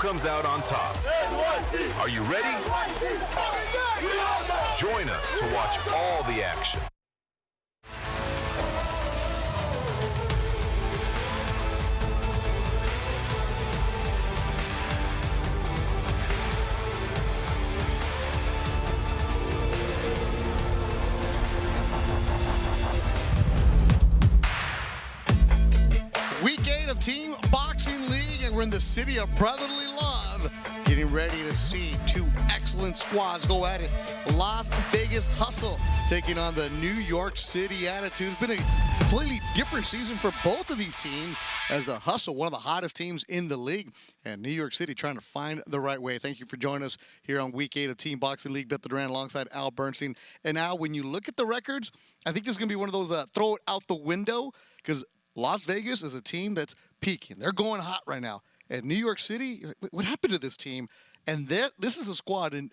comes out on top? NYC. Are you ready? NYC. Join us to watch all the action. Week 8 of Team Boxing League, and we're in the city of brotherly love, getting ready to see two excellent squads go at it. Las Vegas Hustle taking on the New York City Attitude. It's been a completely different season for both of these teams, as the Hustle, one of the hottest teams in the league, and New York City trying to find the right way. Thank you for joining us here on Week 8 of Team Boxing League. Beth Duran alongside Al Bernstein. And Al, when you look at the records, I think this is going to be one of those throw it out the window, because Las Vegas is a team that's peaking. They're going hot right now. And New York City, what happened to this team? And this is a squad in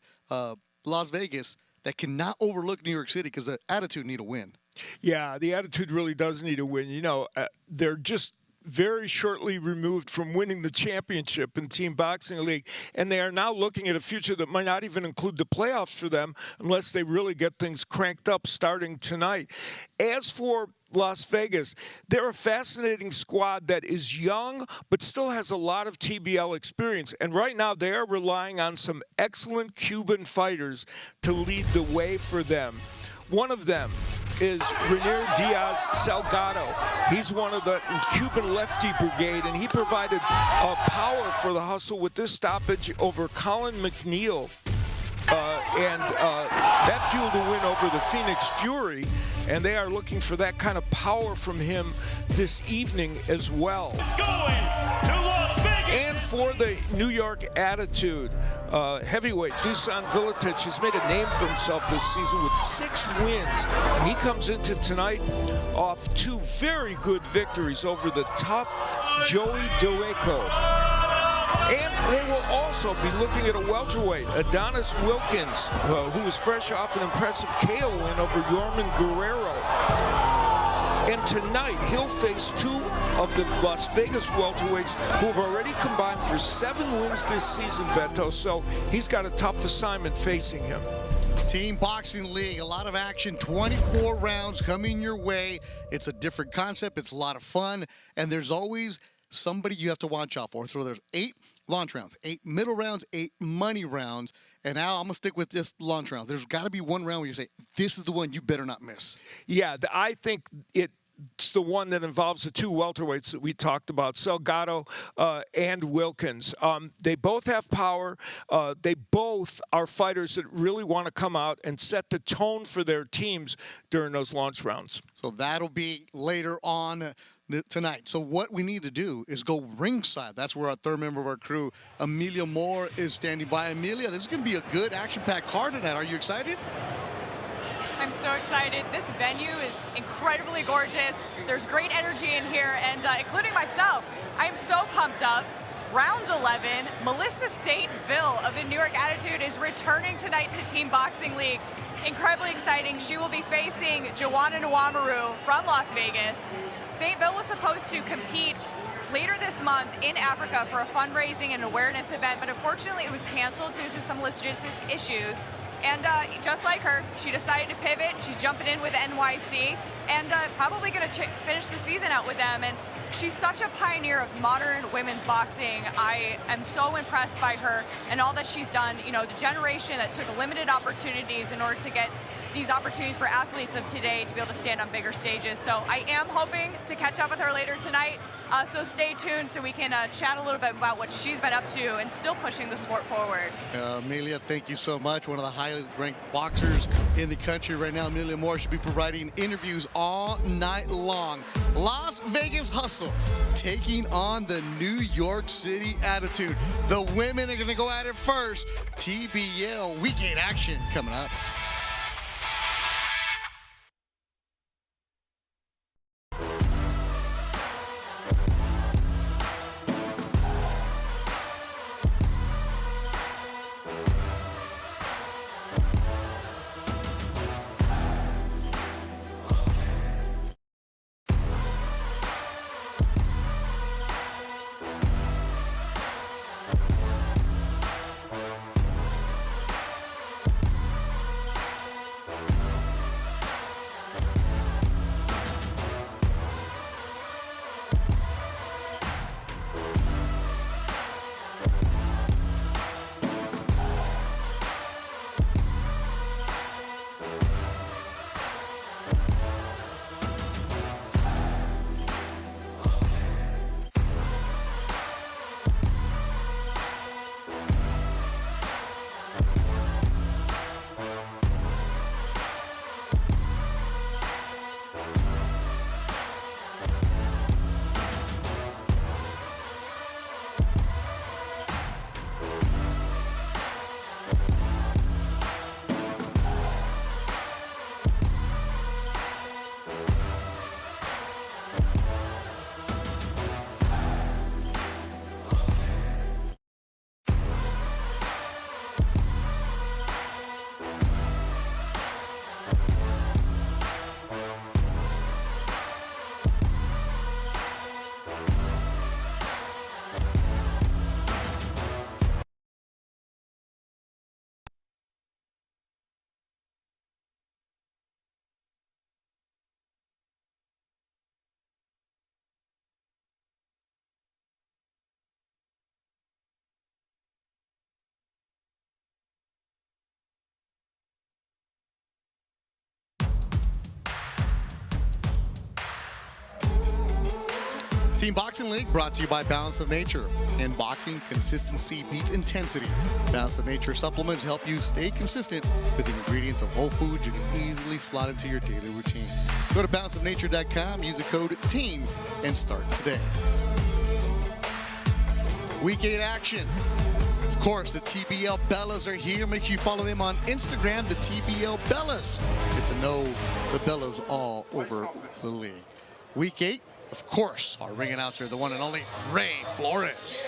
Las Vegas that cannot overlook New York City, because the Attitude need a win. Yeah, the Attitude really does need a win. You know, they're just very shortly removed from winning the championship in Team Boxing League, and they are now looking at a future that might not even include the playoffs for them unless they really get things cranked up starting tonight. As for Las Vegas, they're a fascinating squad that is young but still has a lot of TBL experience, and right now they are relying on some excellent Cuban fighters to lead the way for them. One of them is Rainier Diaz Salgado. He's one of the Cuban lefty brigade, and he provided power for the Hustle with this stoppage over Colin McNeil. That fueled a win over the Phoenix Fury, and they are looking for that kind of power from him this evening as well. It's going to Las Vegas. And for the New York Attitude, heavyweight Dusan Vilatic has made a name for himself this season with 6 wins. And he comes into tonight off 2 very good victories over the tough Joey Dueco. And they will also be looking at a welterweight, Adonis Wilkins, who is fresh off an impressive KO win over Yorman Guerrero. And tonight, he'll face 2 of the Las Vegas welterweights who have already combined for 7 wins this season, Beto. So he's got a tough assignment facing him. Team Boxing League, a lot of action, 24 rounds coming your way. It's a different concept. It's a lot of fun. And there's always somebody you have to watch out for. So there's 8 launch rounds, 8 middle rounds, 8 money rounds. And now I'm going to stick with this launch round. There's got to be one round where you say, this is the one you better not miss. Yeah, I think it's the one that involves the 2 welterweights that we talked about, Salgado and Wilkins. They both have power. They both are fighters that really want to come out and set the tone for their teams during those launch rounds. So that'll be later on tonight. So what we need to do is go ringside. That's where our third member of our crew, Amelia Moore, is standing by. Amelia, this is going to be a good action-packed card tonight. Are you excited? I'm so excited. This venue is incredibly gorgeous. There's great energy in here, and including myself, I am so pumped up. Round 11, Melissa St. Ville of the New York Attitude is returning tonight to Team Boxing League. Incredibly exciting. She will be facing Joanna Nwamaru from Las Vegas. St. Ville was supposed to compete later this month in Africa for a fundraising and awareness event, but unfortunately it was canceled due to some logistic issues. And just like her, she decided to pivot. She's jumping in with NYC and probably going to finish the season out with them. And she's such a pioneer of modern women's boxing. I am so impressed by her and all that she's done. You know, the generation that took limited opportunities in order to get these opportunities for athletes of today to be able to stand on bigger stages. So I am hoping to catch up with her later tonight. So stay tuned so we can chat a little bit about what she's been up to and still pushing the sport forward. Amelia, thank you so much. One of the highly ranked boxers in the country right now. Amelia Moore should be providing interviews all night long. Las Vegas Hustle taking on the New York City Attitude. The women are going to go at it first. TBL Week 8 action coming up. Team Boxing League brought to you by Balance of Nature. In boxing, consistency beats intensity. Balance of Nature supplements help you stay consistent with the ingredients of whole foods you can easily slot into your daily routine. Go to balanceofnature.com, use the code TEAM, and start today. Week 8 action. Of course, the TBL Bellas are here. Make sure you follow them on Instagram, the TBL Bellas. Get to know the Bellas all over the league. Week 8. Of course, our ring announcer, the one and only Ray Flores.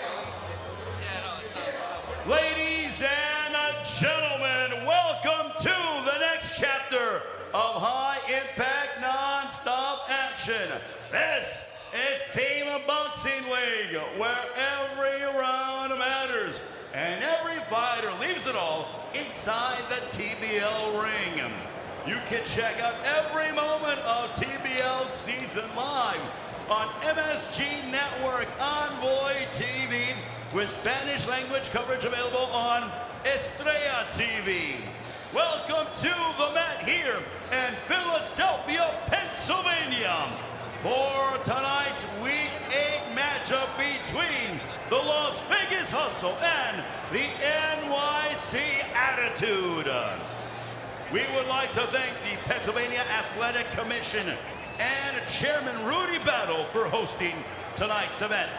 Ladies and gentlemen, welcome to the next chapter of high-impact, non-stop action. This is Team Boxing League, where every round matters and every fighter leaves it all inside the TBL ring. You can check out every moment of TBL season live on MSG Network Envoy TV with Spanish language coverage available on Estrella TV. Welcome to the mat here in Philadelphia, Pennsylvania for tonight's Week 8 matchup between the Las Vegas Hustle and the NYC Attitude. We would like to thank the Pennsylvania Athletic Commission and Chairman Rudy Battle for hosting tonight's event,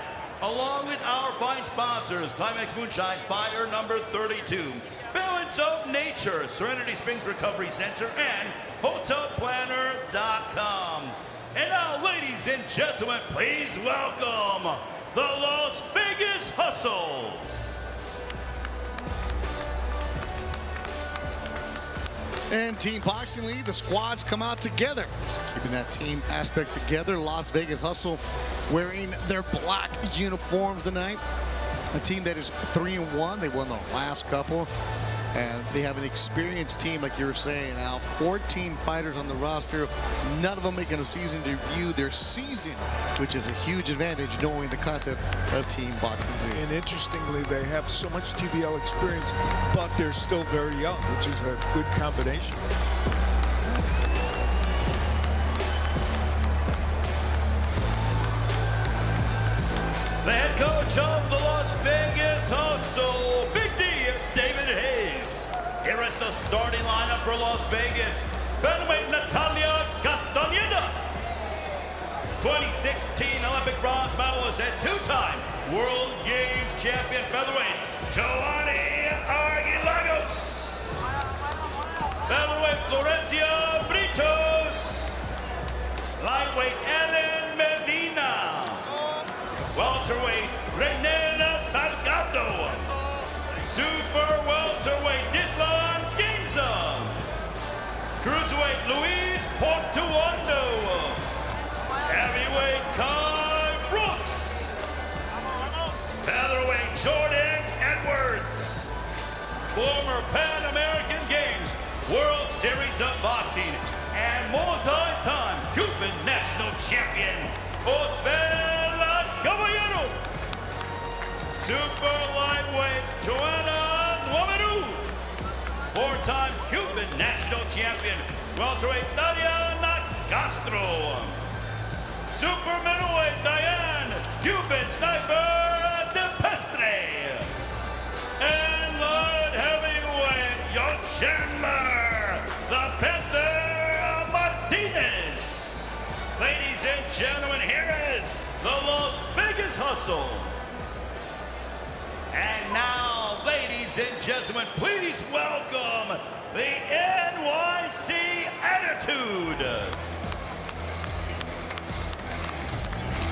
along with our fine sponsors, Climax Moonshine, Fire Number 32, Balance of Nature, Serenity Springs Recovery Center, and HotelPlanner.com. And now, ladies and gentlemen, please welcome the Las Vegas Hustle. And Team Boxing League, the squads come out together, keeping that team aspect together. Las Vegas Hustle wearing their black uniforms tonight. A team that is 3-1. They won the last couple. And they have an experienced team, like you were saying, Al. 14 fighters on the roster. None of them making a season debut their season, which is a huge advantage knowing the concept of Team Boxing League. And interestingly, they have so much TBL experience, but they're still very young, which is a good combination. The head coach of the Las Vegas Hustle, Big D, David Hayes. Here is the starting lineup for Las Vegas. Bantamweight Natalia Castañeda. 2016 Olympic bronze medalist and two-time World Games champion featherweight, Giovanni Arguilagos. Featherweight Florencia Britos. Lightweight Ellen Medina. Welterweight Renena Salgado. Super welterweight Dislan Ginza. Cruiserweight Luis Portuondo. Heavyweight Kai Brooks. Featherweight Jordan Edwards. Former Pan American Games World Series of Boxing and multi-time Cuban national champion Osvaldo Caballero. Super lightweight Joanna Nuameru. Four-time Cuban national champion welterweight Dariana Castro. Super middleweight Diane Cuban Sniper De Pestre. And light heavyweight Young Chandler, the Panther Martinez. Ladies and gentlemen, here is the Las Vegas Hustle. And now, ladies and gentlemen, please welcome the NYC Attitude.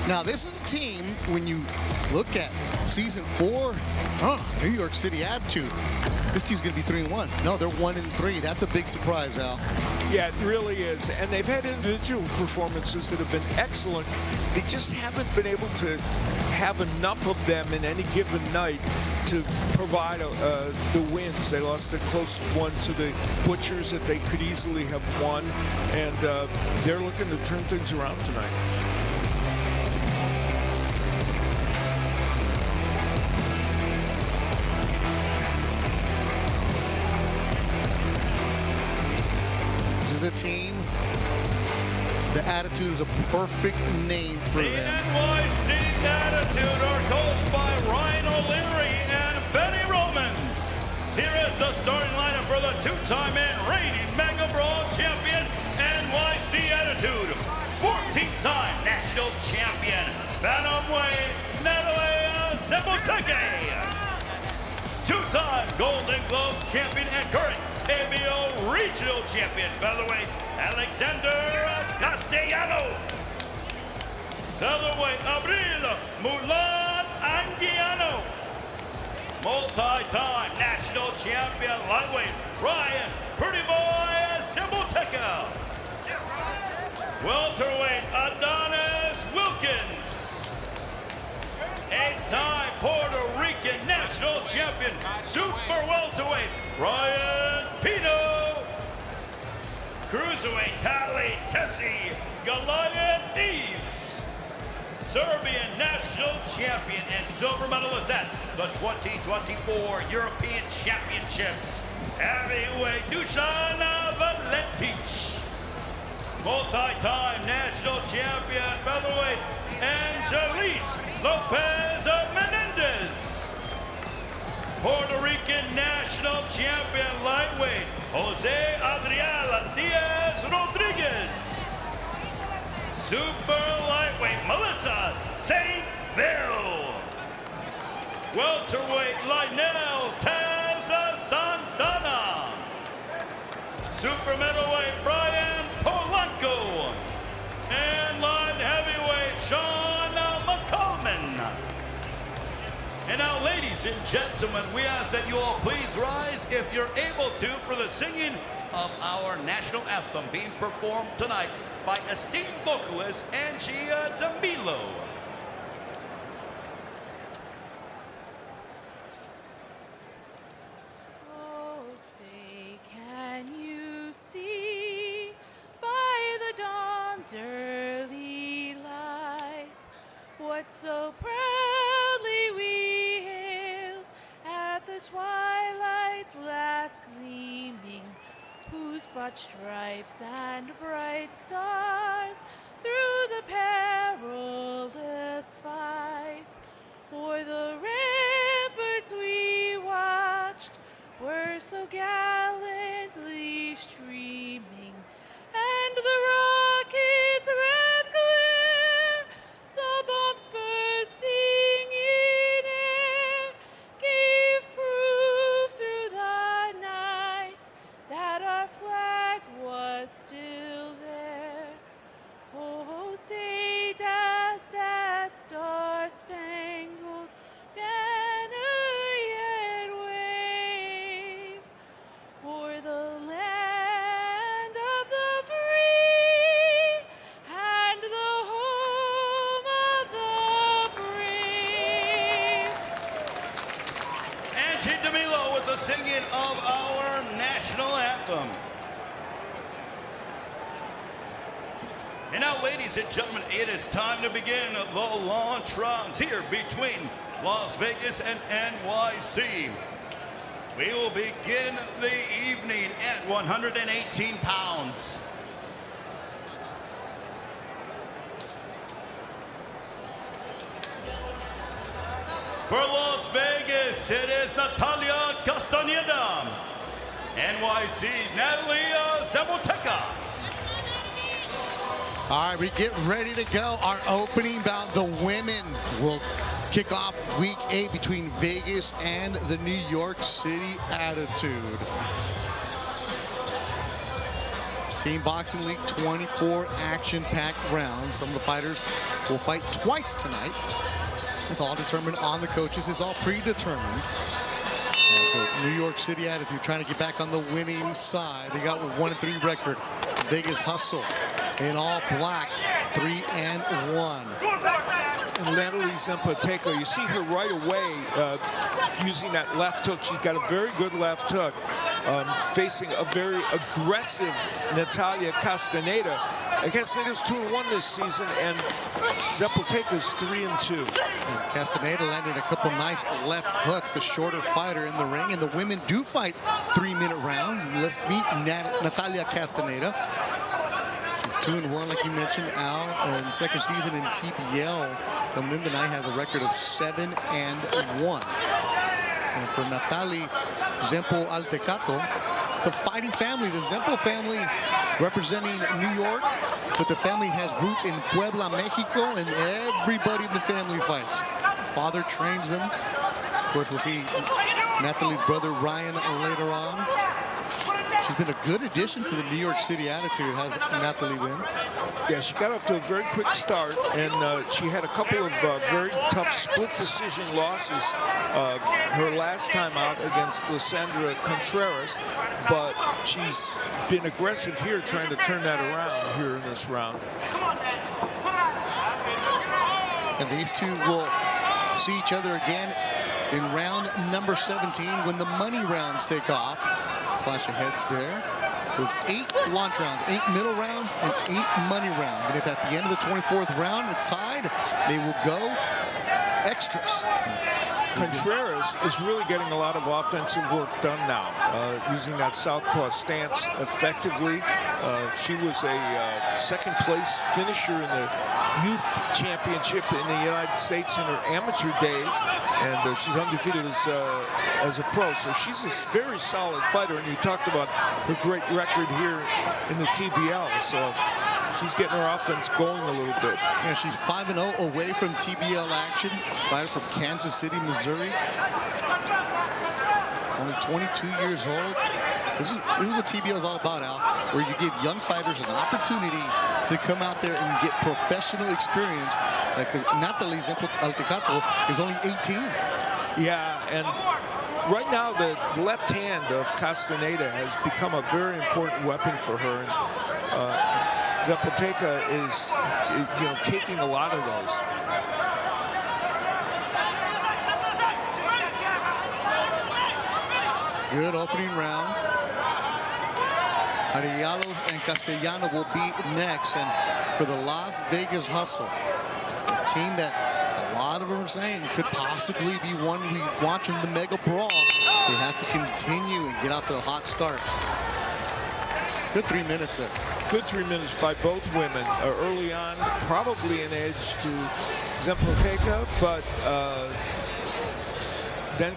Now, this is a team, when you look at season 4, New York City Attitude, this team's going to be 3-1. No, they're 1-3. That's a big surprise, Al. Yeah, it really is. And they've had individual performances that have been excellent. They just haven't been able to have enough of them in any given night to provide the wins. They lost a close one to the Butchers that they could easily have won. And they're looking to turn things around tonight. A team, the Attitude is a perfect name for The them. NYC Attitude are coached by Ryan O'Leary and Benny Roman. Here is the starting lineup for the two-time and reigning Mega Brawl champion, NYC Attitude. 14th-time national champion, Bantamweight Natalia Seboteke. Two-time Golden Globe champion and current ABO regional champion, featherweight Alexander Castellano. Featherweight Abril Mulan Anguiano. Multi-time national champion lightweight Ryan Pretty Boy Seboteke. Welterweight Adonis Wilkins. 8-time Puerto Rican national champion, super welterweight Ryan Pino. Cruiserweight Tali Tessie Goliath Eves. Serbian national champion and silver medalist at the 2024 European Championships, heavyweight Dusan Valentic. Multi-time national champion featherweight Angelis Lopez Menendez. Puerto Rican national champion lightweight Jose Adriana Diaz Rodriguez. Super lightweight Melissa St. Phil. Welterweight Lionel Tessa Santana. Super middleweight Brian Polanco. And light heavyweight Sean McCollman. And now, ladies and gentlemen, we ask that you all please rise if you're able to for the singing of our national anthem being performed tonight by esteemed vocalist Angia D'Amilo. Oh, say, can you see by the dawn's early light what so proudly we hailed at the twilight's last gleaming, whose broad stripes and bright stars through the perilous fight o'er the ramparts we watched were so gallantly streaming, and the rocket's red glare, the bombs bursting in air, gave proof through the night that our flag was still there. Oh, say does that star-spangled banner yet wave o'er the land of the free and the home of the brave? Angie D'Amilo with the singing of our national anthem. And now, ladies and gentlemen, it is time to begin the launch rounds here between Las Vegas and NYC. We will begin the evening at 118 pounds. For Las Vegas, it is Natalia Castaneda. NYC, Natalia Seboteke. All right, we get ready to go. Our opening bout, the women, will kick off week 8 between Vegas and the New York City Attitude. Team Boxing League, 24 action-packed rounds. Some of the fighters will fight twice tonight. It's all determined on the coaches. It's all predetermined. The New York City Attitude trying to get back on the winning side. They got a 1-3 record. Vegas Hustle in all black, 3-1. And Natalie Seboteke, you see her right away using that left hook. She's got a very good left hook, facing a very aggressive Natalia Castaneda. Castaneda's 2-1 this season, and Seboteka's 3-2. And Castaneda landed a couple nice left hooks, the shorter fighter in the ring, and the women do fight 3-minute rounds. Let's meet Natalia Castaneda. She's 2-1, like you mentioned, Al, and second season in TBL. Coming in tonight has a record of 7-1. And for Natalie Zempo Altecato, it's a fighting family. The Zempo family representing New York, but the family has roots in Puebla, Mexico, and everybody in the family fights. Father trains them. Of course, we'll see Natalie's brother Ryan later on. She's been a good addition for the New York City Attitude, has Natalie been? Yeah, she got off to a very quick start, and she had a couple of very tough split decision losses her last time out against Lysandra Contreras, but she's been aggressive here trying to turn that around here in this round. And these two will see each other again in round number 17 when the money rounds take off. Flash of heads there. So it's 8 launch rounds, 8 middle rounds, and 8 money rounds. And if at the end of the 24th round it's tied, they will go extras. Contreras is really getting a lot of offensive work done now, using that southpaw stance effectively. She was a second place finisher in the youth championship in the United States in her amateur days, and she's undefeated as a pro. So she's a very solid fighter, and you talked about her great record here in the TBL. So she's getting her offense going a little bit. Yeah, she's 5-0 away from TBL action. Fighter from Kansas City, Missouri. Only 22 years old. This is what TBL is all about, Al, where you give young fighters an opportunity to come out there and get professional experience. Because Natalie Zempo Altecato is only 18. Yeah, and right now the left hand of Castaneda has become a very important weapon for her. And, Zempoteca is, taking a lot of those. Good opening round. Arellalos and Castellano will be next. And for the Las Vegas Hustle, a team that a lot of them are saying could possibly be one we watch in the mega brawl, they have to continue and get out to a hot start. Good 3 minutes there. Good 3 minutes by both women. Early on, probably an edge to Zempoteca, but then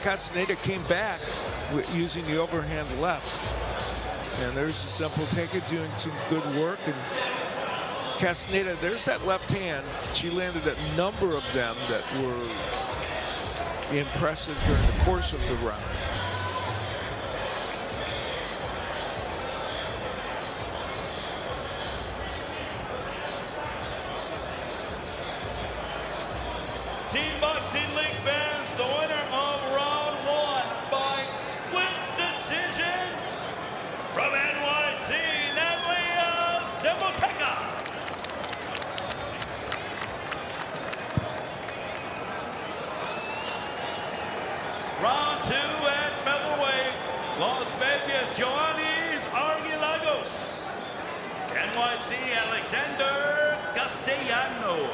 Castaneda came back using the overhand left. And there's Zempoteca doing some good work. And Castaneda, there's that left hand. She landed a number of them that were impressive during the course of the round. Team Boxing League fans, the winner of round 1 by split decision from NYC, Natalie Zempoteca. Round 2 at featherweight, Las Vegas, Joannis Arguilagos. NYC, Alexander Castellano.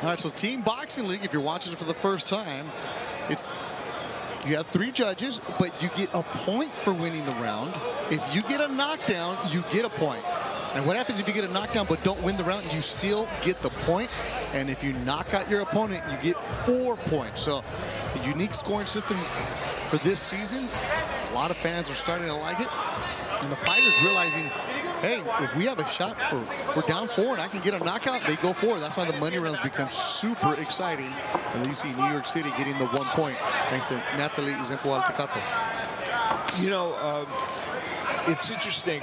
All right, so Team Boxing League, if you're watching it for the first time, you have 3 judges, but you get a point for winning the round. If you get a knockdown, you get a point. And what happens if you get a knockdown but don't win the round? You still get the point. And if you knock out your opponent, you get 4 points. So a unique scoring system for this season. A lot of fans are starting to like it. And the fighters realizing, hey, if we have a shot we're down 4 and I can get a knockout, they go for it. That's why the money rounds become super exciting. And then you see New York City getting the 1 point thanks to Natalie Zempo Altecato. It's interesting.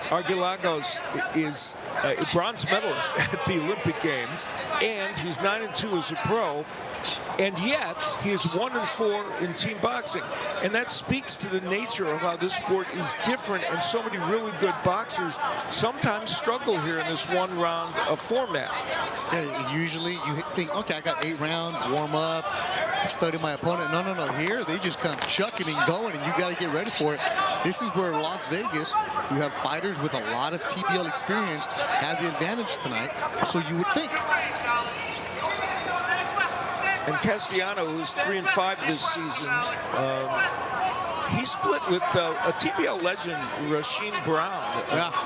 Arguilagos is a bronze medalist at the Olympic Games, and he's 9-2 as a pro, and yet he is 1-4 in team boxing. And that speaks to the nature of how this sport is different, and so many really good boxers sometimes struggle here in this 1 round format. Yeah, usually you think, okay, I got 8 rounds, warm up, study my opponent. No. Here, they just come chucking and going, and you got to get ready for it. This is where Las Vegas, you have fighters with a lot of TBL experience, have the advantage tonight, so you would think. And Castellano, who's 3-5 this season, He split with a TBL legend, Rasheem Brown,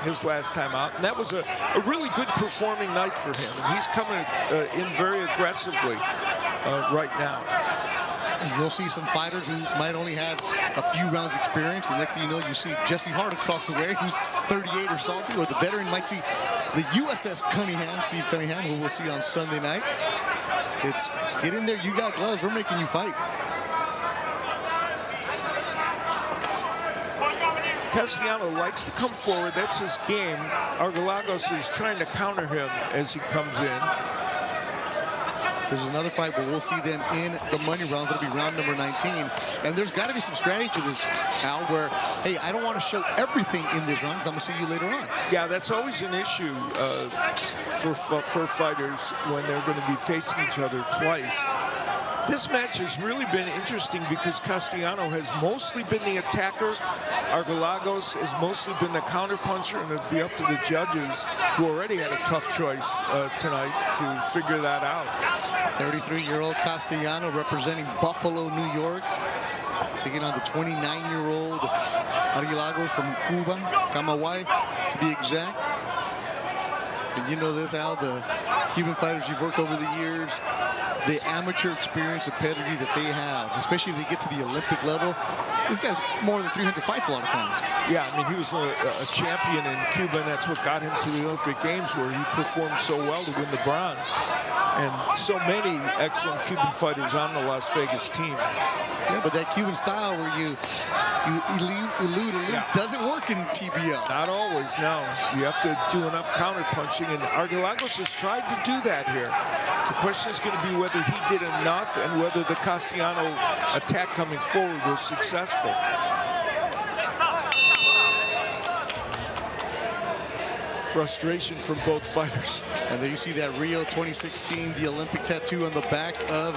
his last time out. And that was a really good performing night for him. And he's coming in very aggressively right now. And you'll see some fighters who might only have a few rounds experience. The next thing you know, you see Jesse Hart across the way, who's 38 or salty, or the veteran might see the USS Cunningham, Steve Cunningham, who we'll see on Sunday night. It's get in there, you got gloves, we're making you fight. Castellano likes to come forward. That's his game. Argalagos is trying to counter him as he comes in. There's another fight where we'll see them in the money rounds. It'll be round number 19. And there's got to be some strategy to this, Al, where, hey, I don't want to show everything in this round because I'm going to see you later on. Yeah, that's always an issue for fighters when they're going to be facing each other twice. This match has really been interesting because Castellano has mostly been the attacker. Argalagos has mostly been the counterpuncher, and it'll be up to the judges, who already had a tough choice tonight, to figure that out. 33-year-old Castellano representing Buffalo, New York, taking on the 29-year-old Argalagos from Cuba, Camagüey, to be exact. And you know this, Al, the Cuban fighters you've worked over the years, the amateur experience, the pedigree that they have, especially if they get to the Olympic level. This guy's more than 300 fights a lot of times. Yeah, I mean, he was a champion in Cuba, and that's what got him to the Olympic Games, where he performed so well to win the bronze. And so many excellent Cuban fighters on the Las Vegas team. Yeah, but that Cuban style where you elude, doesn't work in TBL. Not always, no. You have to do enough counter-punching, and Argalagos has tried to do that here. The question is going to be whether he did enough and whether the Castellano attack coming forward was successful. Frustration from both fighters. And there you see that Rio 2016, the Olympic tattoo on the back of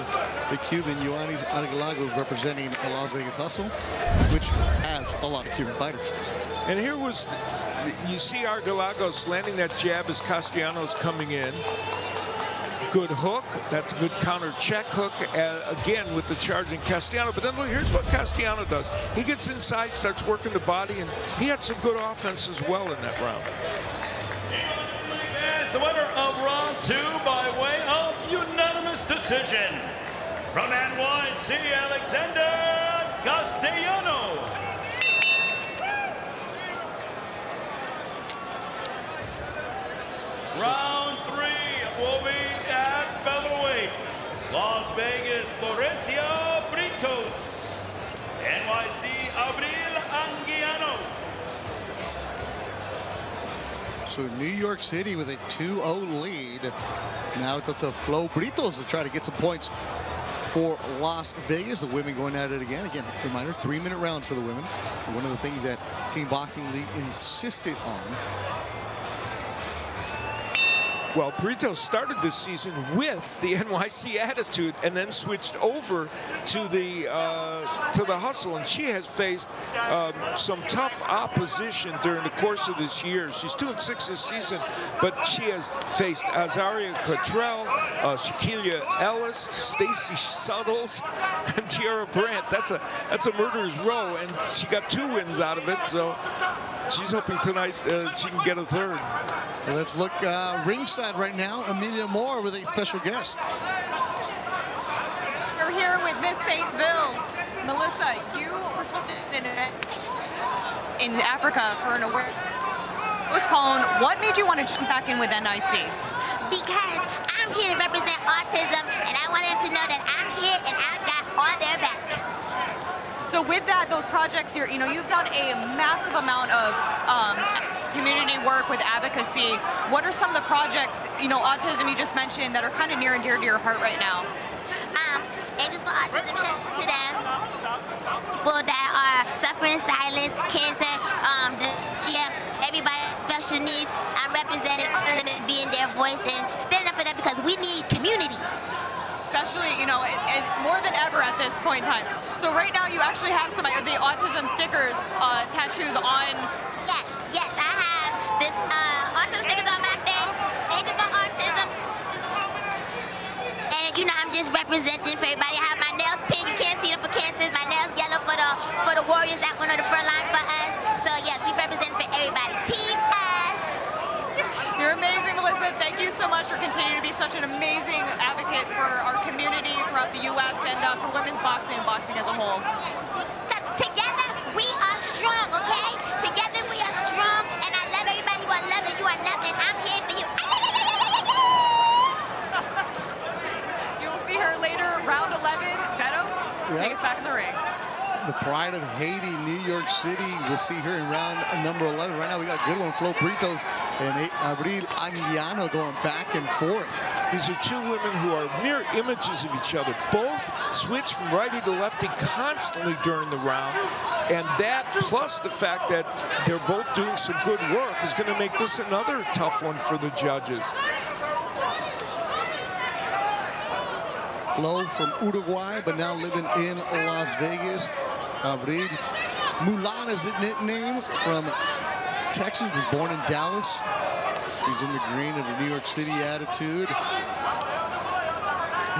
the Cuban, Ioannis Argalagos, representing the Las Vegas Hustle, which has a lot of Cuban fighters. And here was, you see Argalagos landing that jab as Castellanos coming in. Good hook. That's a good counter check hook, again with the charging Castellano. But then look, here's what Castellano does. He gets inside, starts working the body, and he had some good offense as well in that round. It's the winner of round 2 by way of unanimous decision. From NYC, Alexander Castellano. Round 3 will be at featherweight. Las Vegas, Florencia Britos. NYC, Abril Anguiano. So New York City with a 2-0 lead. Now it's up to Flo Britos to try to get some points for Las Vegas. The women going at it again. Again, reminder, 3-minute rounds for the women. One of the things that Team Boxing League insisted on. Well, Britos started this season with the NYC attitude and then switched over to the hustle, and she has faced some tough opposition during the course of this year. She's 2-6 this season, but she has faced Azaria Cottrell, Shaquilla Ellis, Stacy Suttles, and Tiara Brandt. That's a murderer's row, and she got 2 wins out of it. So she's hoping tonight she can get a 3rd. So let's look ringside right now. Amelia Moore with a special guest. We're here with Miss Saintville. Melissa, you were supposed to be in Africa for an award. Postpone. What made you want to jump back in with NYC? Because I'm here to represent autism, and I want them to know that I'm here and I've got all their back. So with that, those projects, you've done a massive amount of community work with advocacy. What are some of the projects, autism you just mentioned, that are kind of near and dear to your heart right now? Angels for Autism, shout out to them. People that are suffering silence, cancer, everybody with special needs. I'm representing all of them, being their voice and standing up for them because we need community. Especially, and more than ever at this point in time. So right now you actually have some of the autism stickers, tattoos on. Yes, I have this autism stickers on my face, Angels for Autism. And I'm just representing for everybody. I have my nails pink, you can't see them for cancers. My nails yellow for the warriors such an amazing advocate for our community throughout the U.S. and for women's boxing and boxing as a whole. Together, we are strong, okay? Together, we are strong, and I love everybody who are loving. You are nothing. I'm here for you. You will see her later, round 11. Beto, take us back in the ring. The pride of Haiti, New York City. We'll see her in round number 11. Right now, we got a good one. Flo Britos and Abril Anguiano going back and forth. These are two women who are mirror images of each other. Both switch from righty to lefty constantly during the round. And that, plus the fact that they're both doing some good work, is going to make this another tough one for the judges. Flo from Uruguay, but now living in Las Vegas. Abril Mulan is the nickname, from Texas, was born in Dallas. She's in the green of the New York City attitude.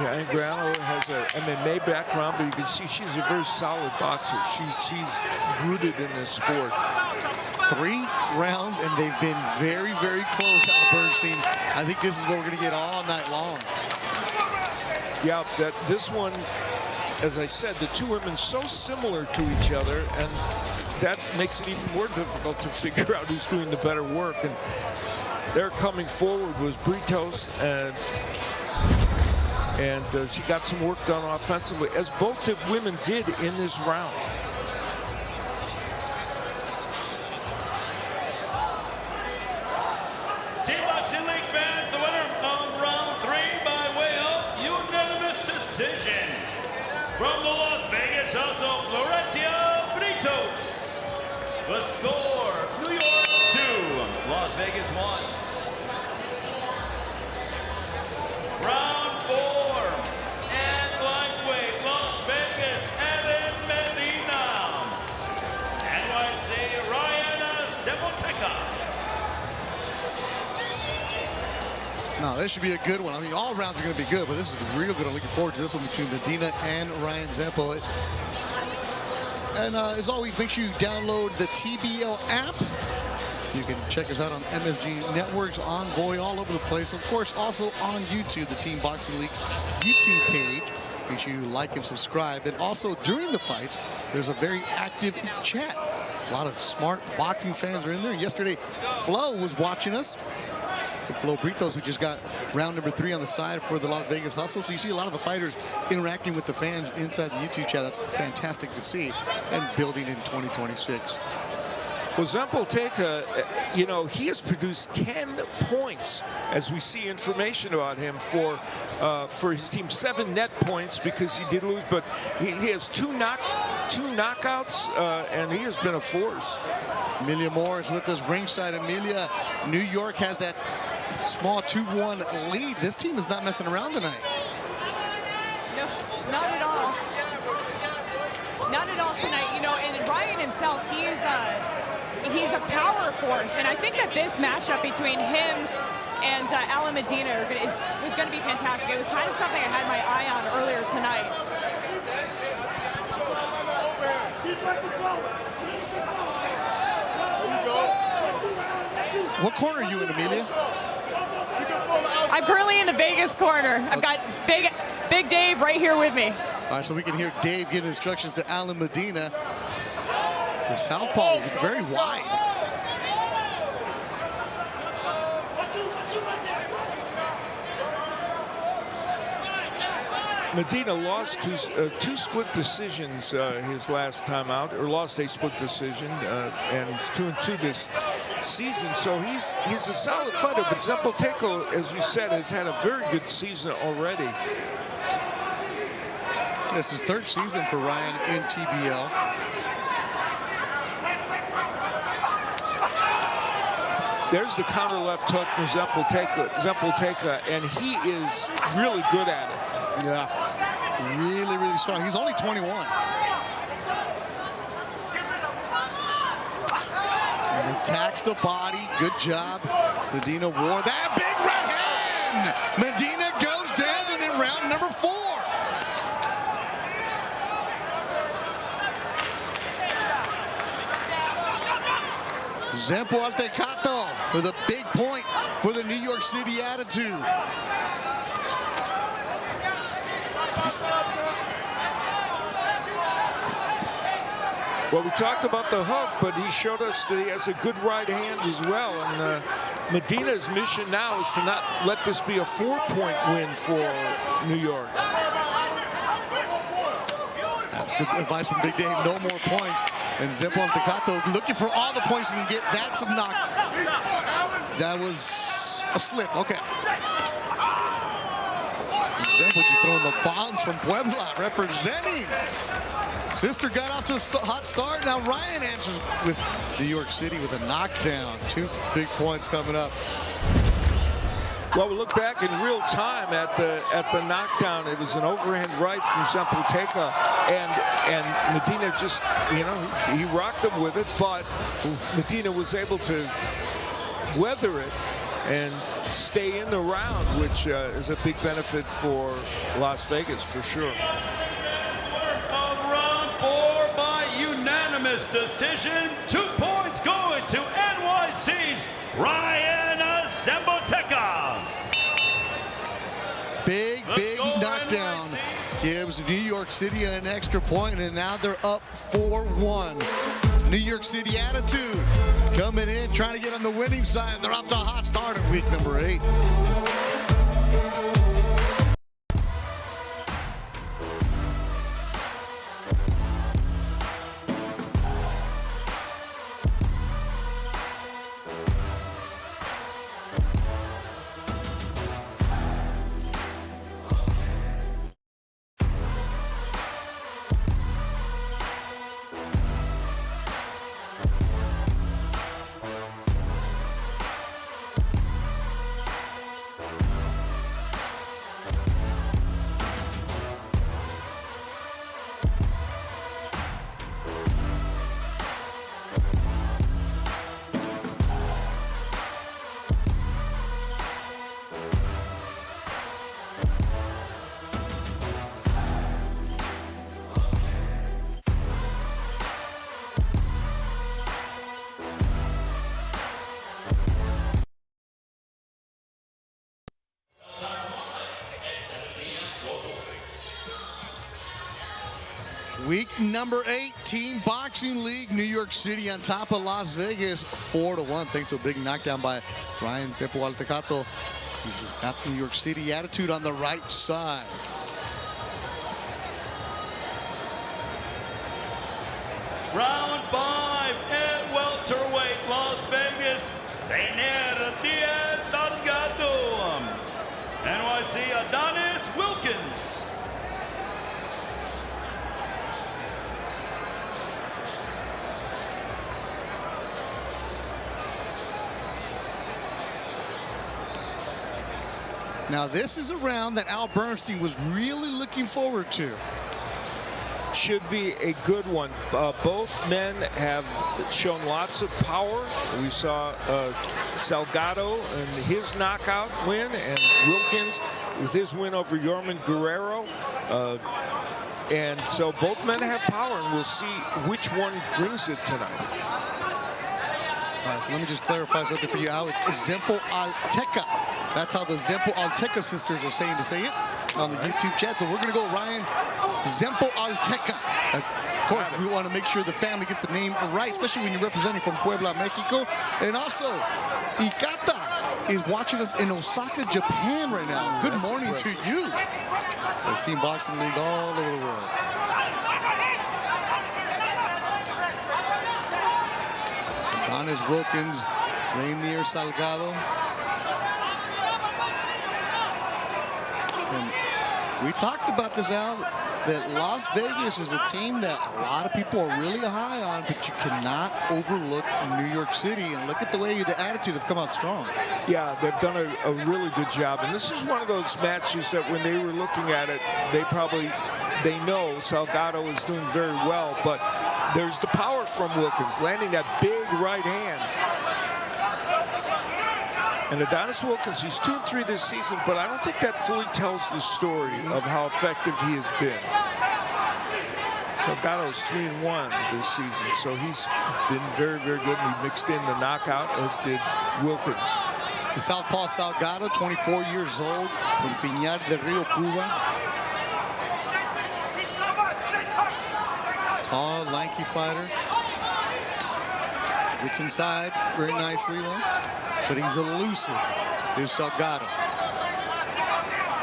Yeah, Anguiano has a MMA background, but you can see she's a very solid boxer. She's rooted in this sport. 3 rounds, and they've been very, very close, Al Bernstein. I think this is what we're going to get all night long. Yeah, this one, as I said, the two women so similar to each other, and that makes it even more difficult to figure out who's doing the better work. And they're coming forward was Britos, and she got some work done offensively, as both the women did in this round. Team Boxing League fans, the winner of round 3 by way of unanimous decision. From the Las Vegas house of Florencia Britos. The score, New York 2, Las Vegas 1. Round 4, and lightweight, Las Vegas, Evan Medina. NYC, Ryan Zapoteca. Now, this should be a good one. I mean, all rounds are going to be good, but this is real good. I'm looking forward to this one between Medina and Ryan Zampo. And as always, make sure you download the TBL app. You can check us out on MSG Networks, Envoy, all over the place. Of course, also on YouTube, the Team Boxing League YouTube page. Make sure you like and subscribe. And also, during the fight, there's a very active chat. A lot of smart boxing fans are in there. Yesterday, Flo was watching us. So Flo Britos, who just got round number 3 on the side for the Las Vegas Hustle. So you see a lot of the fighters interacting with the fans inside the YouTube chat. That's fantastic to see, and building in 2026. Well, Zapoteca, you know, he has produced 10 points, as we see information about him for his team. 7 net points because he did lose, but he has two knockouts, and he has been a force. Amelia Moore is with us ringside. Amelia, New York has that small 2-1 lead. This team is not messing around tonight. No, not at all. Not at all tonight. You know, and Ryan himself, he's a power force, and I think that this matchup between him and Alan Medina was going to be fantastic. It was kind of something I had my eye on earlier tonight. What corner are you in, Amelia? I'm currently in the Vegas corner. I've got Big Dave right here with me. All right, so we can hear Dave giving instructions to Alan Medina. The southpaw is very wide. Medina lost two split decisions his last time out, or lost a split decision, and he's 2-2 this season. So he's a solid fighter, but Zapoteca, as you said, has had a very good season already. This is 3rd season for Ryan in TBL. There's the counter left hook from Zapoteca, and he is really good at it. Yeah, really, really strong. He's only 21. And attacks the body. Good job. Medina wore that big right hand. Medina goes down in round number 4. Zampo Altecato with a big point for the New York City attitude. Well, we talked about the hook, but he showed us that he has a good right hand as well. And Medina's mission now is to not let this be a 4-point win for New York. That's good advice from Big Dave. No more points. And Zempo Altecato looking for all the points he can get. That's a knock. That was a slip. Okay. Zempo just throwing the bombs from Puebla, representing. Sister got off to a hot start. Now Ryan answers with New York City with a knockdown. 2 big points coming up. Well, we look back in real time at the knockdown. It was an overhand right from Zempoalteca, and Medina just, you know, he rocked him with it, but Medina was able to weather it and stay in the round, which is a big benefit for Las Vegas for sure. Of round 4 by unanimous decision. 2 points going to NYC's Ryan Zempoalteca. Big knockdown. NYC. Gives New York City an extra point, and now they're up 4-1. New York City attitude coming in, trying to get on the winning side. They're off to a hot start in week number 8. Week number 8, Team Boxing League, New York City on top of Las Vegas, 4-1, thanks to a big knockdown by Ryan Zempoalteca. He's got the New York City attitude on the right side. Round 5 at welterweight, Las Vegas. Dainer Diaz Salgado. NYC Adonis Wilkins. Now this is a round that Al Bernstein was really looking forward to. Should be a good one. Both men have shown lots of power. We saw Salgado and his knockout win, and Wilkins with his win over Yorman Guerrero. And so both men have power, and we'll see which one brings it tonight. All right, so let me just clarify something for you, Al. It's Zempoalteca. That's how the Zempoalteca sisters are saying to say it on the YouTube chat. So we're going to go Ryan Zempoalteca. Of course, we want to make sure the family gets the name right, especially when you're representing from Puebla, Mexico. And also, Ikata is watching us in Osaka, Japan right now. Good morning to you. There's Team Boxing League all over the world. Adonis Wilkins, Rainier Salgado. And we talked about this, Al, that Las Vegas is a team that a lot of people are really high on, but you cannot overlook New York City. And look at the way the attitude have come out strong. Yeah, they've done a really good job. And this is one of those matches that when they were looking at it, they know Salgado is doing very well, but there's the power from Wilkins, landing that big right hand. And Adonis Wilkins, he's 2-3 this season, but I don't think that fully tells the story of how effective he has been. Salgado's 3-1 this season, so he's been very, very good. He mixed in the knockout, as did Wilkins. The southpaw Salgado, 24 years old, from Piñar del Rio, Cuba. Tall, lanky fighter. Gets inside very nicely, though. But he's elusive, is Salgado.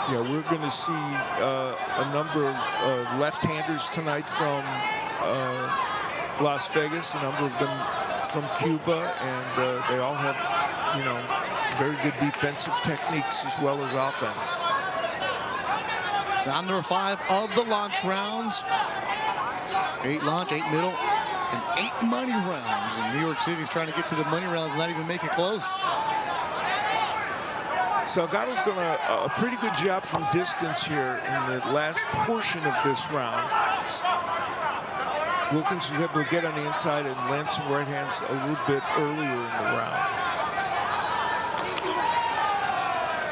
Yeah, we're going to see a number of left-handers tonight from Las Vegas, a number of them from Cuba, and they all have, you know, very good defensive techniques as well as offense. Round number 5 of the launch rounds. 8 launch, 8 middle, and 8 money rounds. And New York City's trying to get to the money rounds, not even make it close. Salgado's done a pretty good job from distance here in the last portion of this round. Wilkins was able to get on the inside and land some right hands a little bit earlier in the round.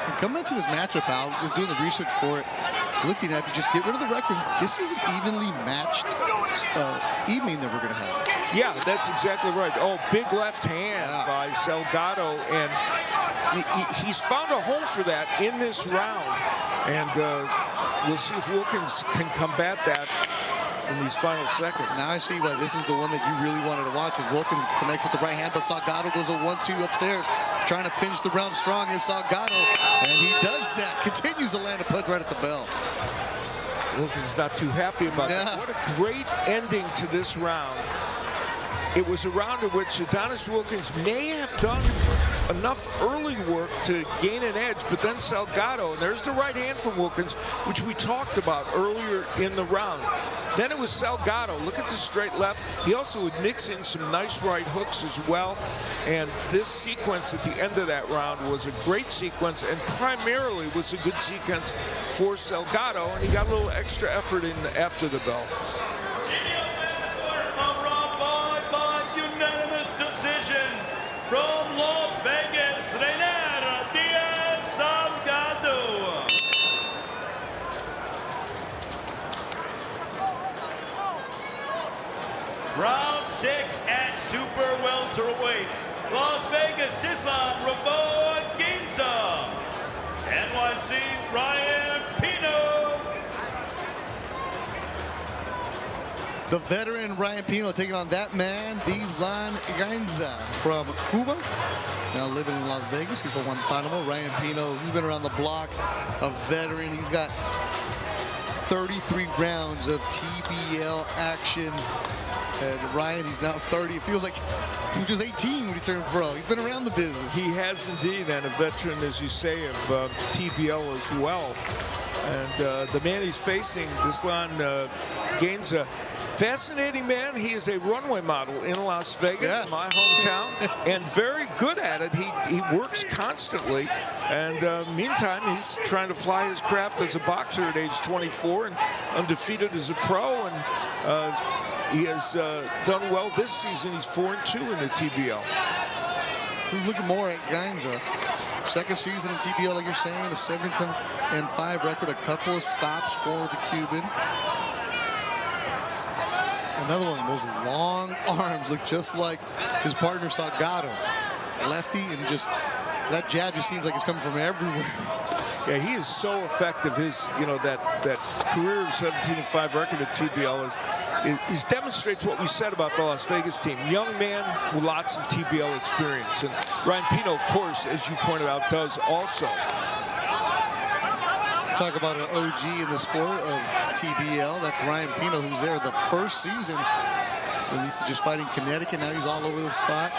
And coming into this matchup, Al, just doing the research for it, looking at it, just get rid of the record. This is an evenly matched evening that we're going to have. Yeah, that's exactly right. Oh, big left hand by Salgado, and he's found a home for that in this round. And we'll see if Wilkins can combat that in these final seconds. Now I see why this is the one that you really wanted to watch, is Wilkins connects with the right hand, but Salgado goes a 1-2 upstairs, trying to finish the round strong is Salgado, and he does that, continues to land a punch right at the bell. Wilkins not too happy about that. What a great ending to this round. It was a round in which Adonis Wilkins may have done enough early work to gain an edge, but then Salgado, and there's the right hand from Wilkins, which we talked about earlier in the round. Then it was Salgado. Look at the straight left. He also would mix in some nice right hooks as well. And this sequence at the end of that round was a great sequence, and primarily was a good sequence for Salgado, and he got a little extra effort in after the bell. From Las Vegas, Reiner Diaz Salgado. Round 6 at super welterweight. Las Vegas, Tislan Ravo Ginza. NYC, Ryan Pino. The veteran Ryan Pino taking on that man, Tislan Ginza from Cuba. Now living in Las Vegas. He's from Guantanamo. Ryan Pino, he's been around the block, a veteran. He's got 33 rounds of TBL action. And Ryan, he's now 30. It feels like he was just 18 when he turned pro. He's been around the business. He has indeed, and a veteran, as you say, of TBL as well. And the man he's facing, Tislan Ginza, fascinating man. He is a runway model in Las Vegas, my hometown, and very good at it. He works constantly, and meantime, he's trying to apply his craft as a boxer at age 24 and undefeated as a pro, and he has done well this season. He's 4-2 in the TBL. Who's looking more at Ginza? Second season in TBL, like you're saying, a 7-5 record, a couple of stops for the Cuban. Another one of those long arms, look just like his partner Salgado. Lefty, and just that jab just seems like it's coming from everywhere. Yeah, he is so effective. His, you know, that career 17-5 record at TBL is demonstrates what we said about the Las Vegas team. Young man with lots of TBL experience, and Ryan Pino, of course, as you pointed out, does also. Talk about an OG in the sport of TBL. That's Ryan Pino, who's there the first season when he's just fighting Connecticut. Now he's all over the spot.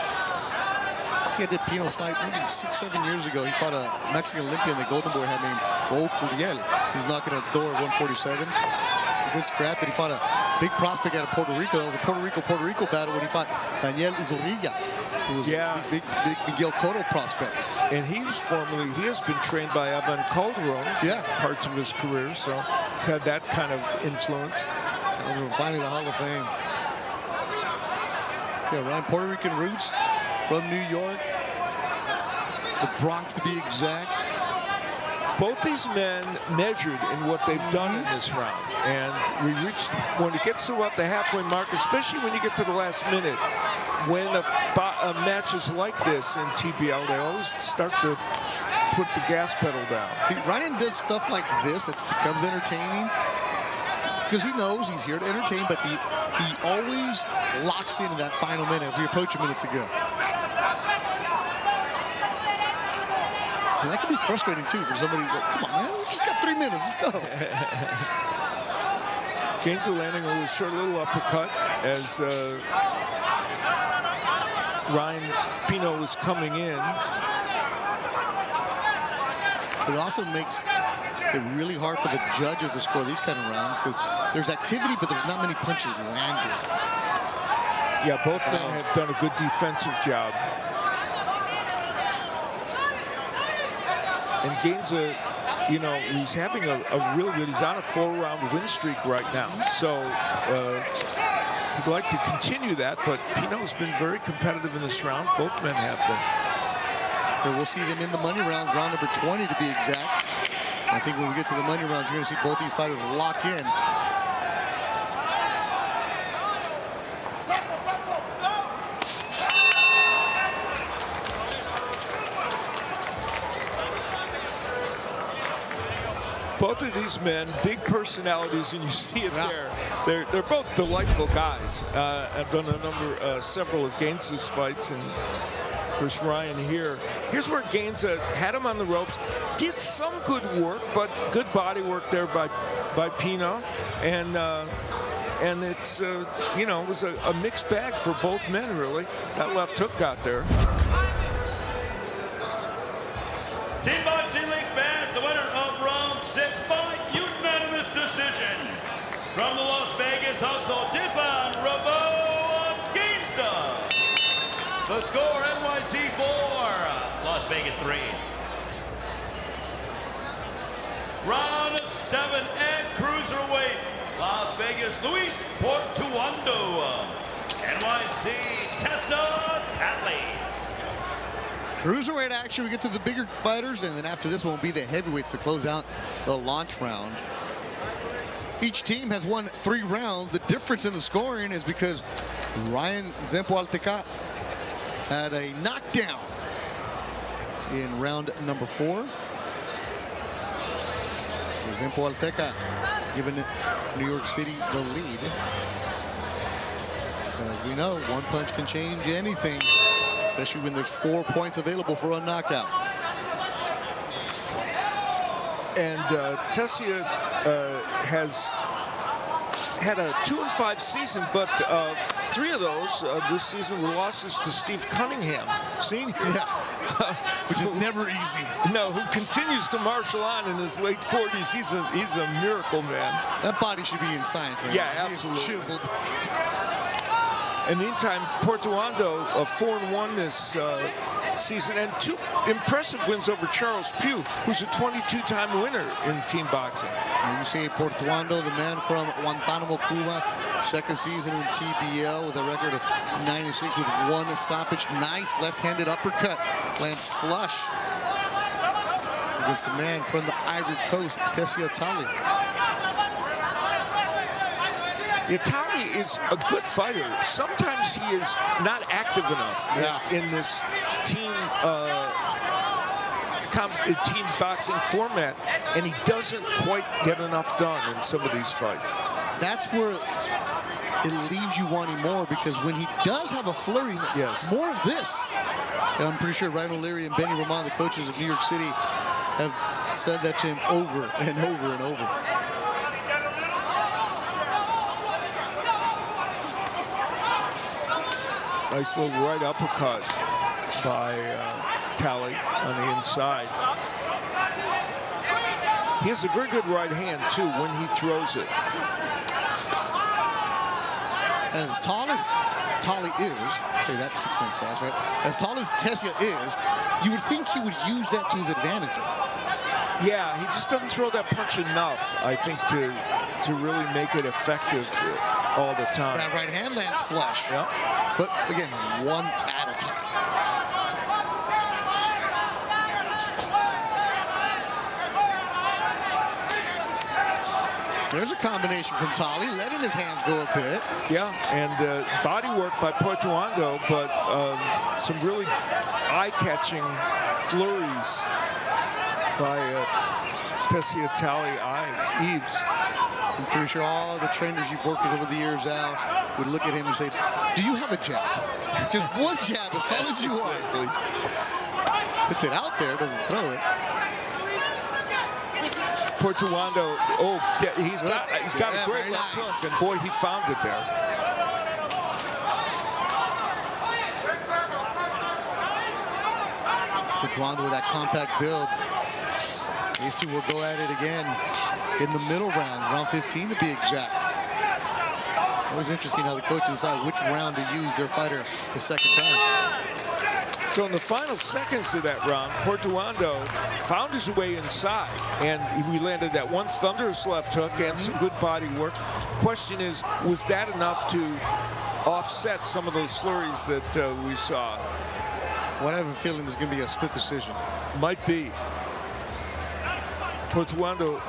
He did Pino's fight maybe 6-7 years ago. He fought a Mexican Olympian the Golden Boy had named Raul Curiel. He was knocking at the door at 147. A good scrap, but he fought a big prospect out of Puerto Rico. That was a Puerto Rico battle when he fought Daniel Zorrilla, who was a big Miguel Cotto prospect. And he has been trained by Evan Calderon parts of his career, so he's had that kind of influence. Calderon finally the Hall of Fame. Yeah, Ryan, Puerto Rican roots from New York, the Bronx to be exact. Both these men measured in what they've done in this round, and we reached, when it gets to about the halfway mark, especially when you get to the last minute, when a match is like this in TBL, they always start to put the gas pedal down. Ryan does stuff like this, it becomes entertaining. because he knows he's here to entertain, but he always locks into that final minute as we approach a minute to go. And that can be frustrating, too, for somebody like, come on, man, we just got 3 minutes, let's go. Gainza landing a little short, little uppercut as Ryan Pino was coming in. But it also makes it really hard for the judges to score these kind of rounds because there's activity, but there's not many punches landed. Yeah, both men have done a good defensive job. And Gainza, you know, he's having a really good, he's on a 4-round win streak right now. So he'd like to continue that, but Pino's been very competitive in this round. Both men have been. And we'll see them in the money rounds, round number 20 to be exact. I think when we get to the money rounds, you're going to see both these fighters lock in. Both of these men, big personalities, and you see it there. They're both delightful guys. I've done several of Gainza's fights, and there's Ryan here. Here's where Gainza had him on the ropes, did some good work, but good body work there by Pino, and it's you know, it was a mixed bag for both men really. That left hook got there. Team Boxing League fans, the winner of round 6 by unanimous decision. From the Las Vegas hustle, Dislan Robo Gainza. The score, NYC 4, Las Vegas 3. Round 7 and cruiserweight, Las Vegas Luis Portuando. NYC Tessa Tatley. Cruiserweight action, we get to the bigger fighters, and then after this one will be the heavyweights to close out the launch round. Each team has won 3 rounds. The difference in the scoring is because Ryan Zempo Alteca had a knockdown in round number 4. So Zempo Alteca giving New York City the lead. But as we know, one punch can change anything, especially when there's 4 points available for a knockout. And Tessia has had a 2-5 season, but 3 of those this season were losses to Steve Cunningham, senior. Yeah, which is never easy. No, who continues to marshal on in his late 40s. He's a miracle man. That body should be in science right now. Absolutely. He is chiseled. In the meantime, Portuando, 4-1 this season, and 2 impressive wins over Charles Pugh, who's a 22-time winner in team boxing. And you say Portuando, the man from Guantanamo, Cuba, 2nd season in TBL with a record of 9-6 with 1 stoppage. Nice left-handed uppercut, lands flush against the man from the Ivory Coast, Tessia Tatley. Itali is a good fighter. Sometimes he is not active enough in this team team boxing format, and he doesn't quite get enough done in some of these fights. That's where it leaves you wanting more, because when he does have a flurry, more of this. And I'm pretty sure Ryan O'Leary and Benny Roman, the coaches of New York City, have said that to him over and over and over. Nice little right uppercut by Talley on the inside. He has a very good right hand, too, when he throws it. And as tall as Talley is, say that 6 cents fast, right? As tall as Tessia is, you would think he would use that to his advantage. Yeah, he just doesn't throw that punch enough, I think, to really make it effective all the time. That right hand lands flush. Yeah. But again, one at a time. There's a combination from Talley, letting his hands go a bit. Yeah, and body work by Portuando, but some really eye-catching flurries by Tessia Tatley Eves. I'm pretty sure all the trainers you've worked with over the years, Al, would look at him and say, do you have a jab? Just one jab, as tall as you are. Puts it out there, doesn't throw it. Portuando, he's got a great left hook, and boy, he found it there. Portuando with that compact build. These two will go at it again in the middle round, round 15 to be exact. It was interesting how the coaches decide which round to use their fighter the second time. So in the final seconds of that round, Portuando found his way inside, and we landed that one thunderous left hook and some good body work. Question is, was that enough to offset some of those flurries that we saw? Well, I have a feeling there's going to be a split decision. Might be. Portuando,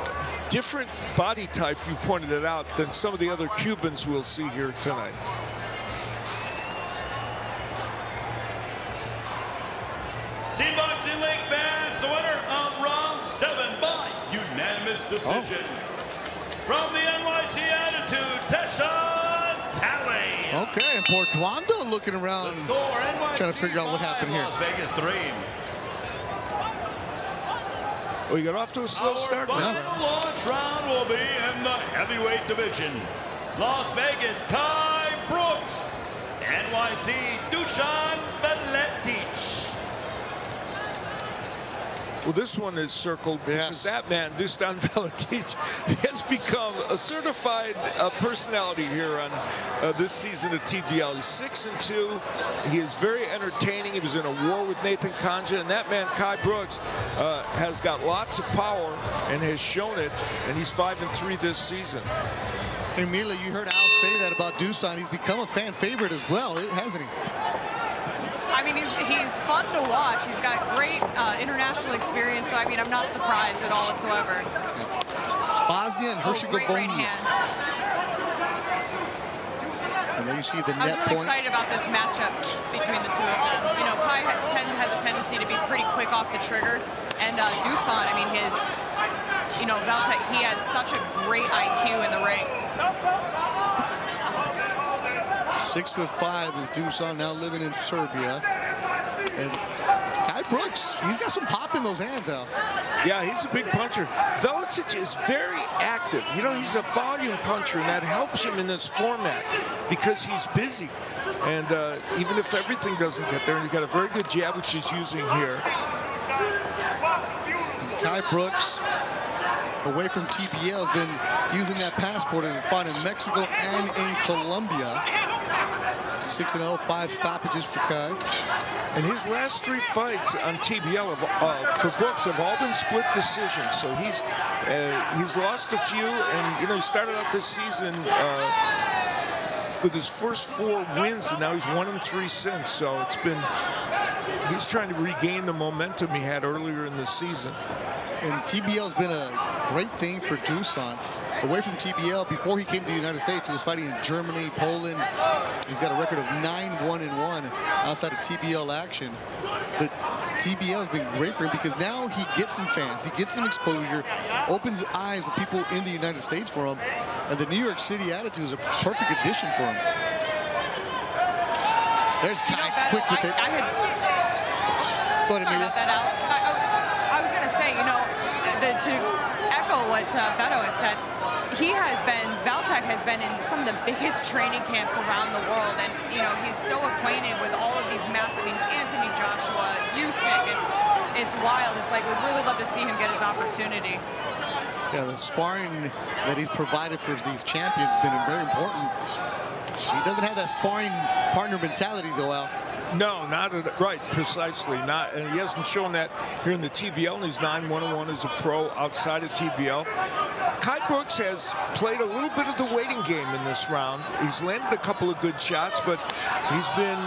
different body type, you pointed it out, than some of the other Cubans we'll see here tonight. Team Boxing League fans, the winner of round 7 by unanimous decision. From the NYC Attitude, Teshan Talley. Okay, and Portuando looking around, The score, NYC trying to figure out what happened here. Las Vegas 3. Oh, you got off to a slow start. Our final launch round will be in the heavyweight division. Las Vegas, Kai Brooks. NYC, Dusan Veletich. Well, this one is circled because that man, Dusan Veletich, has become a certified personality here on this season of TBL. He's 6-2. He is very entertaining. He was in a war with Nathan Kanja, and that man, Kai Brooks, has got lots of power and has shown it, and he's 5-3 this season. Hey, Mila, you heard Al say that about Dusan. He's become a fan favorite as well, hasn't he? I mean, he's fun to watch. He's got great international experience, so I mean, I'm not surprised at all whatsoever. Bosnia and Herzegovina. And there you see the net I was really points. excited about this matchup between the two of them. You know, Kai has a tendency to be pretty quick off the trigger, and Dusan, I mean, Veletich, he has such a great IQ in the ring. 6'5" is Dusan, now living in Serbia. And Kai Brooks, he's got some pop in those hands, Al. Yeah, he's a big puncher. Veletich is very active. You know, he's a volume puncher, and that helps him in this format because he's busy. And even if everything doesn't get there, and he's got a very good jab, which he's using here. Kai Brooks, away from TBL, has been using that passport as a fight in Mexico and in Colombia. 6-0, 5 stoppages for Kai. And his last 3 fights on TBL for Brooks have all been split decisions. So he's lost a few, and you know, he started out this season with his first 4 wins, and now he's 1-3 since. So he's trying to regain the momentum he had earlier in the season. And TBL has been a great thing for Dusan. Away from TBL, before he came to the United States, he was fighting in Germany, Poland. He's got a record of 9-1-1 outside of TBL action. But TBL has been great for him because now he gets some fans, he gets some exposure, opens the eyes of people in the United States for him. And the New York City Attitude is a perfect addition for him. There's Kai quick with it. Go ahead, Amelia. I was going to say, you know, to echo what Beto had said, Veletich has been in some of the biggest training camps around the world, and you know, he's so acquainted with all of these massive, I mean, Anthony Joshua, Usyk, it's wild. It's like, we'd really love to see him get his opportunity. Yeah, the sparring that he's provided for these champions has been very important. He doesn't have that sparring partner mentality, though, Al. No, right, precisely. And he hasn't shown that here in the TBL, and he's 9-1-1 as a pro outside of TBL. Kai Brooks has played a little bit of the waiting game in this round. He's landed a couple of good shots, but he's been,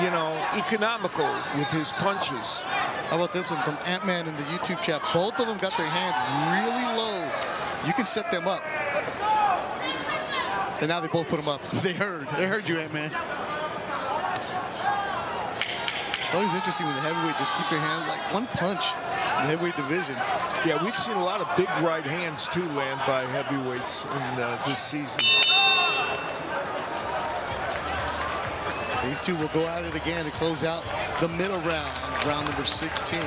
you know, economical with his punches. How about this one from Ant-Man in the YouTube chat? Both of them got their hands really low. You can set them up. And now they both put them up. They heard you, Ant-Man. It's always interesting when the heavyweight just keep their hands like one punch. heavyweight division. Yeah, we've seen a lot of big right hands, too, land by heavyweights in this season. These two will go at it again to close out the middle round, round number 16.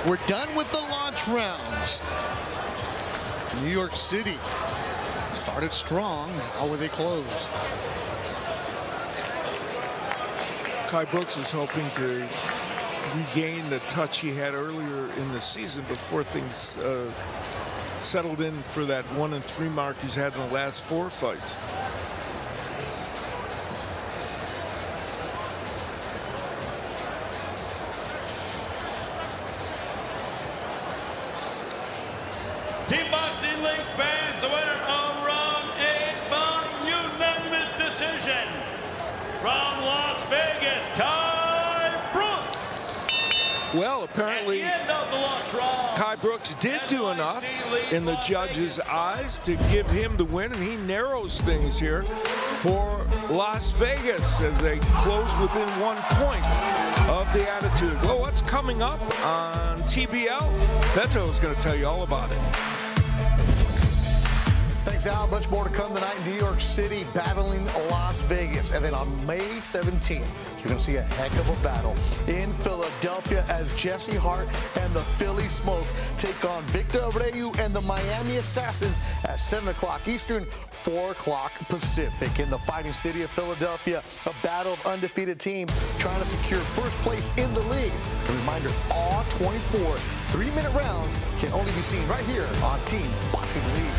We're done with the launch rounds. New York City started strong. How will they close? Kai Brooks is hoping to regain the touch he had earlier in the season before things settled in for that 1-3 mark he's had in the last 4 fights. Team Boxing League fans, the winner of round 8 by unanimous decision from Las Vegas, Kai Brooks. Well, apparently Kai Brooks did do enough in the judges' eyes to give him the win, and he narrows things here for Las Vegas as they close within 1 point of the Attitude. Well, what's coming up on TBL? Beto is going to tell you all about it. Thanks, Al. Much more to come tonight in New York City, battling Las Vegas. And then on May 17th, you're going to see a heck of a battle in Philadelphia as Jesse Hart and the Philly Smoke take on Victor Abreu and the Miami Assassins at 7 o'clock Eastern, 4 o'clock Pacific. In the fighting city of Philadelphia, a battle of undefeated teams trying to secure first place in the league. A reminder, all 24 3-minute rounds can only be seen right here on Team Boxing League.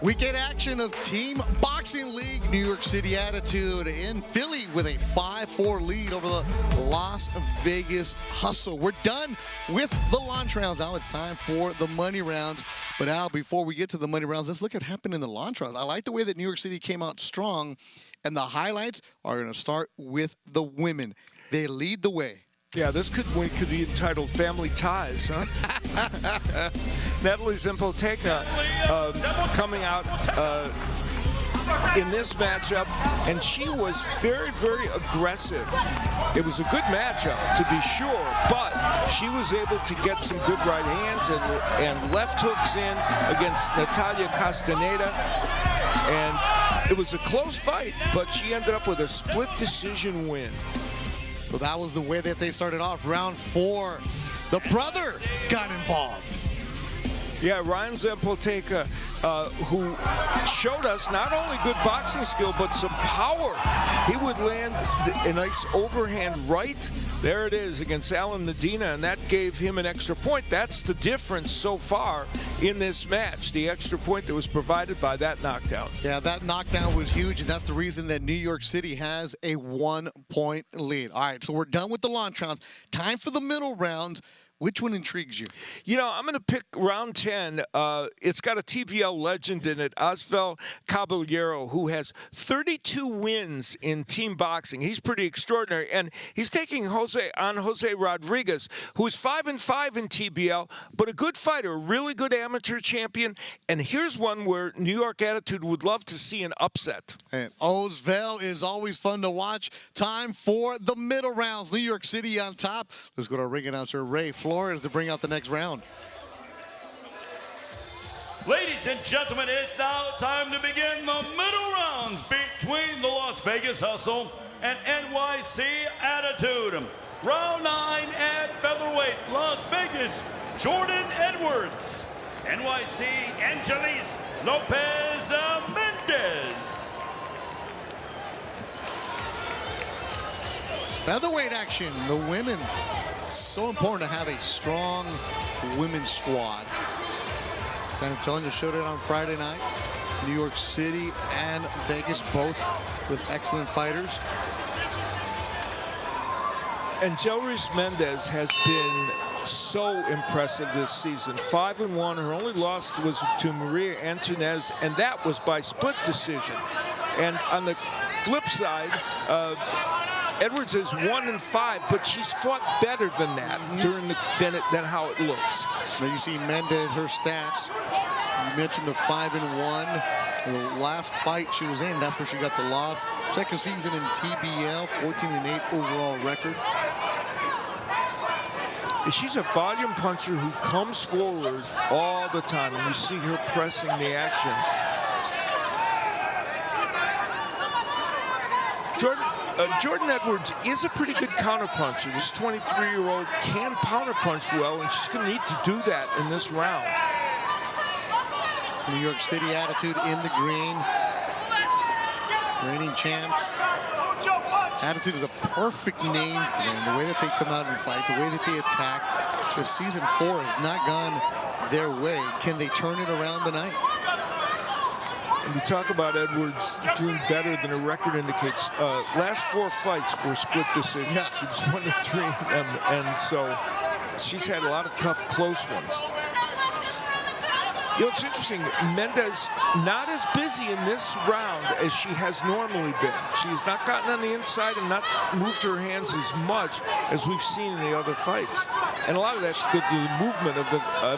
Weekend action of Team Boxing League, New York City Attitude in Philly with a 5-4 lead over the Las Vegas Hustle. We're done with the launch rounds. Now it's time for the money rounds. But Al, before we get to the money rounds, let's look at what happened in the launch rounds. I like the way that New York City came out strong, and the highlights are going to start with the women. They lead the way. Yeah, this could be entitled Family Ties, huh? Natalie Zempoteka coming out in this matchup, and she was very, very aggressive. It was a good matchup, to be sure, but she was able to get some good right hands and left hooks in against Natalia Castaneda. And it was a close fight, but she ended up with a split decision win. So that was the way that they started off round 4. The brother got involved. Yeah, Ryan Zempoteka, who showed us not only good boxing skill, but some power. He would land a nice overhand right. There it is against Alan Medina, and that gave him an extra point. That's the difference so far in this match, the extra point that was provided by that knockdown. Yeah, that knockdown was huge, and that's the reason that New York City has a 1-point lead. All right, so we're done with the launch rounds. Time for the middle rounds. Which one intrigues you? You know, I'm going to pick round 10. It's got a TBL legend in it, Osval Caballero, who has 32 wins in team boxing. He's pretty extraordinary. And he's taking Jose Rodriguez, who's 5-5 in TBL, but a good fighter, a really good amateur champion. And here's one where New York Attitude would love to see an upset. And Osval is always fun to watch. Time for the middle rounds. New York City on top. Let's go to our ring announcer, Ray Flores, to bring out the next round. Ladies and gentlemen, it's now time to begin the middle rounds between the Las Vegas Hustle and NYC Attitude. Round 9 at featherweight, Las Vegas, Jordan Edwards. NYC, Angelis Lopez Mendez. Featherweight action, the women. It's so important to have a strong women's squad. San Antonio showed it on Friday night. New York City and Vegas both with excellent fighters. Angelis Mendez has been so impressive this season. 5-1. Her only loss was to Maria Antunes, and that was by split decision. And on the flip side, Edwards is 1-5, but she's fought better than that than how it looks. Now you see Mendez, her stats. You mentioned the 5-1. The last fight she was in, that's where she got the loss. Second season in TBL, 14-8 overall record. She's a volume puncher who comes forward all the time, and you see her pressing the action. Jordan Edwards is a pretty good counterpuncher. This 23-year-old can counterpunch well, and she's going to need to do that in this round. New York City Attitude in the green. Reigning champs. Attitude is a perfect name for them. The way that they come out and fight, the way that they attack. The season 4 has not gone their way. Can they turn it around tonight? And we talk about Edwards doing better than her record indicates. Last 4 fights were split decisions. Yeah. She was 1-3 in them, and so she's had a lot of tough, close ones. You know, it's interesting, Mendez not as busy in this round as she has normally been. She has not gotten on the inside and not moved her hands as much as we've seen in the other fights. And a lot of that's good to the movement of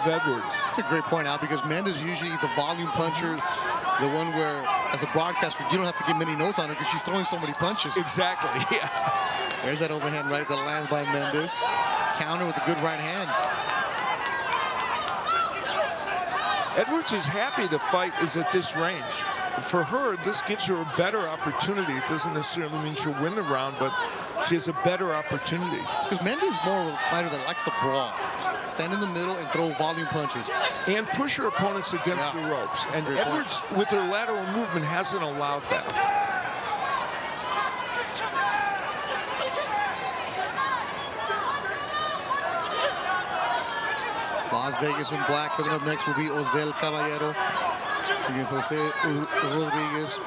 Edwards. That's a great point out, because Mendez is usually the volume puncher, the one where, as a broadcaster, you don't have to give many notes on her because she's throwing so many punches. Exactly, yeah. There's that overhand right that lands by Mendez. Counter with a good right hand. Edwards is happy the fight is at this range. For her, this gives her a better opportunity. It doesn't necessarily mean she'll win the round, but she has a better opportunity. Because Mendez is more of a fighter that likes to brawl. Stand in the middle and throw volume punches. And push her opponents against the ropes. And Edwards, with her lateral movement, hasn't allowed that. Las Vegas in black. Coming up next will be Osval Caballero against Jose Rodriguez.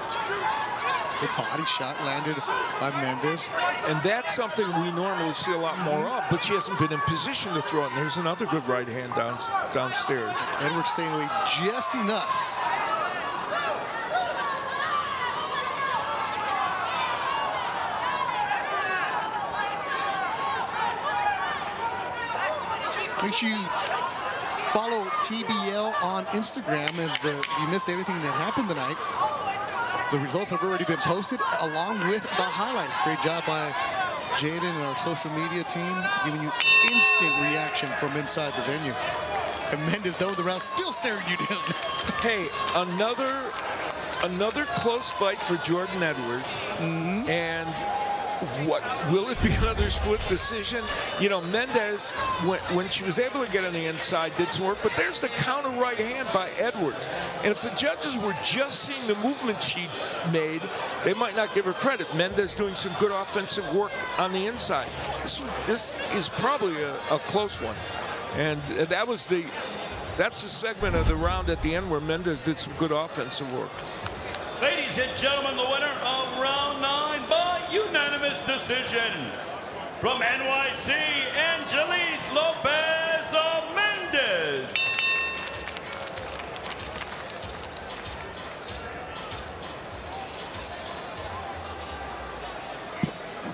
Good body shot landed by Mendez. And that's something we normally see a lot more of, but she hasn't been in position to throw it. And there's another good right hand downstairs. Edwards staying away just enough. Make sure you follow TBL on Instagram as you missed everything that happened tonight. The results have already been posted along with the highlights. Great job by Jaden and our social media team, giving you instant reaction from inside the venue. And Mendez done with the round, still staring you down. Hey, another close fight for Jordan Edwards. And What will it be, another split decision? You know, Mendez, when she was able to get on the inside, did some work, but there's the counter right hand by Edwards. And if the judges were just seeing the movement she made, they might not give her credit. Mendez doing some good offensive work on the inside. This is probably a close one. And that's the segment of the round at the end where Mendez did some good offensive work. Ladies and gentlemen, the winner of round 9 by unanimous decision from NYC, Angelis Lopez Mendez.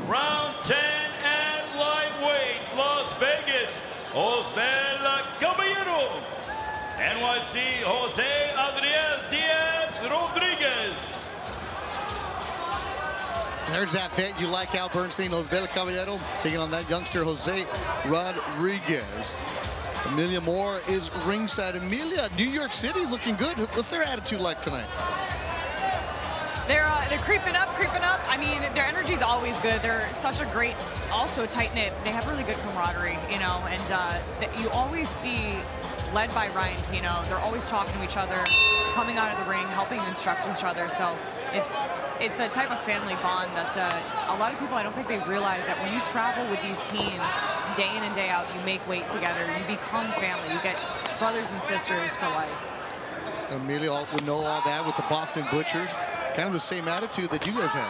Round 10 at lightweight, Las Vegas, Osbel Caballero. NYC, Jose Adriel Diaz Rodriguez. There's that vet you like, Al Bernstein, Osbel Caballero, taking on that youngster, Jose Rodriguez. Amelia Moore is ringside. Amelia, New York City's looking good. What's their attitude like tonight? They're creeping up. I mean, their energy's always good. They're such a great, also tight-knit. They have really good camaraderie, you know, and you always see, led by Ryan Pino, they're always talking to each other, coming out of the ring, helping instruct each other. So it's a type of family bond that's a lot of people, I don't think they realize that when you travel with these teams day in and day out, you make weight together, you become family, you get brothers and sisters for life. Amelia would know all that with the Boston Butchers. Kind of the same attitude that you guys have.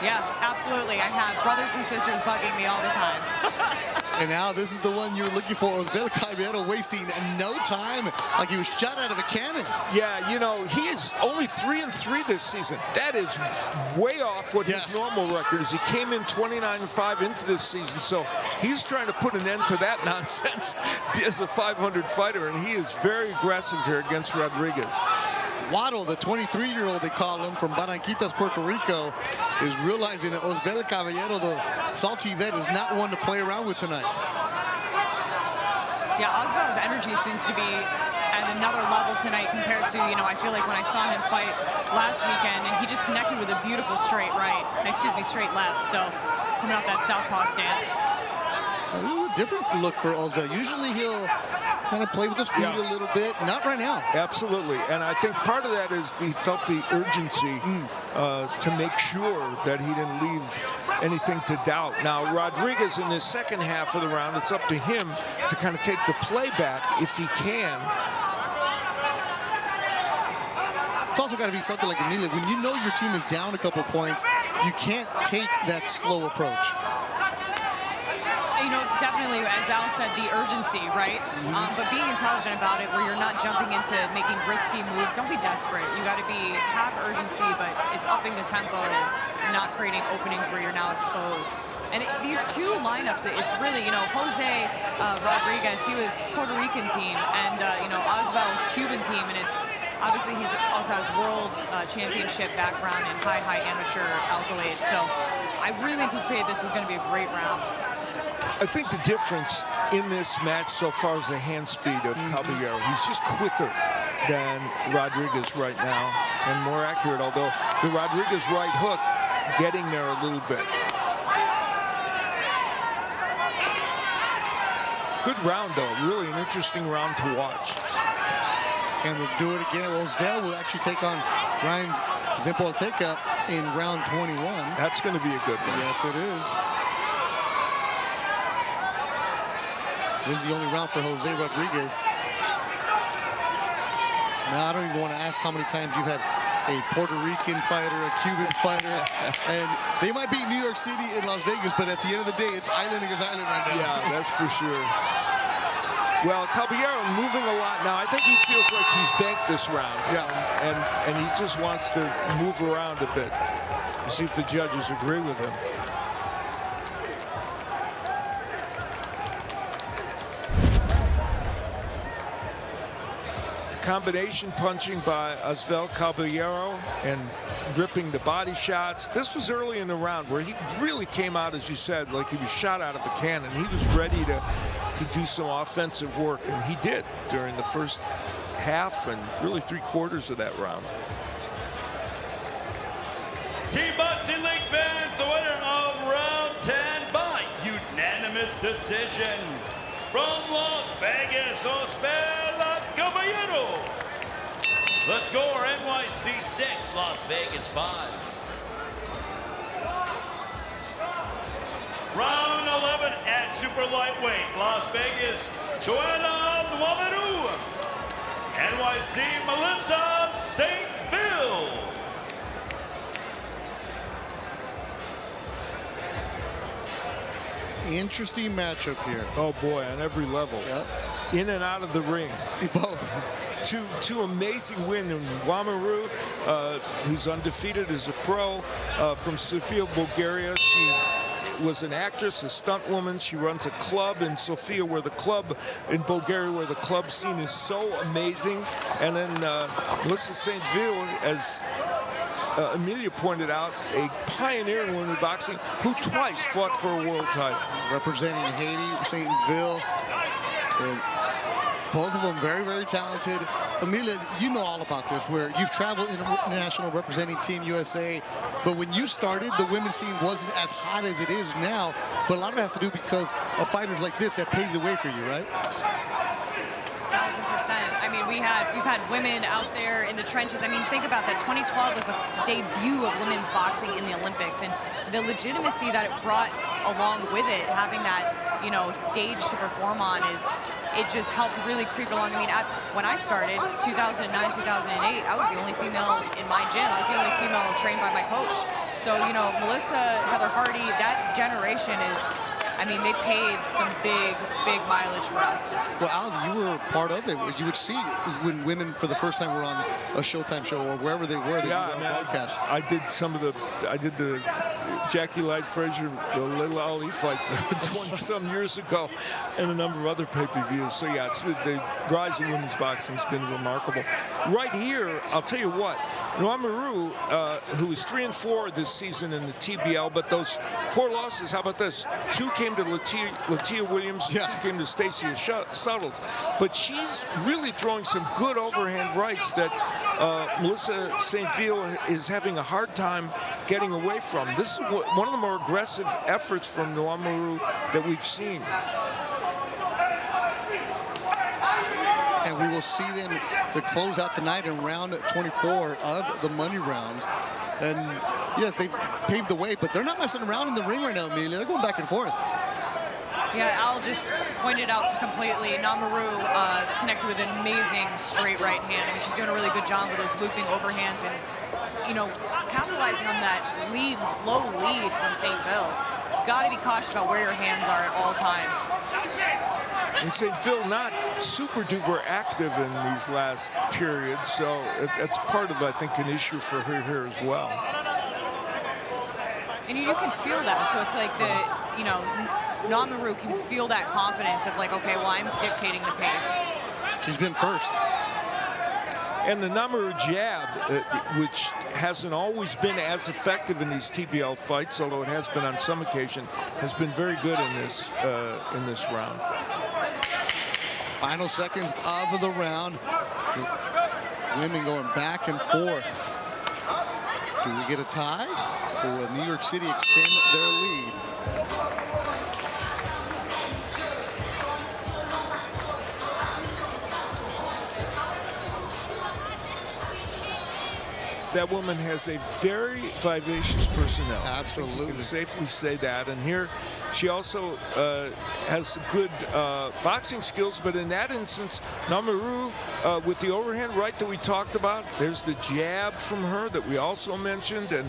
Yeah, absolutely. I have brothers and sisters bugging me all the time. And now this is the one you were looking for. Osbel Caballero wasting no time, like he was shot out of a cannon. Yeah, you know, he is only 3-3 this season. That is way off what his normal record is. He came in 29-5 into this season, so he's trying to put an end to that nonsense as a 500 fighter, and he is very aggressive here against Rodriguez. Waddle, the 23-year-old they call him from Barranquitas, Puerto Rico, is realizing that Osbel Caballero, the salty vet, is not one to play around with tonight. Yeah, Osbel's energy seems to be at another level tonight compared to, you know, I feel like when I saw him fight last weekend, and he just connected with a beautiful straight left, so coming off that southpaw stance. Now, this is a different look for Osbel. Usually he'll kind of play with his feet a little bit. Not right now. Absolutely. And I think part of that is he felt the urgency to make sure that he didn't leave anything to doubt. Now, Rodriguez in this second half of the round, it's up to him to kind of take the play back if he can. It's also got to be something like Amelia. When you know your team is down a couple points, you can't take that slow approach. You know, definitely, as Al said, the urgency, right? But being intelligent about it, where you're not jumping into making risky moves. Don't be desperate. You got to have urgency, but it's upping the tempo, not creating openings where you're now exposed. And these two lineups, it's really, you know, Jose Rodriguez, he was Puerto Rican team, and you know, Osbel's Cuban team, and it's obviously he's also has world championship background in high amateur accolades. So I really anticipated this was going to be a great round. I think the difference in this match so far is the hand speed of Caballero. He's just quicker than Rodriguez right now and more accurate, although the Rodriguez right hook getting there a little bit. Good round, though. Really an interesting round to watch. And they'll do it again. Osbel will actually take on Ryan Zimpoliteca in round 21. That's going to be a good one. Yes, it is. This is the only round for Jose Rodriguez. Now, I don't even want to ask how many times you've had a Puerto Rican fighter, a Cuban fighter, and they might be New York City and Las Vegas, but at the end of the day, it's island against island right now. Yeah, that's for sure. Well, Caballero moving a lot now. I think he feels like he's banked this round. Yeah. And he just wants to move around a bit to see if the judges agree with him. Combination punching by Osbel Caballero and ripping the body shots. This was early in the round where he really came out, as you said, like he was shot out of a cannon. He was ready to do some offensive work, and he did during the first half and really 3/4 of that round. Team Boxing League fans, the winner of round 10 by unanimous decision from Las Vegas, Oscar Caballero. The score, NYC 6, Las Vegas 5. Round 11 at super lightweight, Las Vegas, Joanna Nuaveru. NYC, Melissa St. Phil. Interesting matchup here. Oh boy, on every level. Yep. In and out of the ring. Both. Two amazing wins. Wamaru, who's undefeated as a pro, from Sofia, Bulgaria. She was an actress, a stunt woman. She runs a club in Sofia, where the club in Bulgaria, where the club scene is so amazing. And then Melissa St. Phil, as Amelia pointed out, a pioneer in women's boxing who twice fought for a world title. Representing Haiti, St. Phil, and both of them very, very talented. Amelia, you know all about this, where you've traveled international representing Team USA, but when you started, the women's scene wasn't as hot as it is now, but a lot of it has to do because of fighters like this that paved the way for you, right? 1000%. I mean, we've had women out there in the trenches. I mean, think about that. 2012 was the debut of women's boxing in the Olympics, and the legitimacy that it brought along with it, having that, you know, stage to perform on, it just helped really creep along. I mean, when I started, 2009, 2008, I was the only female in my gym. I was the only female trained by my coach. So, you know, Melissa, Heather Hardy, that generation is, I mean, they paved some big, big mileage for us. Well, Al, you were part of it. You would see when women for the first time were on a Showtime show or wherever they were, they were on broadcast. I did the Jackie Light Frazier, the Little Ali fight 20-some years ago, and a number of other pay-per-views. So yeah, the rise of women's boxing has been remarkable. Right here, I'll tell you what, Nuaveru, who is 3-4 this season in the TBL, but those 4 losses, how about this? 2 came to Latia Williams, and 2 came to Stacey Suttles. But she's really throwing some good overhand rights that Melissa St. Phil is having a hard time getting away from. This is one of the more aggressive efforts from Nuaveru that we've seen. And we will see them to close out the night in round 24 of the money round. And yes, they paved the way, but they're not messing around in the ring right now, Amelia. They're going back and forth. Yeah, Al just pointed out completely. Nuaveru connected with an amazing straight right hand. I mean, she's doing a really good job with those looping overhands and, you know, capitalizing on that low lead from St. Phil. Got to be cautious about where your hands are at all times. And St. Phil not super duper active in these last periods, so that's part of, I think, an issue for her here as well. And you can feel that. So it's like you know, Nuaveru can feel that confidence of like, okay, well, I'm dictating the pace. She's been first. And the Nuaveru jab, which hasn't always been as effective in these TBL fights, although it has been on some occasion, has been very good in this round. Final seconds of the round. Women going back and forth. Do we get a tie? Or will New York City extend their lead? That woman has a very vivacious personnel. Absolutely. You can safely say that. And here, she also has good boxing skills, but in that instance, Nuaveru, with the overhand right that we talked about, there's the jab from her that we also mentioned, and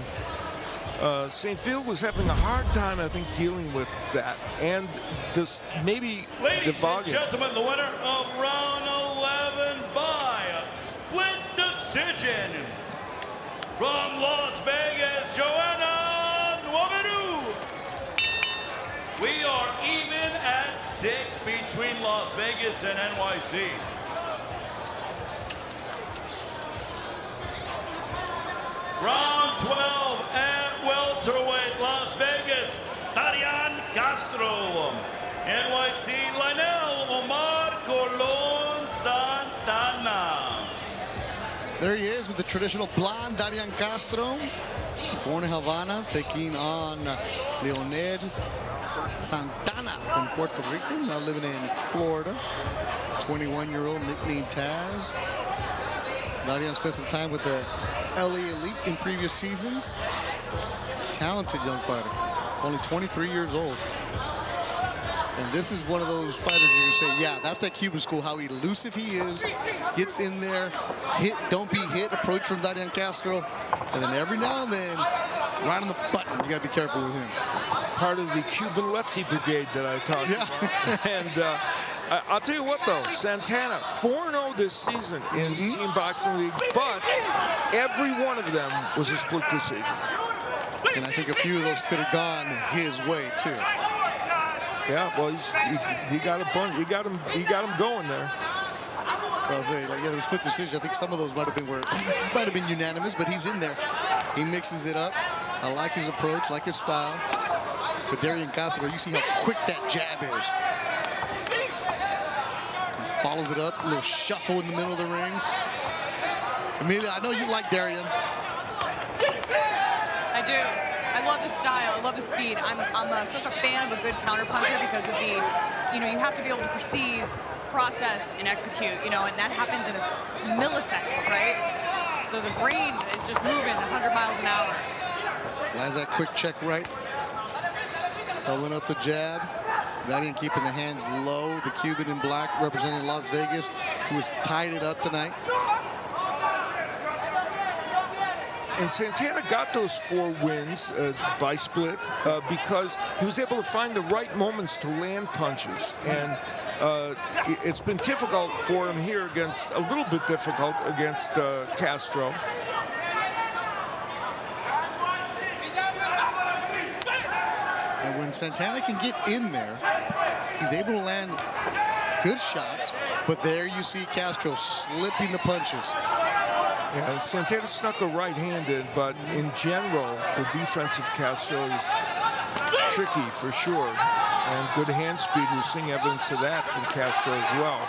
St. Phil was having a hard time, I think, dealing with that. And this maybe the volume. Ladies and gentlemen, the winner of round 11 by a split decision from Las Vegas, Joanna Nuaveru. We are even at 6 between Las Vegas and NYC. Round 12 at welterweight, Las Vegas, Darian Castro. NYC, Lionel Omar Colon Santana. There he is with the traditional blonde, Darian Castro. Born in Havana, taking on Leonel Santana from Puerto Rico, now living in Florida. 21-year-old, nicknamed Taz. Darian spent some time with the LA Elite in previous seasons. Talented young fighter, only 23 years old. And this is one of those fighters you can say, yeah, that's that Cuban school, how elusive he is, gets in there, hit, don't be hit, approach from Darian Castro, and then every now and then, right on the button, you gotta be careful with him. Part of the Cuban lefty brigade that I talked about. And I'll tell you what, though, Santana, 4-0 this season in Team Boxing League, but every one of them was a split decision. And I think a few of those could have gone his way, too. Yeah, well, he got a bunch. He got him going there. Well, I'll say, like, yeah, there was split decision. I think some of those might have been unanimous, but he's in there. He mixes it up. I like his approach, like his style. But Darian Castro, you see how quick that jab is. He follows it up, a little shuffle in the middle of the ring. Amelia, I know you like Darian. I do. I love the style. I love the speed. I'm such a fan of a good counterpuncher because of the, you have to be able to perceive, process, and execute, and that happens in milliseconds, right? So the brain is just moving 100 miles an hour. Lands that quick check right. Doubling up the jab. Darian keeping the hands low. The Cuban in black representing Las Vegas, who has tied it up tonight. And Santana got those 4 wins by split because he was able to find the right moments to land punches. And it's been difficult for him here a little bit difficult against Castro. And when Santana can get in there, he's able to land good shots. But there you see Castro slipping the punches. Yeah, Santana snuck a right hand in, but in general, the defense of Castro is tricky for sure. And good hand speed, we're seeing evidence of that from Castro as well.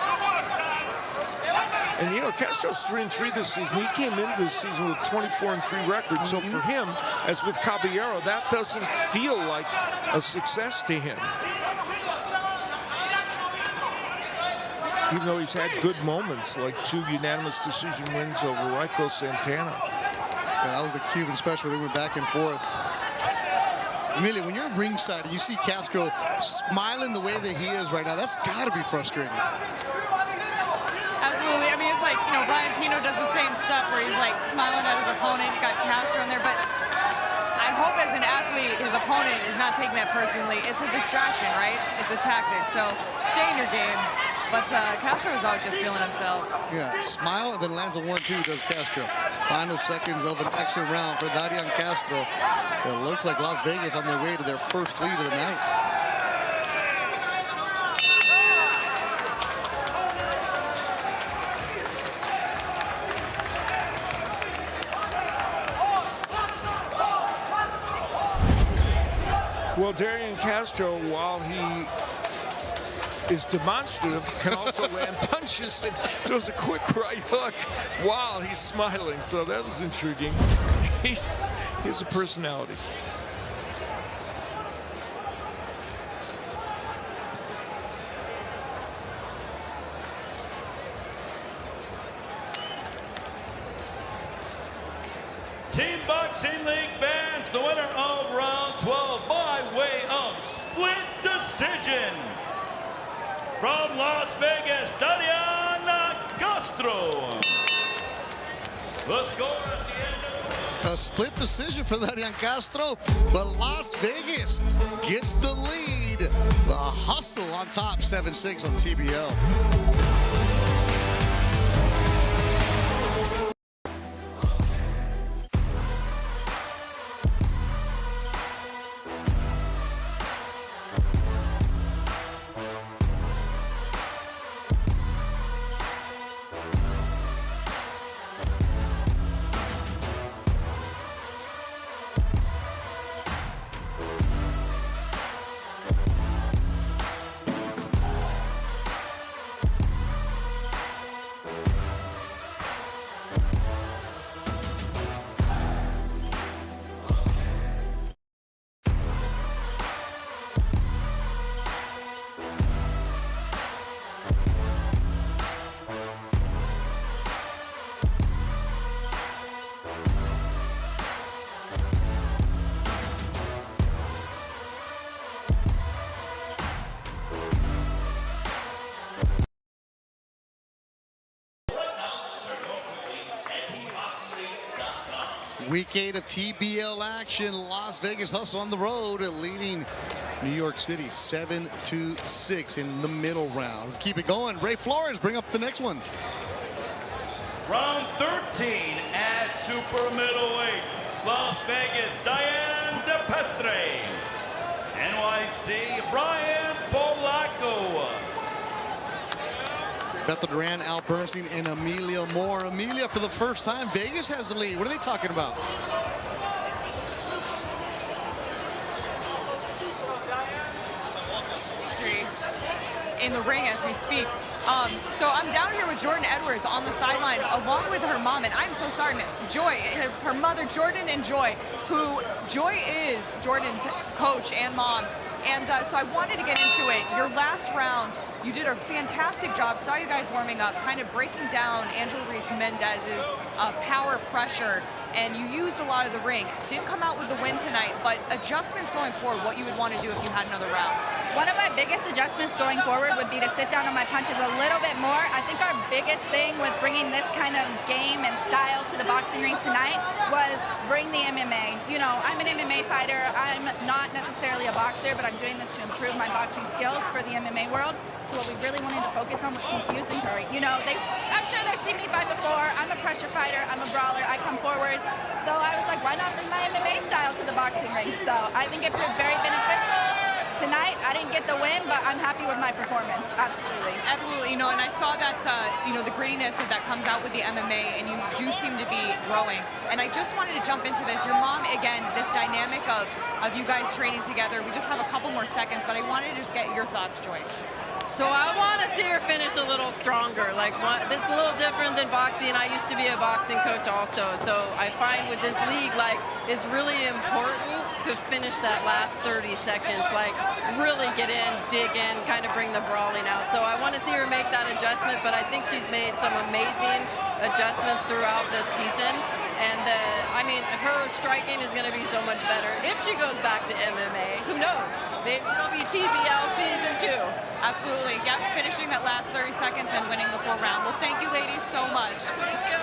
And Castro's 3-3 this season. He came into this season with 24-3 record. So for him, as with Caballero, that doesn't feel like a success to him. Even though he's had good moments, like 2 unanimous decision wins over Rico Santana. Yeah, that was a Cuban special. They went back and forth. Amelia, when you're ringside and you see Castro smiling the way that he is right now, that's got to be frustrating. Absolutely. I mean, it's like, Ryan Pino does the same stuff where he's like smiling at his opponent, got Castro in there, but I hope as an athlete, his opponent is not taking that personally. It's a distraction, right? It's a tactic. So stay in your game. But Castro is out just feeling himself. Yeah, smile and then lands a 1-2, does Castro. Final seconds of an excellent round for Darian Castro. It looks like Las Vegas on their way to their first lead of the night. Well, Darian Castro, while he is demonstrative, can also land punches and does a quick right hook while he's smiling. So that was intriguing. He has a personality. Team Boxing League fans, the winner of round 12 by way of split decision. From Las Vegas, Darian Castro. The score at the end of a split decision for Darian Castro, but Las Vegas gets the lead. The Hustle on top, 7-6 on TBL. Week 8 of TBL action. Las Vegas Hustle on the road, leading New York City 7-6 in the middle round. Let's keep it going. Ray Flores, bring up the next one. Round 13 at super middleweight. Las Vegas, Diane DePestre. NYC, Brian Polacco. Bethel Duran, Al Bernstein, and Amelia Moore. Amelia, for the first time, Vegas has the lead. What are they talking about? In the ring as we speak. So I'm down here with Jordan Edwards on the sideline along with her mom, and I'm so sorry, man. Joy, her mother, Jordan and Joy, who Joy is Jordan's coach and mom. And so I wanted to get into it. Your last round, you did a fantastic job. Saw you guys warming up, kind of breaking down Angela Reese Mendez's power pressure, and you used a lot of the ring. Didn't come out with the win tonight, but adjustments going forward, what you would want to do if you had another round? One of my biggest adjustments going forward would be to sit down on my punches a little bit more. I think our biggest thing with bringing this kind of game and style to the boxing ring tonight was bring the MMA. You know, I'm an MMA fighter. I'm not necessarily a boxer, but I'm doing this to improve my boxing skills for the MMA world. So what we really wanted to focus on was confusing her. You know, I'm sure they've seen me fight before. I'm a pressure fighter. I'm a brawler. I come forward. So I was like, why not bring my MMA style to the boxing ring? So I think it proved very beneficial. Tonight, I didn't get the win, but I'm happy with my performance. Absolutely. Absolutely. You know, and I saw that, you know, the grittiness that comes out with the MMA, and you do seem to be growing. And I just wanted to jump into this. Your mom, again, this dynamic of you guys training together. We just have a couple more seconds, but I wanted to just get your thoughts, Joy. So I want to see her finish a little stronger. Like, it's a little different than boxing. I used to be a boxing coach also. So I find with this league, like, it's really important to finish that last 30 seconds. Like, really get in, dig in, kind of bring the brawling out. So I want to see her make that adjustment, but I think she's made some amazing adjustments throughout this season. And I mean, her striking is going to be so much better. If she goes back to MMA, who knows? Maybe it'll be TBL season 2. Absolutely. Yeah, finishing that last 30 seconds and winning the full round. Well, thank you, ladies, so much. Thank you.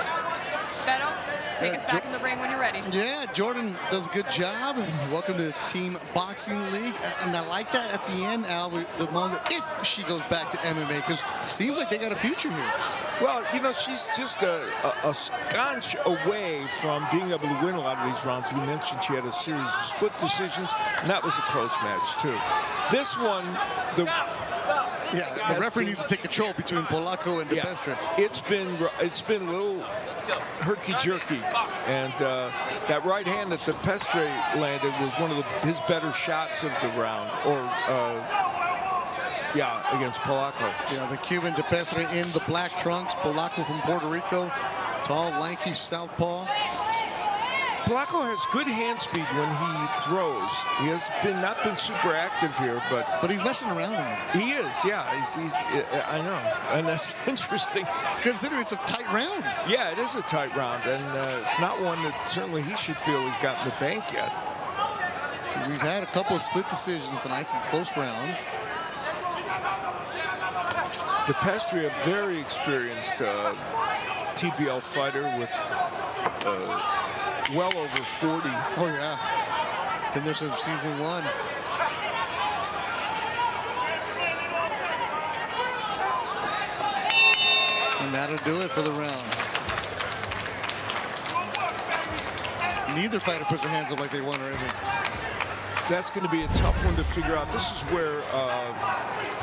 Beto, take us back in the ring when you're ready. Yeah, Jordan does a good job. Welcome to the Team Boxing League. And I like that at the end, Al, the moment if she goes back to MMA, because it seems like they got a future here. Well, you know, she's just a scotch away from being able to win a lot of these rounds. We mentioned she had a series of split decisions, and that was a close match, too. This one, the referee needs to take control between Polacco and DePestre. It's been a little herky-jerky, and that right hand that DePestre landed was one of his better shots of the round, against Polacco. Yeah, the Cuban DePestre in the black trunks. Polacco from Puerto Rico, tall, lanky southpaw. Polacco has good hand speed when he throws. He has not been super active here, but he's messing around in there. He is, yeah. I know, and that's interesting. Considering it's a tight round. Yeah, it is a tight round, and it's not one that certainly he should feel he's got in the bank yet. We've had a couple of split decisions tonight, some close rounds. DePestre, a very experienced TBL fighter with well over 40. Oh, yeah. Been there since season 1. And that'll do it for the round. Neither fighter puts their hands up like they won already. That's going to be a tough one to figure out. This is where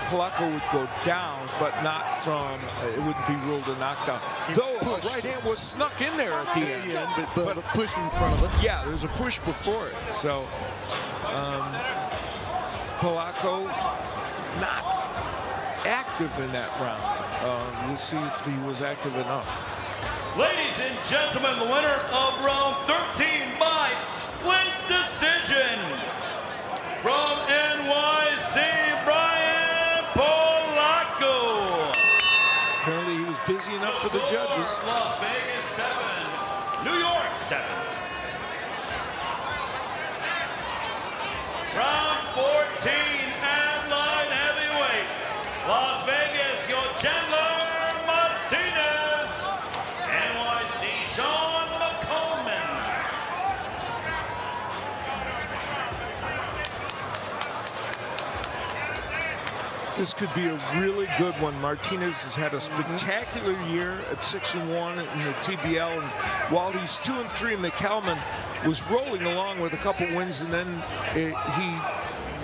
Polacco would go down, but not from, it wouldn't be ruled a knockdown. Though a right hand was snuck in there at the end. Yeah, but the push in front of it. Yeah, there's a push before it. So Polacco not active in that round. We'll see if he was active enough. Ladies and gentlemen, the winner of round 13 by split decision from NYC, Brian Polacco. Apparently he was busy enough for the judges. Las Vegas 7, New York 7. Round 14 at light heavyweight. Las Vegas, your Chandler Martinez. NYC, Sean McColeman. This could be a really good one. Martinez has had a spectacular year at 6-1 in the TBL, and while he's 2-3, McCalman was rolling along with a couple wins, and then he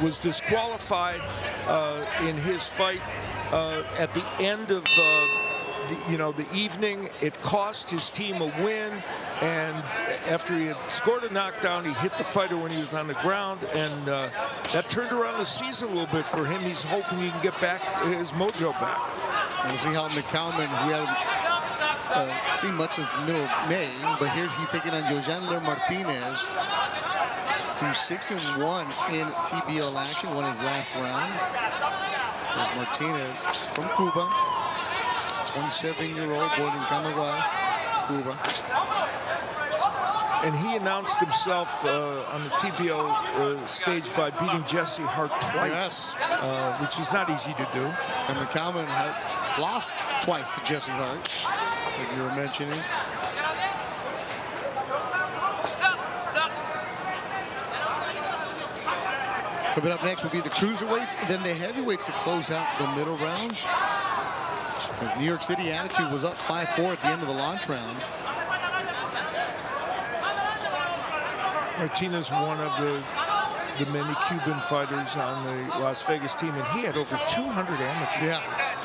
was disqualified in his fight at the end of the evening. It cost his team a win, and after he had scored a knockdown, he hit the fighter when he was on the ground, and that turned around the season a little bit for him. He's hoping he can get back his mojo back. We'll see how McCalman, we haven't seen much since middle of May, but he's taking on Yojandler Martinez, who's 6-1 in TBL action, won his last round. There's Martinez from Cuba, 27-year-old, born in Camagüey, Cuba. And he announced himself on the TBO stage by beating Jesse Hart twice, which is not easy to do. And McCalman had lost twice to Jesse Hart, like you were mentioning. Coming up next will be the cruiserweights, then the heavyweights to close out the middle round. As New York City Attitude was up 5-4 at the end of the launch round. Martinez, one of the many Cuban fighters on the Las Vegas team, and he had over 200 amateur fights.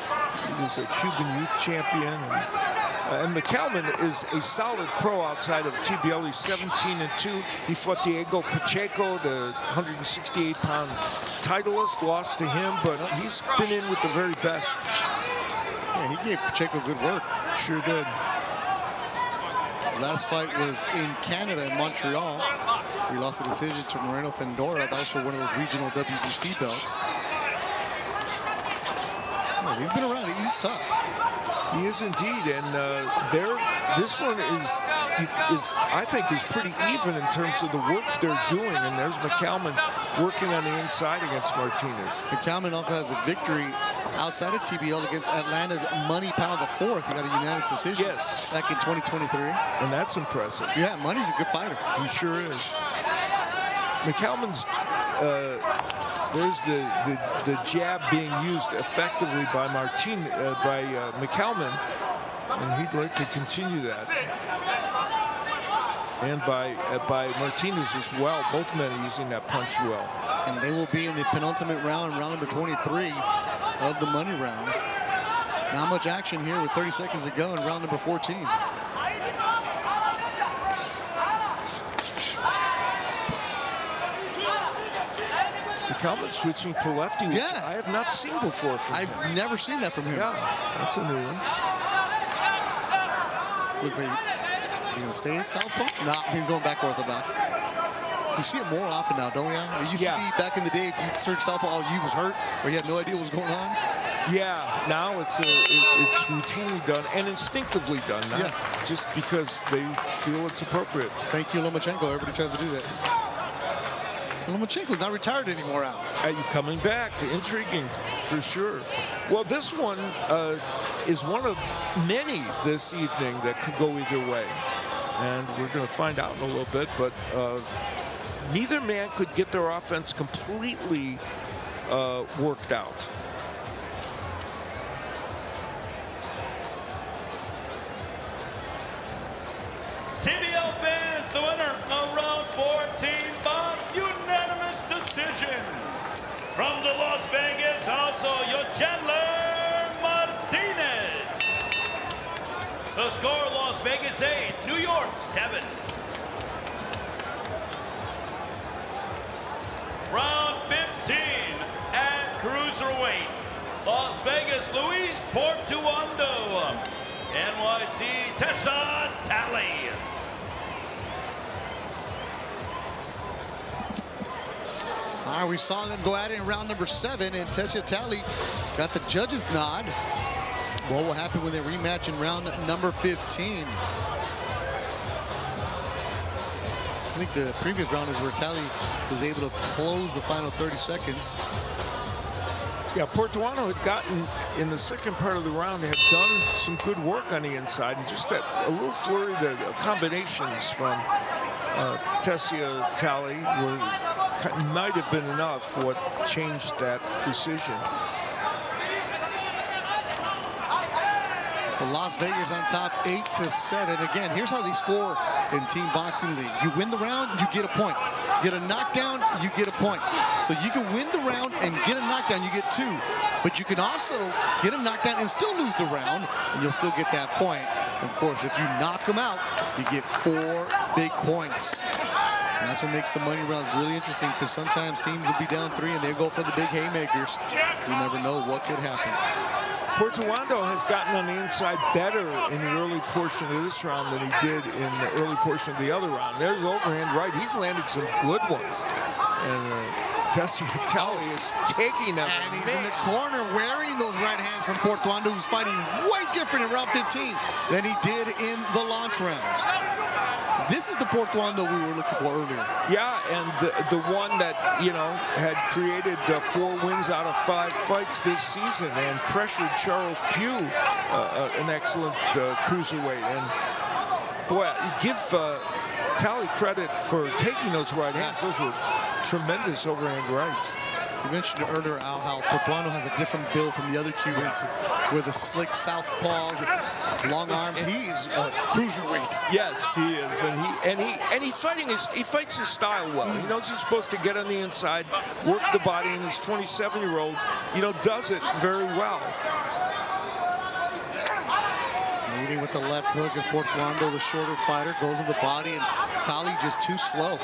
He was a Cuban youth champion, and McCalman is a solid pro outside of TBL. He's 17-2. He fought Diego Pacheco, the 168-pound titleist, lost to him, but he's been in with the very best. Yeah, he gave Pacheco good work. Sure did. His last fight was in Canada, in Montreal. He lost the decision to Moreno Fendora. That was for one of those regional WBC belts. Yeah, he's been around. He's tough. He is indeed, and this one is I think is pretty even in terms of the work they're doing. And there's McCalman working on the inside against Martinez. McCalman also has a victory outside of TBL against Atlanta's Money Pound IV. He got a unanimous decision back in 2023. And that's impressive. Yeah, Money's a good fighter. He sure is. McCalman's, there's the jab being used effectively by McCalman, and he'd like to continue that. And by Martinez as well. Both men are using that punch well. And they will be in the penultimate round, round number 23 of the money rounds. Not much action here with 30 seconds to go in round number 14. McCalman switching to lefty, which I have not seen before from him. I've never seen that from him. Yeah, that's a new one. Looks like is he going to stay in southpaw? No, he's going back orthodox. We see it more often now, don't we? It used to be back in the day, if you search southpaw, oh, you was hurt, or you had no idea what was going on. Yeah, now it's routinely done and instinctively done, not just because they feel it's appropriate. Thank you, Lomachenko. Everybody tries to do that. Lomachenko's not retired anymore, Al. Are you coming back? Intriguing, for sure. Well, this one is one of many this evening that could go either way. And we're going to find out in a little bit, but neither man could get their offense completely worked out. TBL fans, the winner of round 14 by unanimous decision. From the Las Vegas, also Yojandler Martinez. The score, Las Vegas 8, New York 7. Round 15 at cruiserweight. Las Vegas, Luis Portuondo. NYC, Tesha Talley. All right, we saw them go at it in round number 7, and Tesha Talley got the judge's nod. What will happen when they rematch in round number 15? I think the previous round is where Talley was able to close the final 30 seconds. Yeah, Portuano had gotten, in the second part of the round, had done some good work on the inside, and just that a little flurry, the combinations from Tessia Talley might have been enough for what changed that decision. Well, Las Vegas on top 8-7. Again, here's how they score in Team Boxing League. You win the round, you get a point. Get a knockdown, you get a point. So you can win the round and get a knockdown, you get 2. But you can also get a knockdown and still lose the round, and you'll still get that point. Of course, if you knock them out, you get 4 big points. And that's what makes the money rounds really interesting, because sometimes teams will be down 3 and they go for the big haymakers. You never know what could happen. Portuando has gotten on the inside better in the early portion of this round than he did in the early portion of the other round. There's overhand right. He's landed some good ones. And Tally is taking them. And he's in the corner wearing those right hands from Portuando, who's fighting way different in round 15 than he did in the launch rounds. This is the Portuando we were looking for earlier. Yeah, and the one that, you know, had created 4 wins out of 5 fights this season and pressured Charles Pugh, an excellent cruiserweight. And boy, give Tally credit for taking those right hands. Those were tremendous overhand rights. You mentioned earlier, Al, how Portuando has a different build from the other Cubans with the slick southpaws, long arms. He's a cruiserweight. Yes, he is, and he fights his style well. He knows he's supposed to get on the inside, work the body, and this 27-year-old, you know, does it very well. Leading with the left hook is Portuando, the shorter fighter, goes to the body, and Tally just too slow.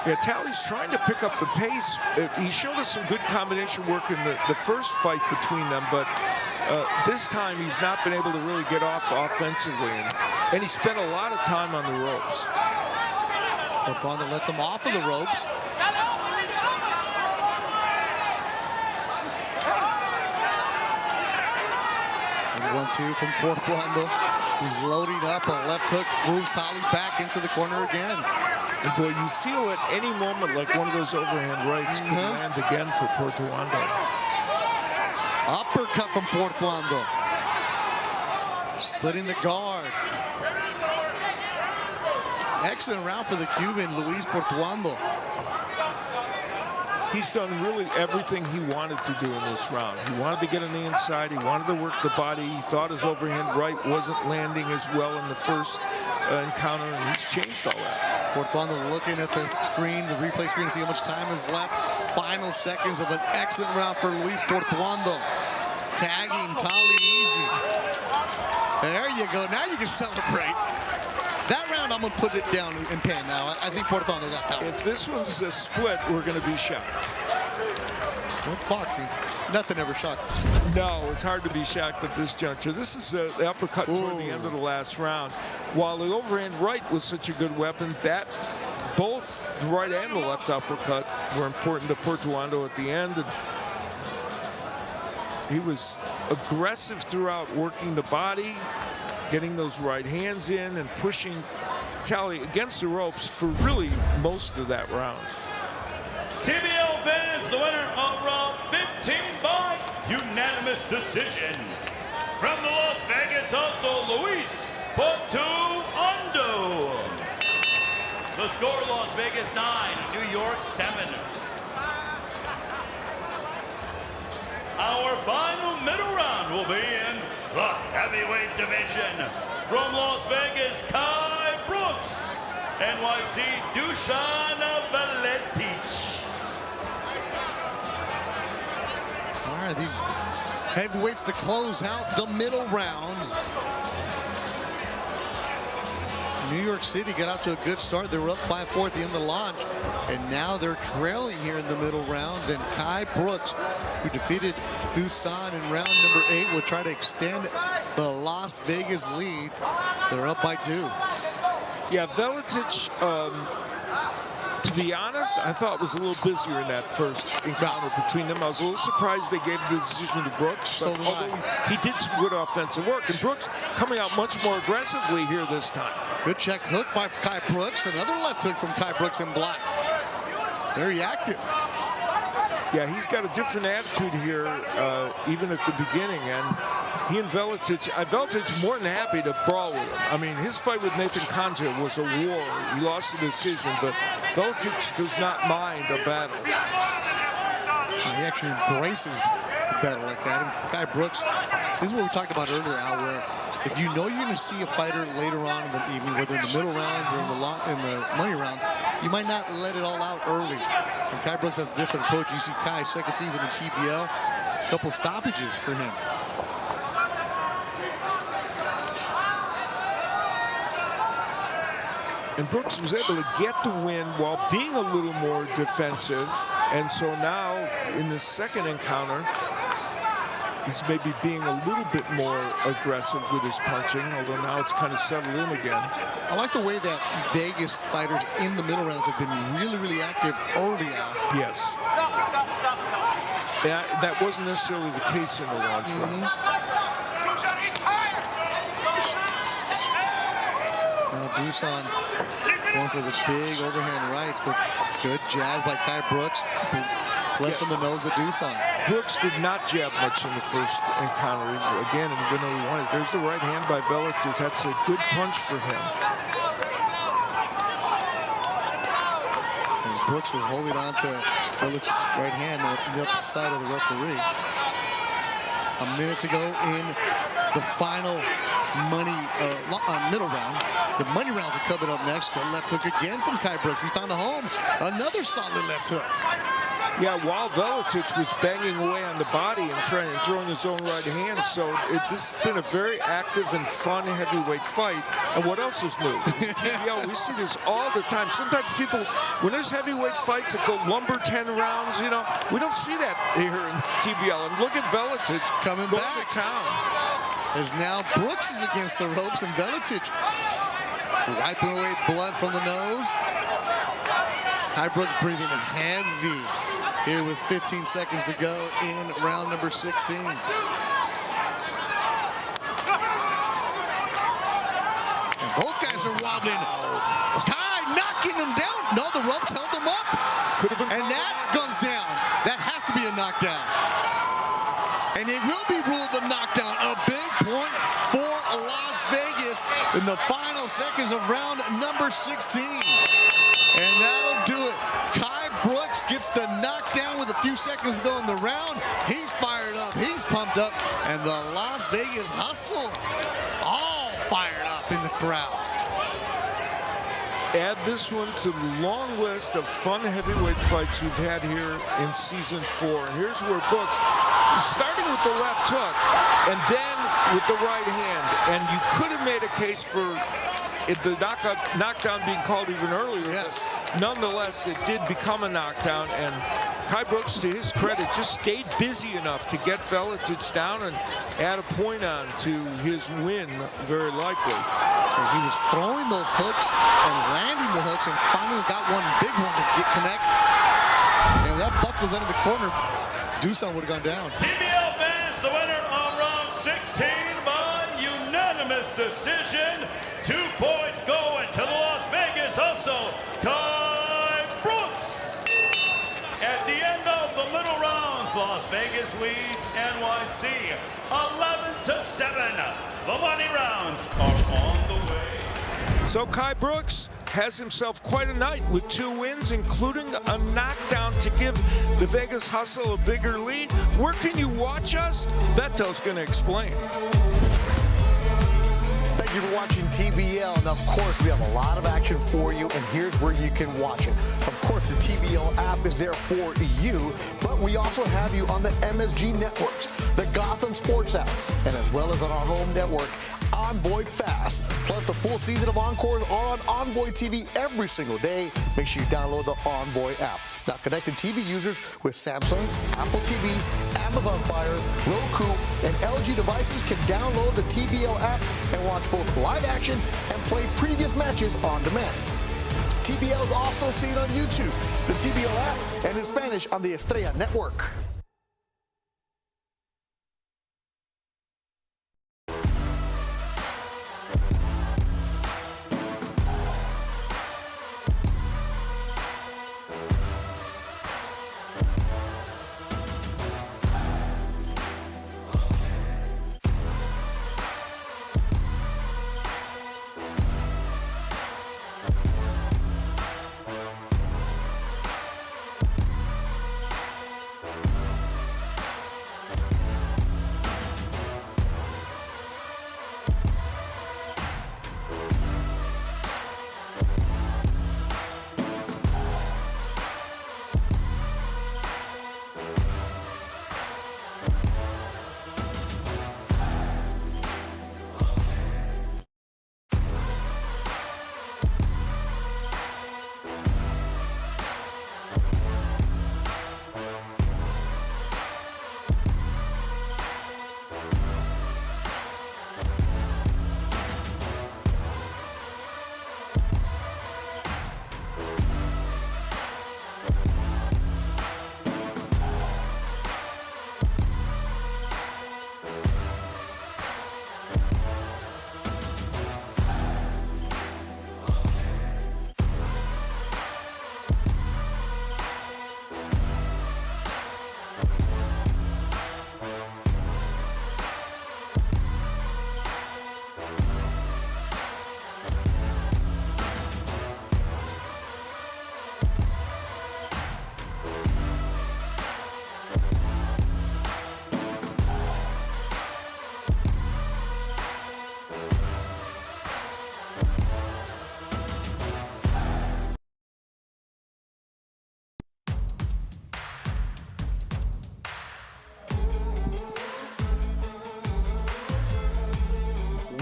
Yeah, Tally's trying to pick up the pace. He showed us some good combination work in the first fight between them, but this time he's not been able to really get off offensively, and he spent a lot of time on the ropes. Portuando lets him off of the ropes. And 1-2 from Portuando. He's loading up. A left hook moves Tally back into the corner again. And boy, you feel at any moment like one of those overhand rights could land again for Portuando. Uppercut from Portuando. Splitting the guard. Excellent round for the Cuban, Luis Portuando. He's done really everything he wanted to do in this round. He wanted to get on the inside. He wanted to work the body. He thought his overhand right wasn't landing as well in the first encounter, and he's changed all that. Portuando looking at the screen, the replay screen, to see how much time is left. Final seconds of an excellent round for Luis Portuando. Tagging Tally easy. There you go. Now you can celebrate. That round, I'm going to put it down in pen now. I think Portuando got that one. If this one's a split, we're going to be shocked. With boxing, nothing ever shocks us. No, it's hard to be shocked at this juncture. This is the uppercut toward the end of the last round. While the overhand right was such a good weapon, that both the right and the left uppercut were important to Portuando at the end. And he was aggressive throughout, working the body, getting those right hands in, and pushing Tally against the ropes for really most of that round. TBL fans, the winner of round 15 by unanimous decision. From the Las Vegas Hustle, Luis Portuando. The score, Las Vegas 9, New York 7. Our final middle round will be in the heavyweight division. From Las Vegas, Kai Brooks. NYC, Dusan Veletic. All right, these heavyweights to close out the middle rounds. New York City got out to a good start. They were up 5-4 at the end of the launch, and now they're trailing here in the middle rounds. And Kai Brooks, who defeated Dusan in round number 8, will try to extend the Las Vegas lead. They're up by 2. Yeah, Veletic, to be honest, I thought was a little busier in that first encounter between them. I was a little surprised they gave the decision to Brooks. So but although he did some good offensive work, and Brooks coming out much more aggressively here this time. Good check hook by Kai Brooks. Another left hook from Kai Brooks in black. Very active. Yeah, he's got a different attitude here, even at the beginning. And he and Veletic more than happy to brawl with him. I mean, his fight with Nathan Conja was a war. He lost the decision, but Veletic does not mind a battle. He actually embraces a battle like that. And Kai Brooks This is what we talked about earlier, Al, where if you know you're going to see a fighter later on in the evening, whether in the middle rounds or in the money rounds, you might not let it all out early. And Kai Brooks has a different approach. You see Kai, second season in TBL, a couple stoppages for him. And Brooks was able to get the win while being a little more defensive. And so now in the second encounter, he's maybe being a little bit more aggressive with his punching, although now it's kind of settled in again. I like the way that Vegas fighters in the middle rounds have been really, really active early out. Yes. That wasn't necessarily the case in the launch rounds. Now Dusan going for the big overhand rights, but good jab by Kai Brooks. Left from the nose of Dusan. Brooks did not jab much in the first encounter. Again, even though he won it, there's the right hand by Velitic. That's a good punch for him. As Brooks was holding on to Velicic's right hand on the upper side of the referee. A minute to go in the final middle round. The money rounds are coming up next. A left hook again from Kai Brooks. He found a home. Another solid left hook. Yeah, while Velitic was banging away on the body and throwing his own right hand. So this has been a very active and fun heavyweight fight. And what else is new? TBL, we see this all the time. Sometimes people, when there's heavyweight fights that go lumber 10 rounds, you know, we don't see that here in TBL. And look at Velitic coming going back to town. As now Brooks is against the ropes and Velitic wiping away blood from the nose. Kai Brooks breathing heavy here with 15 seconds to go in round number 16. And both guys are wobbling. Kai knocking them down. No, the ropes held them up. And that goes down. That has to be a knockdown. And it will be ruled a knockdown. A big point for Las Vegas in the final seconds of round number 16. And that'll do it. Kai Brooks gets the knockdown with a few seconds to go in the round. He's fired up. He's pumped up. And the Las Vegas Hustle all fired up in the crowd. Add this one to the long list of fun heavyweight fights we've had here in season 4. And here's where Brooks, starting with the left hook and then with the right hand. And you could have made a case for the knockdown being called even earlier. Yes. Nonetheless, it did become a knockdown. And Kai Brooks, to his credit, just stayed busy enough to get Velitic down and add a point on to his win, very likely. So he was throwing those hooks and landing the hooks and finally got one big one to connect. And that buck was under the corner. Dusan would have gone down. TBL fans, the winner of round 16 by unanimous decision. 2 points going to the Las Vegas Hustle, Kai Brooks. At the end of the middle rounds, Las Vegas leads NYC 11-7. The money rounds are on the way. So Kai Brooks has himself quite a night with 2 wins, including a knockdown to give the Vegas Hustle a bigger lead. Where can you watch us? Beto's going to explain. Thank you for watching TBL. And of course, we have a lot of action for you, and here's where you can watch it. Of course, the TBL app is there for you, but we also have you on the MSG networks, the Gotham Sports app, and as well as on our home network, Envoy Fast. Plus, the full season of Encores are on Envoy TV every single day. Make sure you download the Envoy app. Now, connected TV users with Samsung, Apple TV, Amazon Fire, Roku, and LG devices can download the TBL app and watch both live action and play previous matches on demand. TBL is also seen on YouTube, the TBL app, and in Spanish on the Estrella Network.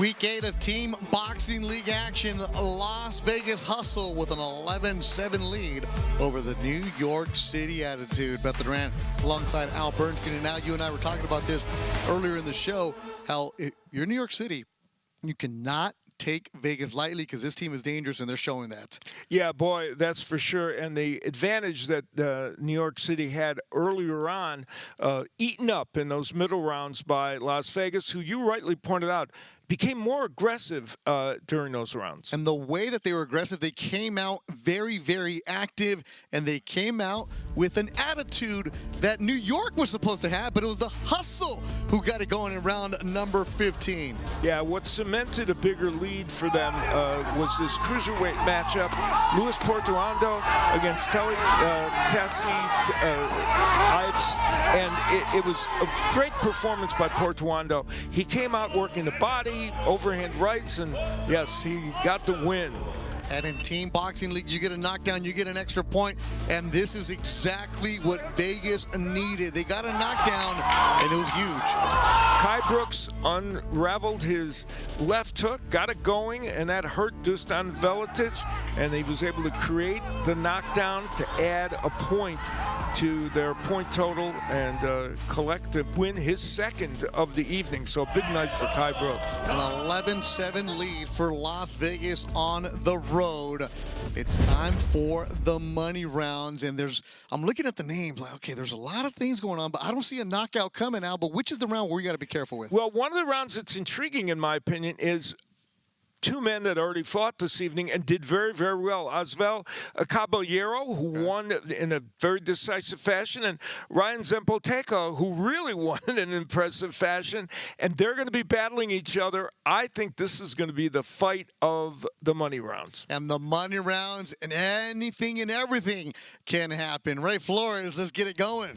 Week 8 of Team Boxing League action. Las Vegas Hustle with an 11-7 lead over the New York City Attitude. Beth Duran alongside Al Bernstein. And now you and I were talking about this earlier in the show, how if you're in New York City, you cannot take Vegas lightly because this team is dangerous, and they're showing that. Yeah, boy, that's for sure. And the advantage that New York City had earlier on, eaten up in those middle rounds by Las Vegas, who you rightly pointed out, became more aggressive during those rounds. And the way that they were aggressive, they came out very, very active, and they came out with an attitude that New York was supposed to have, but it was the Hustle who got it going in round number 15. Yeah, what cemented a bigger lead for them was this cruiserweight matchup. Luis Portuondo against Tessie Ives, and it was a great performance by Portuondo. He came out working the body, overhand rights, and yes, he got the win. And in Team Boxing League, you get a knockdown, you get an extra point, and this is exactly what Vegas needed. They got a knockdown, and it was huge. Kai Brooks unraveled his left hook, got it going, and that hurt Dusan Veletic, and he was able to create the knockdown to add a point to their point total and collect to win his second of the evening. So a big night for Kai Brooks. An 11-7 lead for Las Vegas on the road. It's time for the money rounds, and I'm looking at the names like, okay, there's a lot of things going on, but I don't see a knockout coming out. But which is the round where you got to be careful with? Well, one of the rounds that's intriguing, in my opinion, is two men that already fought this evening and did very, very well. Osval Caballero, who won in a very decisive fashion, and Ryan Zempoteca, who really won in an impressive fashion. And they're going to be battling each other. I think this is going to be the fight of the money rounds. And the money rounds, and anything and everything can happen. Ray Flores, let's get it going.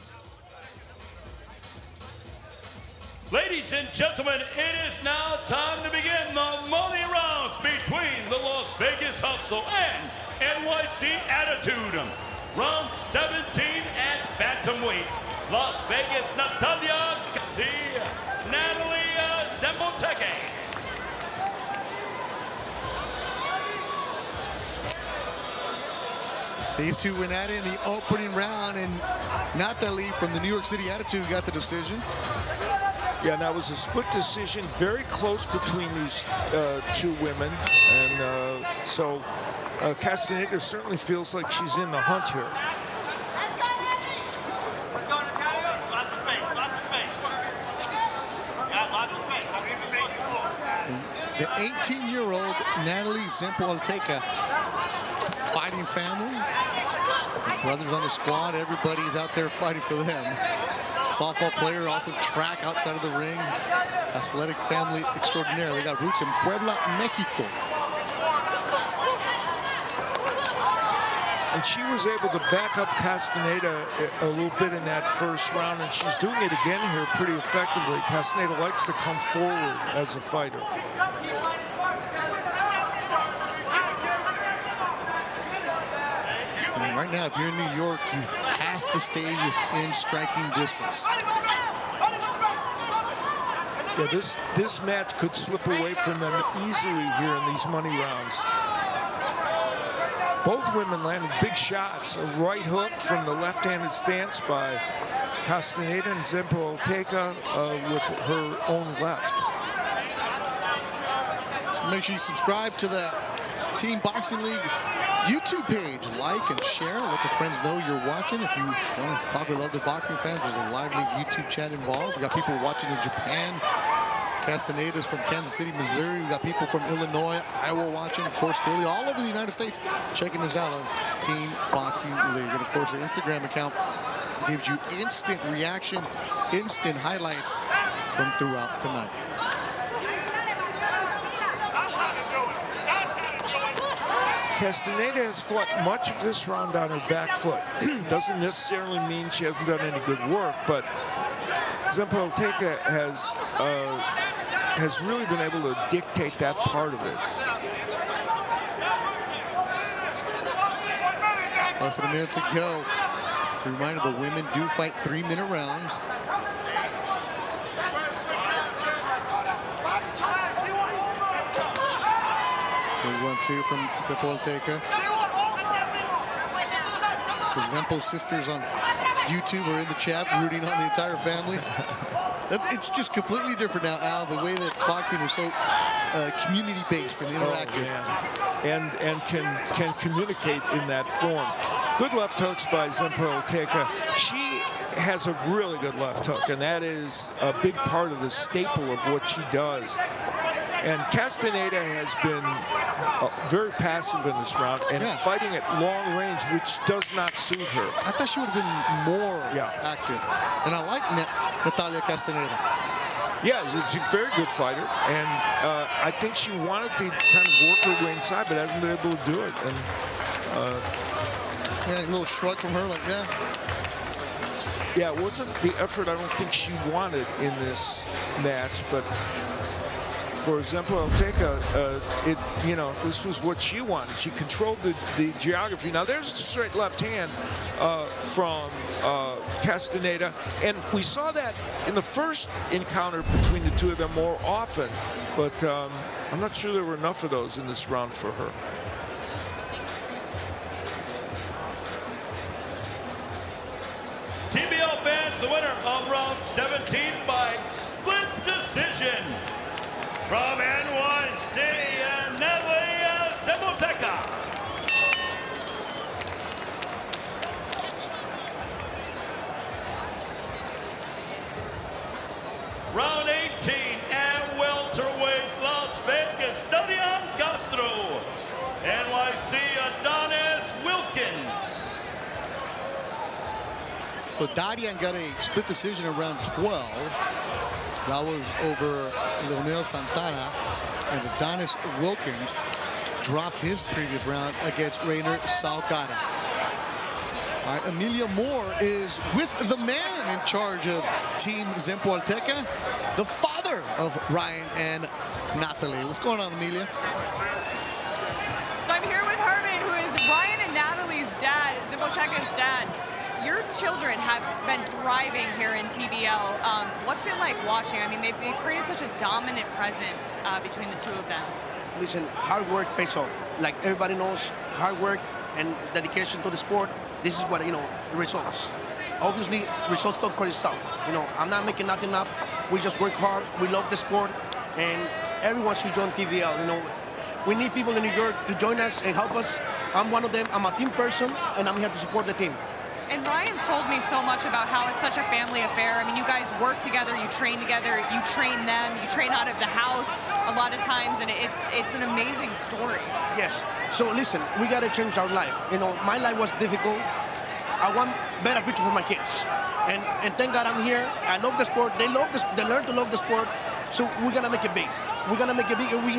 Ladies and gentlemen, it is now time to begin the money rounds between the Las Vegas Hustle and NYC Attitude. Round 17 at bantamweight. Las Vegas, Natalia Garcia, Natalia Zempoteca. These two went at it in the opening round, and Natalie from the New York City Attitude got the decision. Yeah, and that was a split decision, very close between these two women. And so Castaneda certainly feels like she's in the hunt here. The 18-year-old Natalie Zempoteca, fighting family. Her brothers on the squad, everybody's out there fighting for them. Softball player, also track outside of the ring. Athletic family extraordinaire. They got roots in Puebla, Mexico. And she was able to back up Castaneda a little bit in that first round, and she's doing it again here pretty effectively. Castaneda likes to come forward as a fighter. And right now, if you're in New York, you have to stay within striking distance. Yeah, this match could slip away from them easily here in these money rounds. Both women landed big shots. A right hook from the left-handed stance by Castaneda, and Zempoteca with her own left. Make sure you subscribe to the Team Boxing League YouTube page. Like and share. Let the friends know you're watching. If you want to talk with other boxing fans, there's a live league YouTube chat involved. We got people watching in Japan. Castaneda's from Kansas City, Missouri. We got people from Illinois, Iowa watching, of course, Philly, all over the United States checking us out on Team Boxing League. And, of course, the Instagram account gives you instant reaction, instant highlights from throughout tonight. Castaneda has fought much of this round on her back foot. Doesn't necessarily mean she hasn't done any good work, but Zempoteca has really been able to dictate that part of it. Less than a minute to go. Reminder, the women do fight 3-minute rounds. Good 1-2 from Zempo. The Zempo sisters on YouTube are in the chat rooting on the entire family. It's just completely different now, Al, the way that boxing is so community-based and interactive. Oh, and can communicate in that form. Good left hooks by Zempo. She has a really good left hook, and that is a big part of the staple of what she does. And Castaneda has been very passive in this round and fighting at long range, which does not suit her. I thought she would have been more active. And I like Natalia Castaneda. Yeah, she's a very good fighter. And I think she wanted to kind of work her way inside, but hasn't been able to do it. And a little shrug from her, like, yeah, it wasn't the effort I don't think she wanted in this match, but for Zempo, this was what she wanted. She controlled the geography. Now, there's a straight left hand from Castaneda, and we saw that in the first encounter between the two of them more often, but I'm not sure there were enough of those in this round for her. TBL fans, the winner of round 17 by split decision. From NYC, Natalia Zempo. Round 18 at welterweight, Las Vegas, Darian Castro. NYC, Adonis Wilkins. So Darian got a split decision in round 12. That was over Leonel Santana, and Adonis Wilkins dropped his previous round against Rainer Salgado. All right, Emilio Moore is with the man in charge of Team Zempo, the father of Ryan and Natalie. What's going on, Emilio? So I'm here with Herman, who is Ryan and Natalie's dad, Zempo's dad. Your children have been thriving here in TBL. What's it like watching? I mean, they've created such a dominant presence between the two of them. Listen, hard work pays off. Like everybody knows, hard work and dedication to the sport, this is what, the results. Obviously, results talk for itself. I'm not making nothing up. We just work hard. We love the sport, and everyone should join TBL. We need people in New York to join us and help us. I'm one of them. I'm a team person, and I'm here to support the team. And Ryan's told me so much about how it's such a family affair. I mean, you guys work together, you train together, you train them, you train out of the house a lot of times, and it's an amazing story. Yes. So listen, we got to change our life. My life was difficult. I want better future for my kids. And thank God I'm here. I love the sport. They love this. They learn to love the sport. So we're going to make it big. We're going to make it big, and we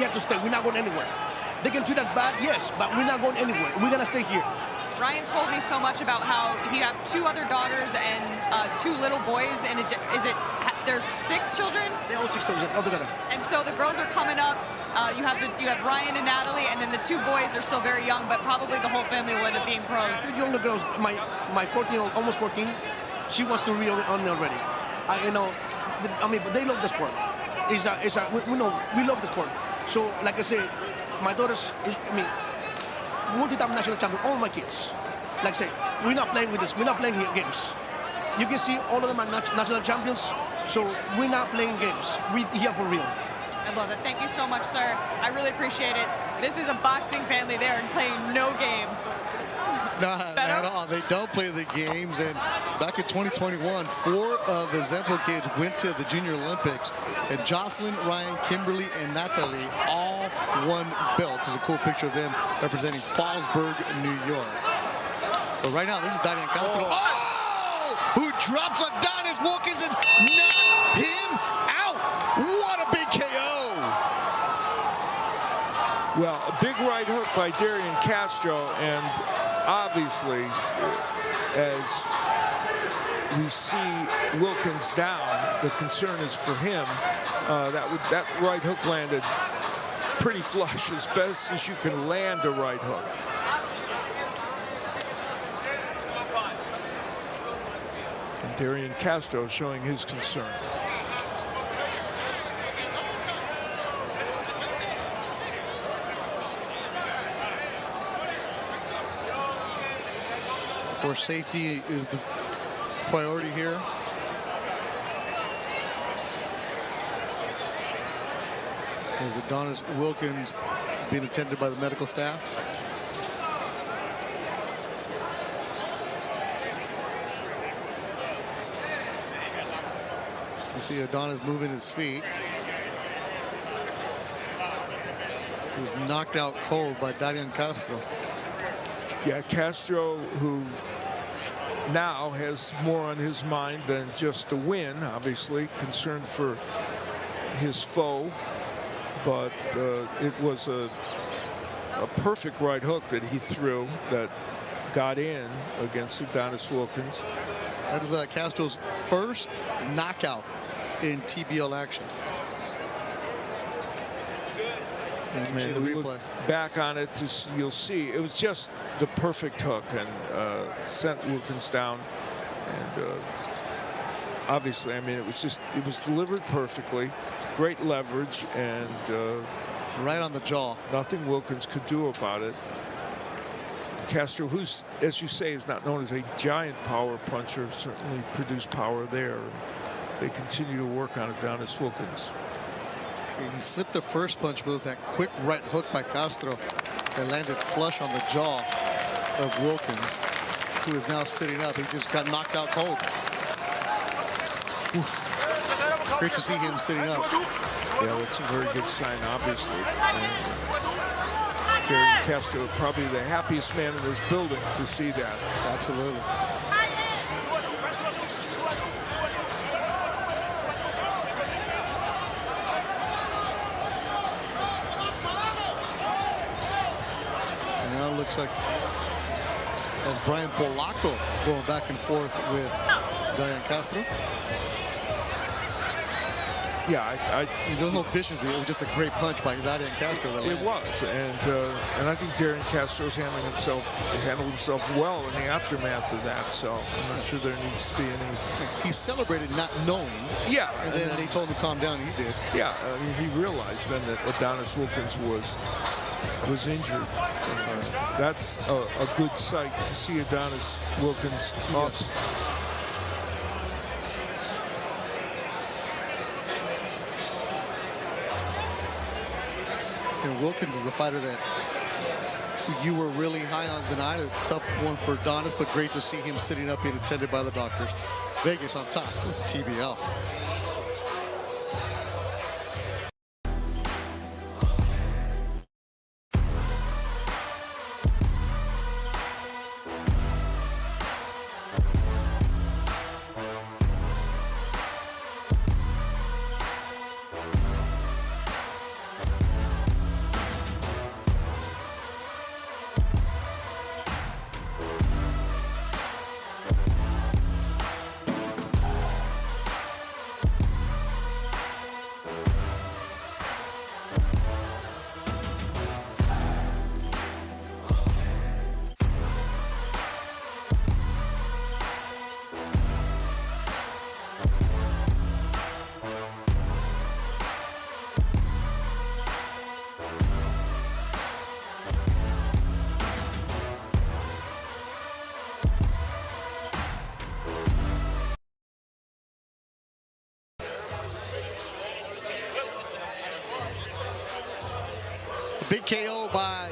have to stay. We're not going anywhere. They can treat us bad, yes, but we're not going anywhere. We're going to stay here. Ryan told me so much about how he had 2 other daughters and 2 little boys, and there's 6 children? They're all 6 children altogether. And so the girls are coming up. You have Ryan and Natalie, and then the 2 boys are still very young, but probably the whole family will end up being pros. The younger girls, my 14-year-old, almost 14, she wants to read on already. But they love the sport. We love the sport. So, like I said, my daughters, multi-time national champion, all my kids. Like I say, we're not playing with this. We're not playing games. You can see all of them are national champions, so we're not playing games. We're here for real. I love it. Thank you so much, sir. I really appreciate it. This is a boxing family. They are playing no games. Not at all. They don't play the games. And back in 2021, 4 of the Zempo kids went to the Junior Olympics. And Jocelyn, Ryan, Kimberly, and Natalie all won belts. There's a cool picture of them representing Fallsburg, New York. But right now, this is Darian Castro. Who drops Adonis Wilkins and knocked him out. What a big KO. Well, a big right hook by Darian Castro, and obviously, as we see Wilkins down, the concern is for him. That right hook landed pretty flush, as best as you can land a right hook. And Darian Castro showing his concern. Where safety is the priority here. As Adonis Wilkins being attended by the medical staff. You see Adonis moving his feet. He was knocked out cold by Darian Castro. Yeah, Castro, who now has more on his mind than just the win, obviously, concerned for his foe. But it was a perfect right hook that he threw that got in against Adonis Wilkins. That is Castro's first knockout in TBL action. And see the we replay. look back on it, you'll see it was just the perfect hook and sent Wilkins down. And obviously, I mean, it was delivered perfectly, great leverage, and right on the jaw. Nothing Wilkins could do about it. Castro, who's, as you say, is not known as a giant power puncher, certainly produced power there. And they continue to work on Adonis Wilkins. He slipped the first punch, but it was that quick right hook by Castro that landed flush on the jaw of Wilkins, who is now sitting up. He just got knocked out cold. Oof. Great to see him sitting up. Yeah, that's a very good sign, obviously. Darian Castro, probably the happiest man in this building to see that. Absolutely. Looks like as Brian Polacco going back and forth with Darian Castro. Yeah, there was no vicious. It was just a great punch by Darian Castro. It was, and I think Darian Castro's handled himself well in the aftermath of that. So I'm not sure there needs to be any. He celebrated not knowing. Yeah, and then they told him to calm down. And he did. Yeah, I mean, he realized then that Adonis Wilkins was injured. That's a good sight to see Adonis Wilkins up. Yes. And Wilkins is a fighter that you were really high on tonight. A tough one for Adonis, but great to see him sitting up being attended by the doctors. Vegas on top, TBL. Big KO by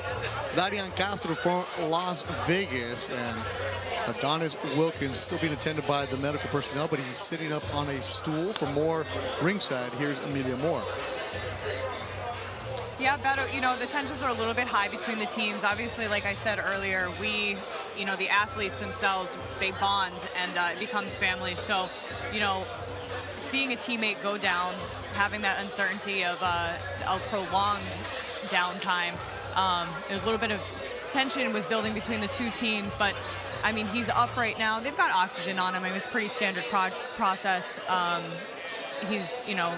Darian Castro from Las Vegas, and Adonis Wilkins still being attended by the medical personnel, but he's sitting up on a stool. For more ringside, here's Amelia Moore. Yeah, Beto, you know, the tensions are a little bit high between the teams. Obviously, like I said earlier, you know, the athletes themselves, they bond and it becomes family. So, you know, seeing a teammate go down, having that uncertainty of a prolonged downtime, a little bit of tension was building between the two teams, but I mean, he's up right now. They've got oxygen on him. I mean, it's pretty standard process. He's, you know,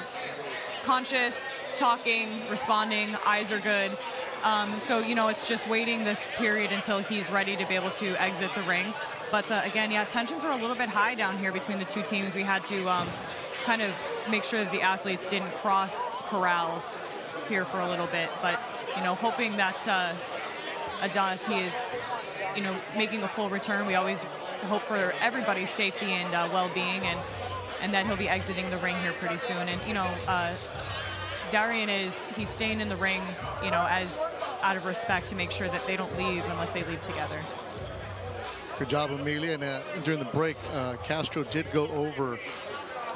conscious, talking, responding, eyes are good. So, you know, it's just waiting this period until he's ready to be able to exit the ring. But again, yeah, tensions were a little bit high down here between the two teams. We had to kind of make sure that the athletes didn't cross corrals here for a little bit. But, you know, hoping that Adonis, he is, making a full return. We always hope for everybody's safety and well-being, and that he'll be exiting the ring here pretty soon. And Darian he's staying in the ring, as out of respect to make sure that they don't leave unless they leave together. Good job, Amelia. And during the break, Castro did go over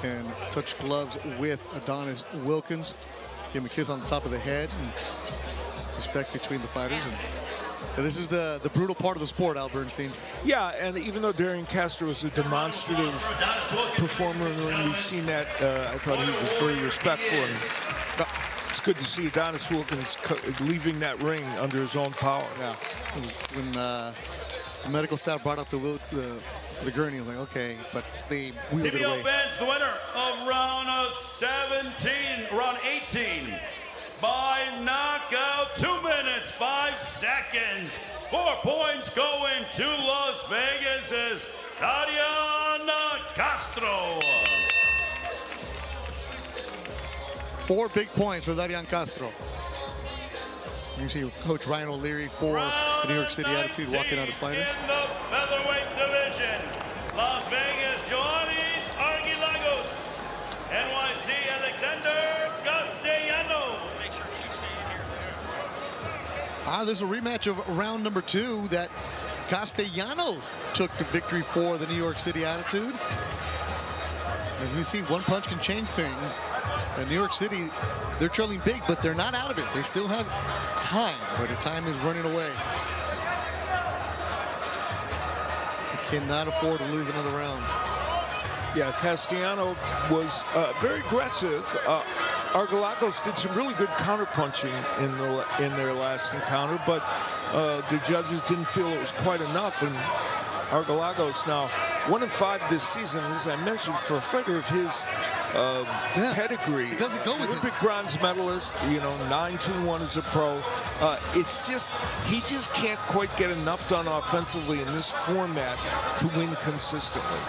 and touch gloves with Adonis Wilkins. Give him a kiss on the top of the head. And respect between the fighters. And this is the brutal part of the sport, Al Bernstein. Yeah, and even though Darian Castro is a demonstrative performer in the ring, we've seen that. I thought he was very respectful. And it's good to see Adonis Wilkins leaving that ring under his own power. Yeah. When the medical staff brought up the gurney, like, okay, but they wheeled it away. TBO Ben's the winner of round 18 by knockout, 2 minutes, 5 seconds. 4 points going to Las Vegas' Darian Castro. 4 big points for Darian Castro. You see Coach Ryan O'Leary for the New York City Attitude walking out his fighter. In the featherweight division, Las Vegas, Joannis Arguilagos, NYC, Alexander Castellano. Make sure you stay here. There's a rematch of round number 2 that Castellanos took the victory for the New York City Attitude. As we see, one punch can change things. And New York City, they're trailing big, but they're not out of it. They still have time, but the time is running away. They cannot afford to lose another round. Yeah, Castellano was very aggressive. Arguilagos did some really good counterpunching in their last encounter, but the judges didn't feel it was quite enough. And Arguilagos now 1-5 this season, as I mentioned, for a fighter of his pedigree. It doesn't go with Olympic bronze medalist, 9-2-1 as a pro. It's just, he just can't quite get enough done offensively in this format to win consistently.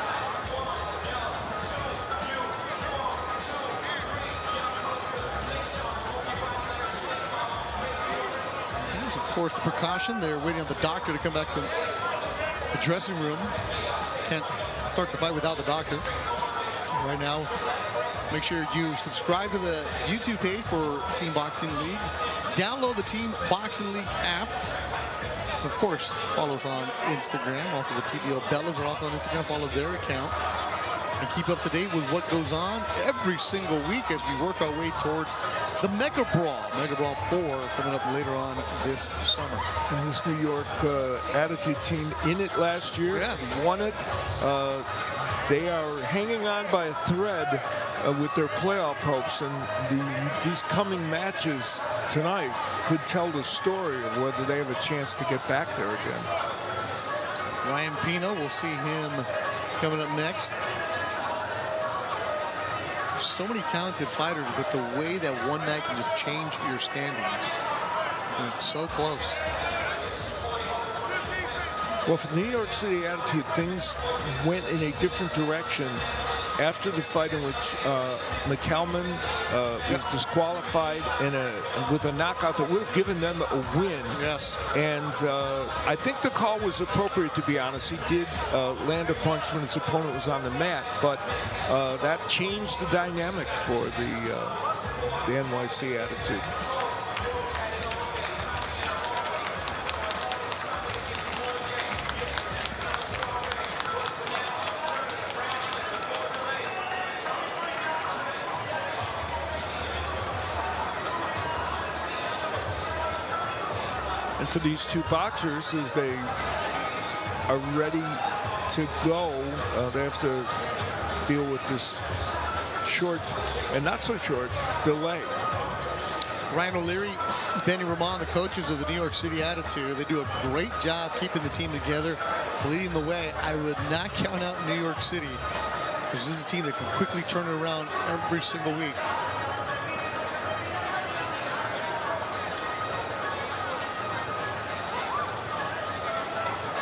Of course, the precaution, they're waiting on the doctor to come back from the dressing room. Can't start the fight without the doctor. Right now, make sure you subscribe to the YouTube page for Team Boxing League. Download the Team Boxing League app. Of course, follow us on Instagram. Also, the TBO Bellas are also on Instagram. Follow their account. And keep up to date with what goes on every single week as we work our way towards the Mega Brawl. Mega Brawl 4 coming up later on this summer. And this New York Attitude team in it last year, won it. They are hanging on by a thread with their playoff hopes, and these coming matches tonight could tell the story of whether they have a chance to get back there again. Ryan Pino, we'll see him coming up next. So many talented fighters, but the way that one night can just change your standings, and it's so close. Well, for the New York City Attitude, things went in a different direction after the fight in which McCalman was disqualified with a knockout that would have given them a win. Yes. And I think the call was appropriate, to be honest. He did land a punch when his opponent was on the mat, but that changed the dynamic for the NYC Attitude. And for these two boxers, as they are ready to go, they have to deal with this short and not so short delay. Ryan O'Leary, Benny Ramon, the coaches of the New York City Attitude, they do a great job keeping the team together, leading the way. I would not count out New York City, because this is a team that can quickly turn it around every single week.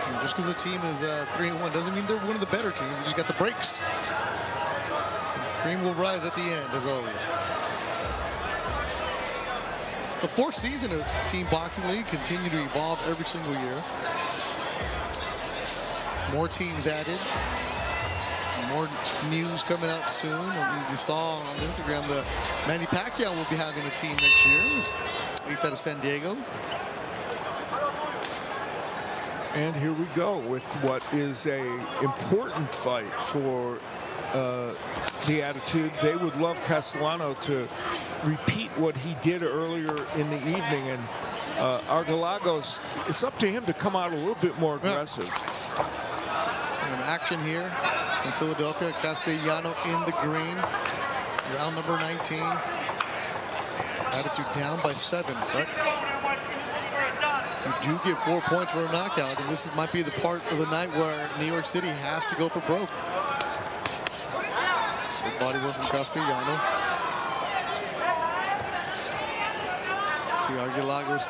And just because the team is 3-1 doesn't mean they're one of the better teams. They just got the breaks. And the cream will rise at the end, as always. The fourth season of Team Boxing League continue to evolve every single year. More teams added. More news coming out soon. You saw on Instagram the Manny Pacquiao will be having a team next year, at least out of San Diego. And here we go with what is a important fight for the Attitude. They would love Castellano to repeat what he did earlier in the evening, and Argalagos, it's up to him to come out a little bit more aggressive. And action here in Philadelphia. Castellano in the green. Round number 19. Attitude down by 7, but you do get 4 points for a knockout, and this might be the part of the night where New York City has to go for broke. Good body work from Castellano. See, Argalagos,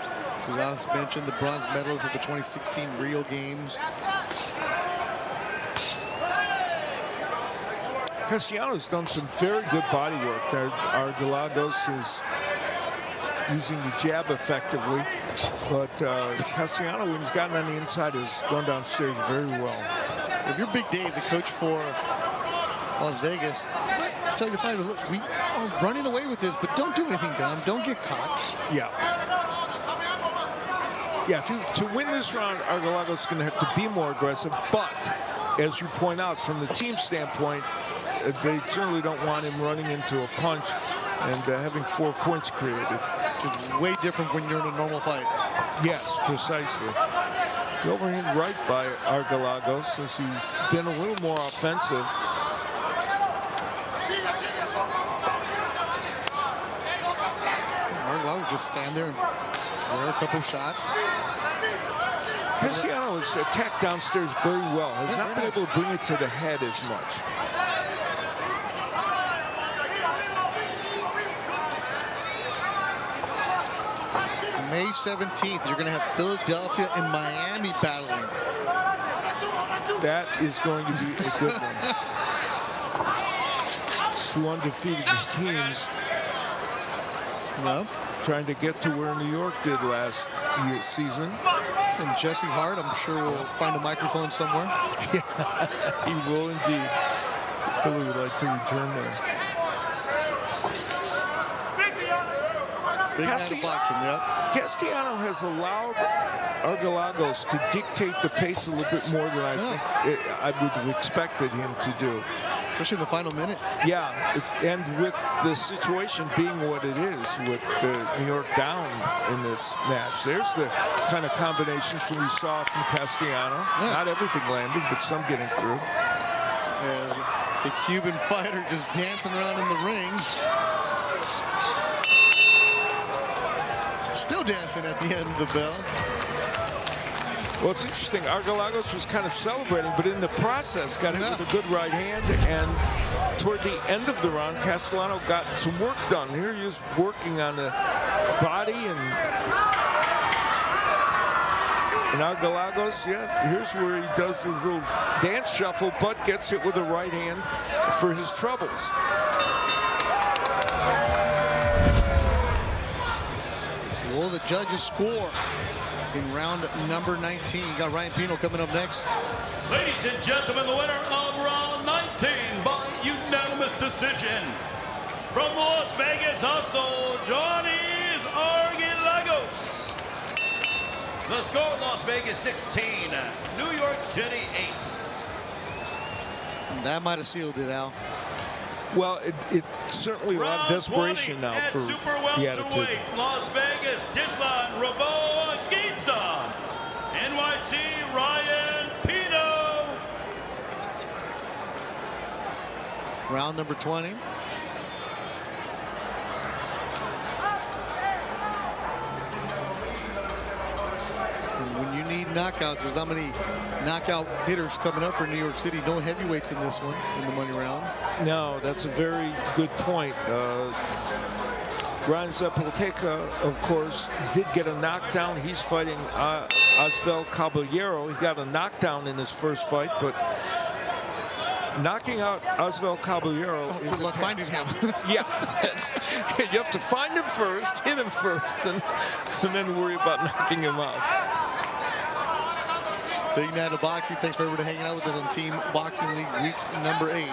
who's as mentioned, the bronze medalist at the 2016 Rio Games. Castellanos done some very good body work. Argalagos is using the jab effectively, but Castellano, when he's gotten on the inside, has gone downstairs very well. If you're Big Dave, the coach for Las Vegas, tell your fighters, look, we are running away with this, but don't do anything dumb. Don't get caught. Yeah. Yeah, to win this round, Argalagos is going to have to be more aggressive, but as you point out, from the team standpoint, they certainly don't want him running into a punch and having 4 points created. Which is way different when you're in a normal fight. Yes, precisely. The overhand right by Argalagos, as he's been a little more offensive. Argalagos just stand there and wear a couple shots. Castellano has attacked downstairs very well. Has not been able to bring it to the head as much. May 17th, you're going to have Philadelphia and Miami battling. That is going to be a good one. 2 undefeated teams. Well, trying to get to where New York did last season. And Jesse Hart, I'm sure, will find a microphone somewhere. Yeah, he will indeed. Philly would like to return there. Big man of boxing, yep. Castellano has allowed Argalagos to dictate the pace a little bit more than I would have expected him to do. Especially in the final minute. Yeah, and with the situation being what it is, with the New York down in this match, there's the kind of combinations we saw from Castellano. Yeah. Not everything landing, but some getting through. As the Cuban fighter just dancing around in the ring. Still dancing at the end of the bell. Well, it's interesting. Argalagos was kind of celebrating, but in the process got hit with a good right hand. And toward the end of the round, Castellano got some work done. Here he is working on the body and Argalagos, yeah, here's where he does his little dance shuffle, but gets hit with a right hand for his troubles. Will the judges score in round number 19? You got Ryan Pino coming up next. Ladies and gentlemen, the winner of round 19 by unanimous decision from the Las Vegas Hustle, Johnny Argalagos. The score, Las Vegas 16, New York City 8. And that might have sealed it, Al. Well, it certainly a lot of desperation now for the Attitude. Las Vegas, Tislan, Rabo, Ginza. NYC, Ryan Pino. Round number 20. When you need knockouts, there's not many knockout hitters coming up for New York City. No heavyweights in this one, in the money rounds. No, that's a very good point. Ryan Zapoteka, of course, did get a knockdown. He's fighting Osvel Caballero. He got a knockdown in his first fight, but knocking out Oswald Caballero Oh, is good luck finding him. Yeah, you have to find him first, hit him first, and then worry about knocking him out. Big night of boxing. Thanks for everybody hanging out with us on Team Boxing League week number 8.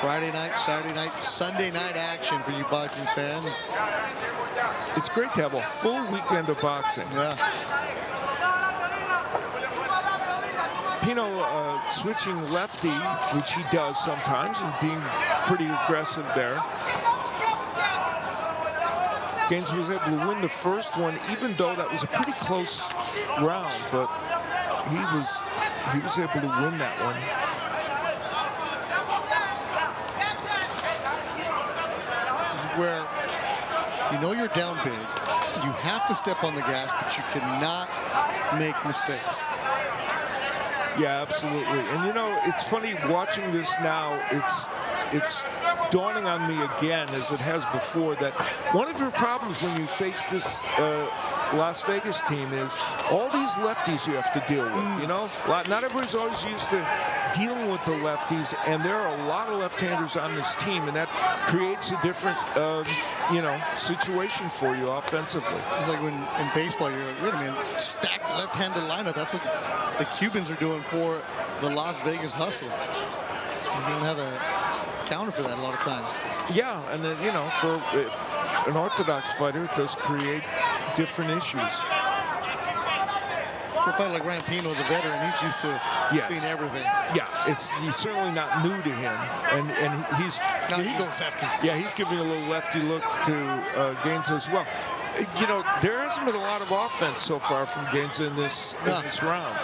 Friday night, Saturday night, Sunday night action for you boxing fans. It's great to have a full weekend of boxing. Yeah. Pino switching lefty, which he does sometimes, and being pretty aggressive there. Gaines was able to win the first one, even though that was a pretty close round, but he was able to win that one. Where you know you're down big, you have to step on the gas, but you cannot make mistakes. Yeah, absolutely. And you know, it's funny watching this now. It's dawning on me again, as it has before, that one of your problems when you face this Las Vegas team is all these lefties you have to deal with. You know, not everybody's always used to dealing with the lefties, and there are a lot of left-handers on this team, and that creates a different, you know, situation for you offensively. It's like when in baseball, you're like, wait a minute, stacked left-handed lineup. That's what the Cubans are doing for the Las Vegas Hustle. You don't have a counter for that a lot of times. Yeah, and then, you know, for an orthodox fighter, it does create different issues. For a fighter like Ryan Pino is a veteran, he's used to seeing everything. Yeah, he's certainly not new to him, and he's now he goes lefty. Yeah, he's giving a little lefty look to Gaines as well. You know, there hasn't been a lot of offense so far from Gaines in this round.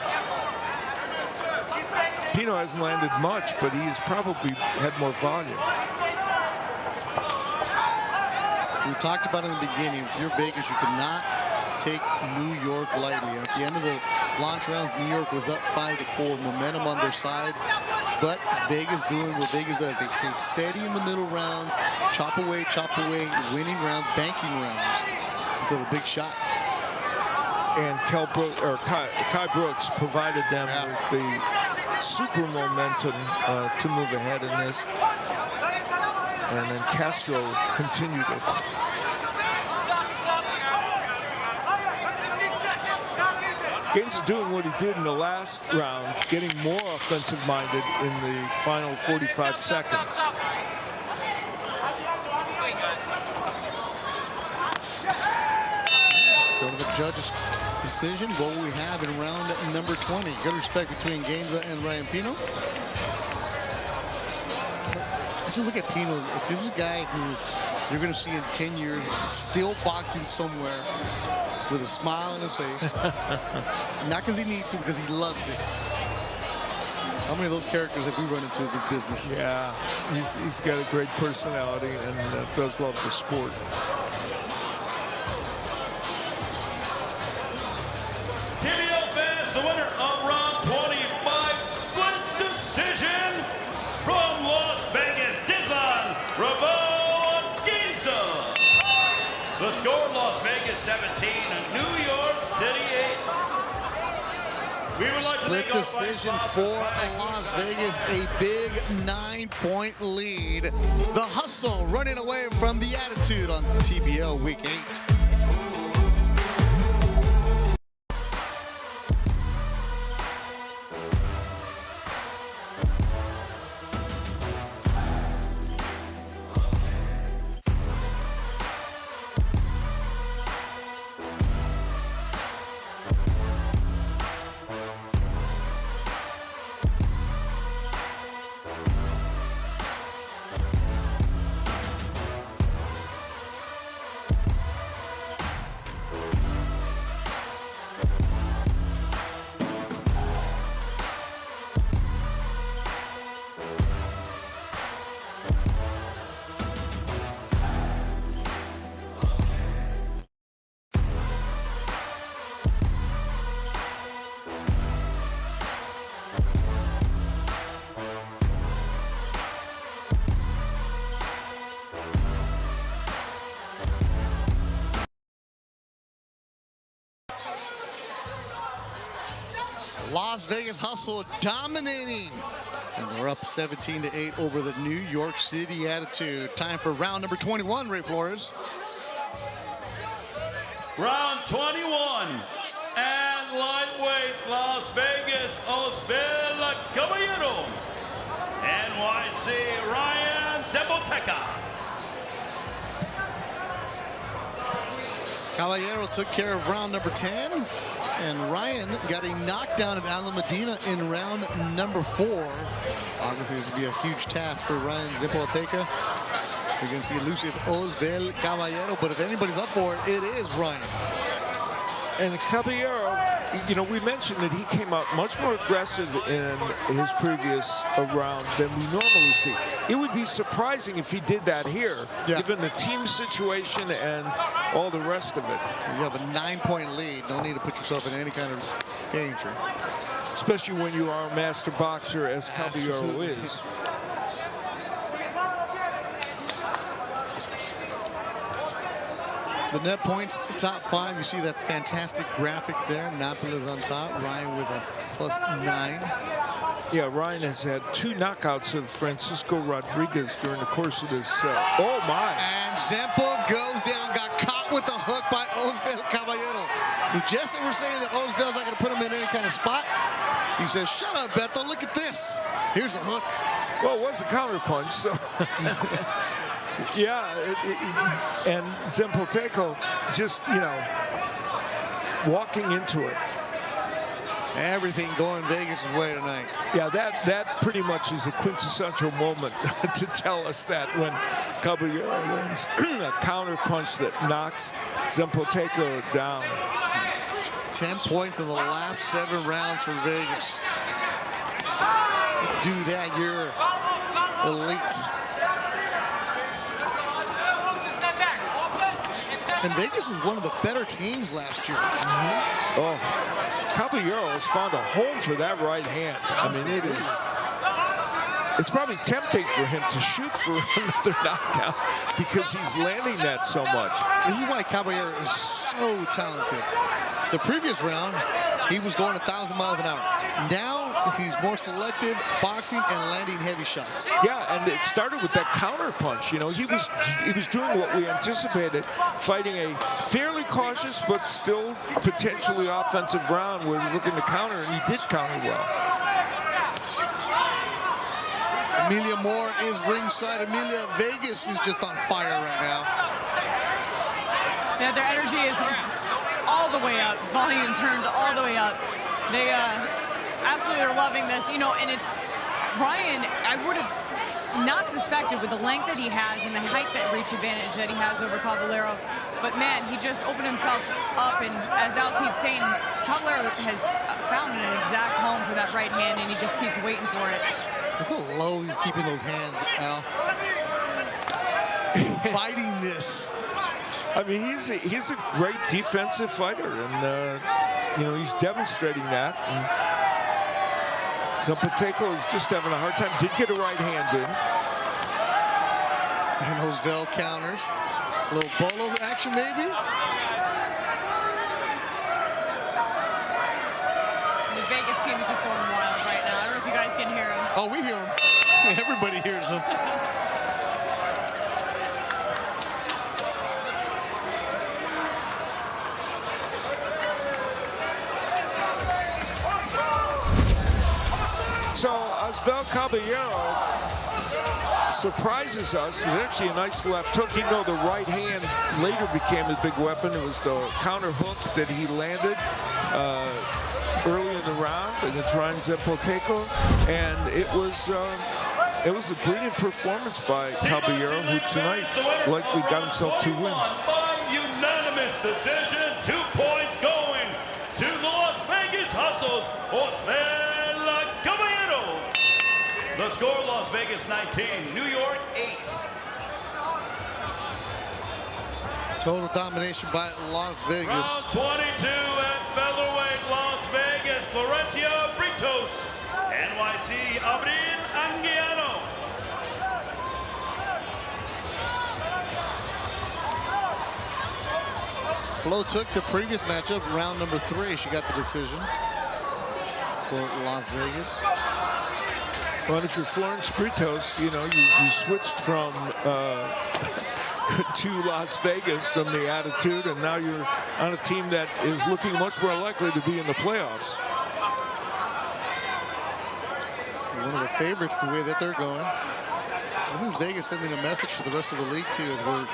Pino hasn't landed much, but he has probably had more volume. We talked about in the beginning, if you're Vegas, you cannot take New York lightly. And at the end of the launch rounds, New York was up 5-4, momentum on their side. But Vegas doing what Vegas does. They stayed steady in the middle rounds, chop away, winning rounds, banking rounds until the big shot. And Kai Brooks provided them with the super momentum to move ahead in this. And then Castro continued it. Gaines is doing what he did in the last round, getting more offensive-minded in the final 45 seconds. Go to the judge's decision. What we have in round number 20. Good respect between Gaines and Ryan Pino. Just look at Pino. If this is a guy who you're going to see in 10 years still boxing somewhere with a smile on his face. Not because he needs to, because he loves it. How many of those characters have we run into in the business? Yeah, he's got a great personality and does love the sport. TBL fans, the winner of round 25, split decision from Las Vegas, Tizlan Raboginsa. The score, Las Vegas 17, New York City 8. We would like Split decision for Las Vegas, a big 9-point lead. The Hustle running away from the Attitude on TBL Week 8. Las Vegas Hustle dominating. And they're up 17-8 over the New York City Attitude. Time for round number 21, Ray Flores. Round 21. And lightweight Las Vegas, Osbel Caballero. NYC, Ryan Zapoteca. Caballero took care of round number 10. And Ryan got a knockdown of Alan Medina in round number 4. Obviously, this would be a huge task for Ryan Zapoteca against the elusive Osbel Caballero. But if anybody's up for it, it is Ryan. And Caballero, you know, we mentioned that he came out much more aggressive in his previous round than we normally see. It would be surprising if he did that here, given the team situation and all the rest of it. You have a 9-point lead. Don't need to put yourself in any kind of danger. Especially when you are a master boxer, as Caballero is. The net points, top 5. You see that fantastic graphic there. Napole's on top. Ryan with a +9. Yeah, Ryan has had 2 knockouts of Francisco Rodriguez during the course of this. Oh, my. And Zempo goes down, got caught with the hook by Osbel Caballero. So just as we're saying that Osbel's not going to put him in any kind of spot, he says, shut up, Beto, look at this. Here's a hook. Well, it was a counterpunch, so... Yeah, and Zapoteca just, you know, walking into it. Everything going Vegas' way tonight. Yeah, that pretty much is a quintessential moment to tell us that when Caballero wins a counter punch that knocks Zapoteca down. 10 points in the last 7 rounds for Vegas. Do that, you're elite. And Vegas was one of the better teams last year. Oh, Caballero has found a home for that right hand. I mean, it's probably tempting for him to shoot for another knockdown because he's landing that so much. This is why Caballero is so talented. The previous round, he was going 1,000 miles an hour. Now, he's more selective, boxing and landing heavy shots. Yeah, and it started with that counter punch. You know, he was doing what we anticipated, fighting a fairly cautious but still potentially offensive round where he was looking to counter, and he did counter well. Emilia Moore is ringside. Emilia, Vegas is just on fire right now. Yeah, their energy is all the way up. Volume turned all the way up. They absolutely are loving this, you know, and it's Ryan, I would have not suspected with the length that he has and the height, that reach advantage that he has over Caballero. But man, he just opened himself up, and as Al keeps saying, Caballero has found an exact home for that right hand, and he just keeps waiting for it. Look how low he's keeping those hands, Al. Fighting this. I mean, he's a great defensive fighter, and you know, he's demonstrating that. And Zapoteca is just having a hard time. Did get a right hand in. And Osbel counters. A little bolo action, maybe. The Vegas team is just going wild right now. I don't know if you guys can hear him. Oh, we hear him. Everybody hears him. So Osbel Caballero surprises us. It's actually a nice left hook. Even though the right hand later became a big weapon, it was the counter hook that he landed early in the round against Ryan Zapoteca, and it was a brilliant performance by Caballero, who tonight likely got himself 2 wins. By unanimous decision, 2 points going to the Las Vegas Hustles. Osbel Caballero. The score: Las Vegas 19, New York 8. Total domination by Las Vegas. Round 22 at featherweight, Las Vegas, Florencia Britos, NYC, Abril Anguiano. Flo took the previous matchup, round number 3. She got the decision. for Las Vegas. Well, if you're Florence Britos, you know, you switched from to Las Vegas from the Attitude, and now you're on a team that is looking much more likely to be in the playoffs. One of the favorites, the way that they're going. This is Vegas sending a message to the rest of the league, too, as we're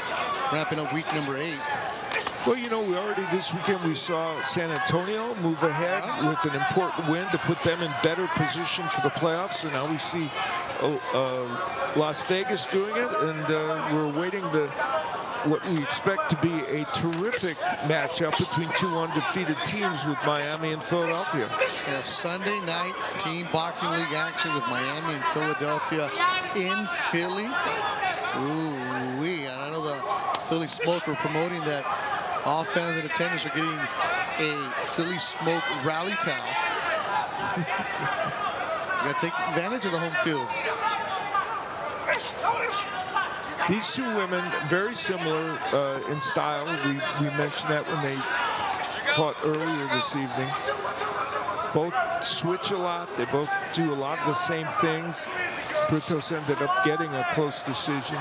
wrapping up week number 8. Well, you know, we already this weekend we saw San Antonio move ahead with an important win to put them in better position for the playoffs. And now we see Las Vegas doing it, and we're awaiting what we expect to be a terrific matchup between two undefeated teams with Miami and Philadelphia. Yeah, Sunday night team boxing league action with Miami and Philadelphia in Philly. Ooh-wee. And I know the Philly Smoke are promoting that all fans and attendants are getting a Philly Smoke rally towel. You got to take advantage of the home field. These two women, very similar in style. We mentioned that when they fought earlier this evening. Both switch a lot. They both do a lot of the same things. Britos ended up getting a close decision.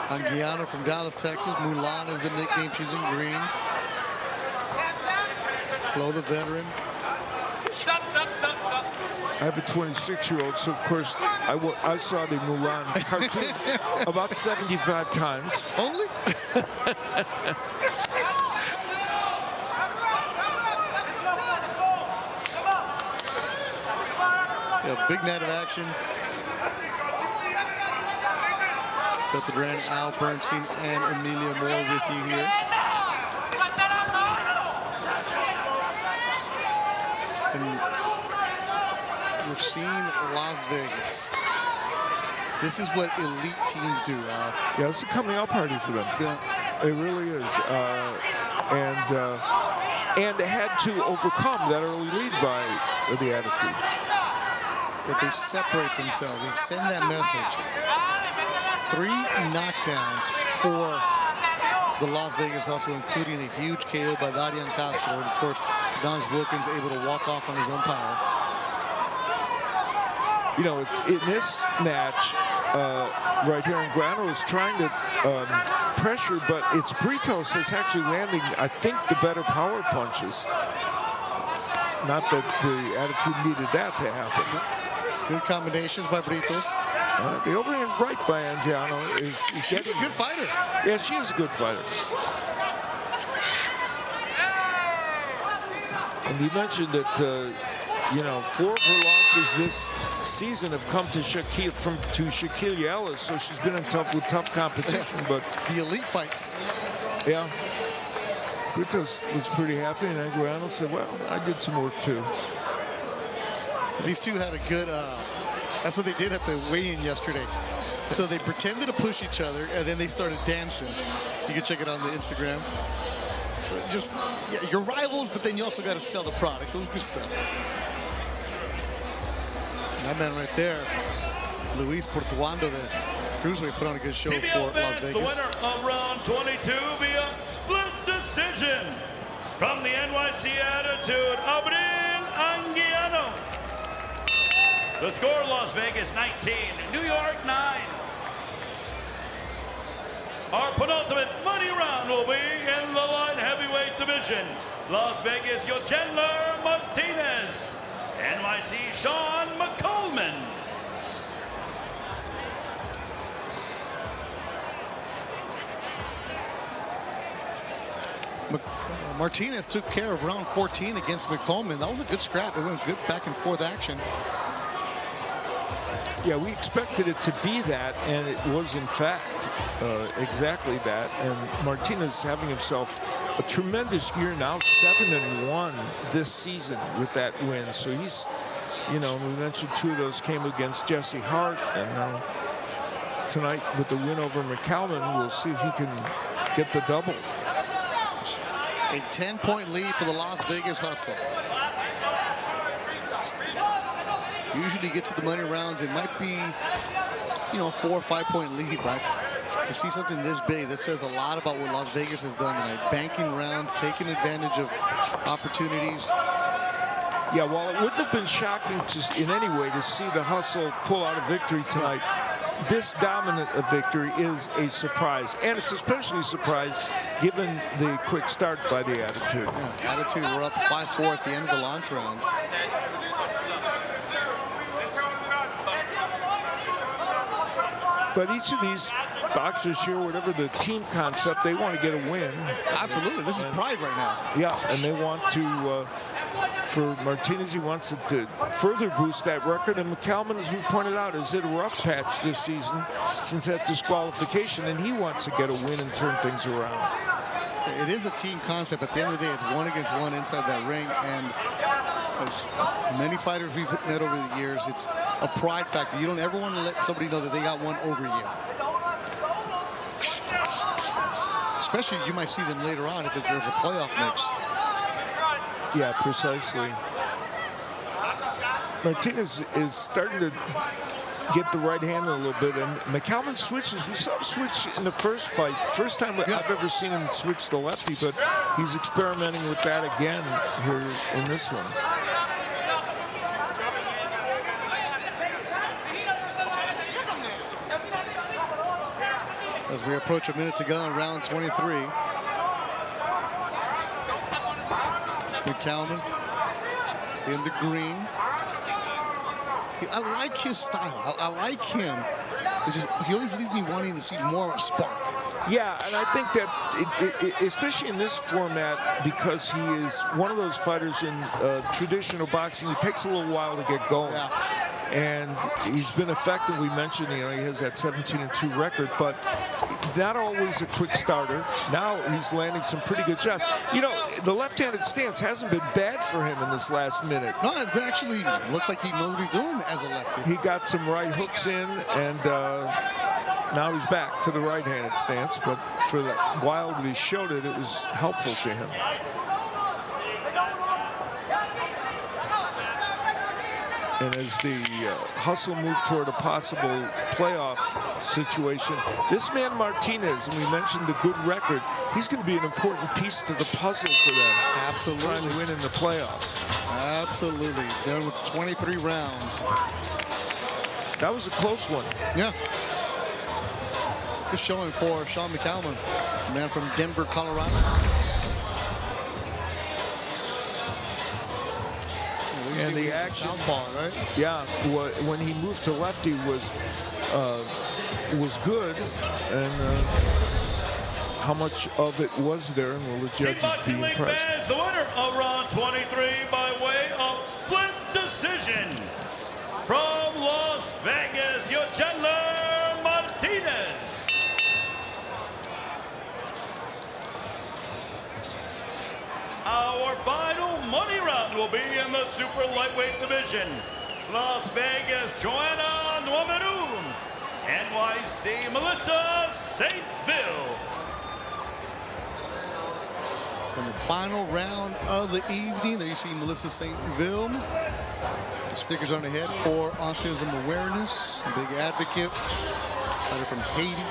Anguiano from Dallas, Texas. Mulan is the nickname. She's in green. Flo, the veteran. I have a 26-year-old, so of course I saw the Mulan cartoon about 75 times. Only? Yeah, big night of action. Got the Duran, Al Bernstein, and Amelia Moore with you here. And we're seeing Las Vegas. This is what elite teams do, Al. Yeah, it's a coming out party for them. Yeah. It really is. And had to overcome that early lead by the Attitude. But they separate themselves. They send that message. 3 knockdowns for the Las Vegas Hustle, including a huge KO by Darian Castro. And of course, Don Wilkins able to walk off on his own power. You know, in this match, right here, Anguiano is trying to pressure, but it's Britos that's actually landing, I think, the better power punches. Not that the Attitude needed that to happen. Good combinations by Britos. The overhand right by Anguiano is She's a good fighter. Yeah, she is a good fighter. And you mentioned that, you know, 4 of her losses this season have come to Shaquille Ellis, so she's been in tough competition. But the elite fights. Yeah. Britos looks pretty happy, and Anguiano said, well, I did some work too. These two had a good, that's what they did at the weigh-in yesterday. So they pretended to push each other, and then they started dancing. You can check it on the Instagram. Just, yeah, you're rivals, but then you also got to sell the product. So it was good stuff. That man right there, Luis Portuando, the cruiserweight, put on a good show for Las Vegas. The winner of round 22 via split decision from the NYC Attitude, Abril Anguiano. The score, Las Vegas 19, New York 9. Our penultimate money round will be in the light heavyweight division. Las Vegas, Yochenler Martinez. NYC, Sean McColeman. Martinez took care of round 14 against McColeman. That was a good scrap. It went good back and forth action. Yeah, we expected it to be that, and it was in fact exactly that. And Martinez having himself a tremendous year now, 7-1 this season with that win. So he's, you know, we mentioned 2 of those came against Jesse Hart, and now tonight with the win over McColeman, we'll see if he can get the double. A 10-point lead for the Las Vegas Hustle. Usually you get to the money rounds, it might be, you know, 4 or 5-point lead, but to see something this big, this says a lot about what Las Vegas has done tonight. Banking rounds, taking advantage of opportunities. Yeah, while it wouldn't have been shocking in any way to see the Hustle pull out a victory tonight, this dominant a victory is a surprise. And it's especially a surprise given the quick start by the Attitude. Yeah, Attitude, we're up 5-4 at the end of the launch rounds. But each of these boxers here, whatever the team concept, they want to get a win. Absolutely. This is pride right now. Yeah, and they want to, for Martinez, he wants to further boost that record. And McCalman, as we pointed out, has hit a rough patch this season since that disqualification, and he wants to get a win and turn things around. It is a team concept. At the end of the day, it's 1 against 1 inside that ring. And as many fighters we've met over the years, it's a pride factor. You don't ever want to let somebody know that they got one over you. Especially, you might see them later on if there's a playoff mix. Yeah, precisely. Martinez is starting to get the right hand a little bit, and McCalman switches. We saw him switch in the first fight. First time I've ever seen him switch to lefty, but he's experimenting with that again here in this one. As we approach a minute to go in round 23. McCalman in the green. I like his style. I like him. It's just, he always leaves me wanting to see more of a spark. Yeah, and I think that, especially in this format, because he is one of those fighters in traditional boxing, it takes a little while to get going. Yeah. And he's been effective. We mentioned, he has that 17-2 record, but not always a quick starter. Now he's landing some pretty good shots. The left-handed stance hasn't been bad for him in this last minute. No, it's been actually, looks like he knows what he's doing as a lefty. He got some right hooks in, and now he's back to the right-handed stance. But for the while that he showed it, it was helpful to him. And as the Hustle moved toward a possible playoff situation, this man Martinez, and we mentioned the good record, he's going to be an important piece to the puzzle for them. Absolutely. Trying to win in the playoffs. Absolutely. Done with 23 rounds. That was a close one. Yeah. Just showing for Sean McCalman, a man from Denver, Colorado. And the action, southpaw, right? Yeah, when he moved to lefty was good, and how much of it was there, and will the judges be impressed? The winner of round 23 by way of split decision from Las Vegas, Chandler Martinez. Our final money round will be in the super lightweight division. Las Vegas, Joanna Nuamaru. NYC, Melissa St. Ville. So the final round of the evening, there you see Melissa St. Ville. Stickers on the head for autism awareness. A big advocate. Fighter from Haiti.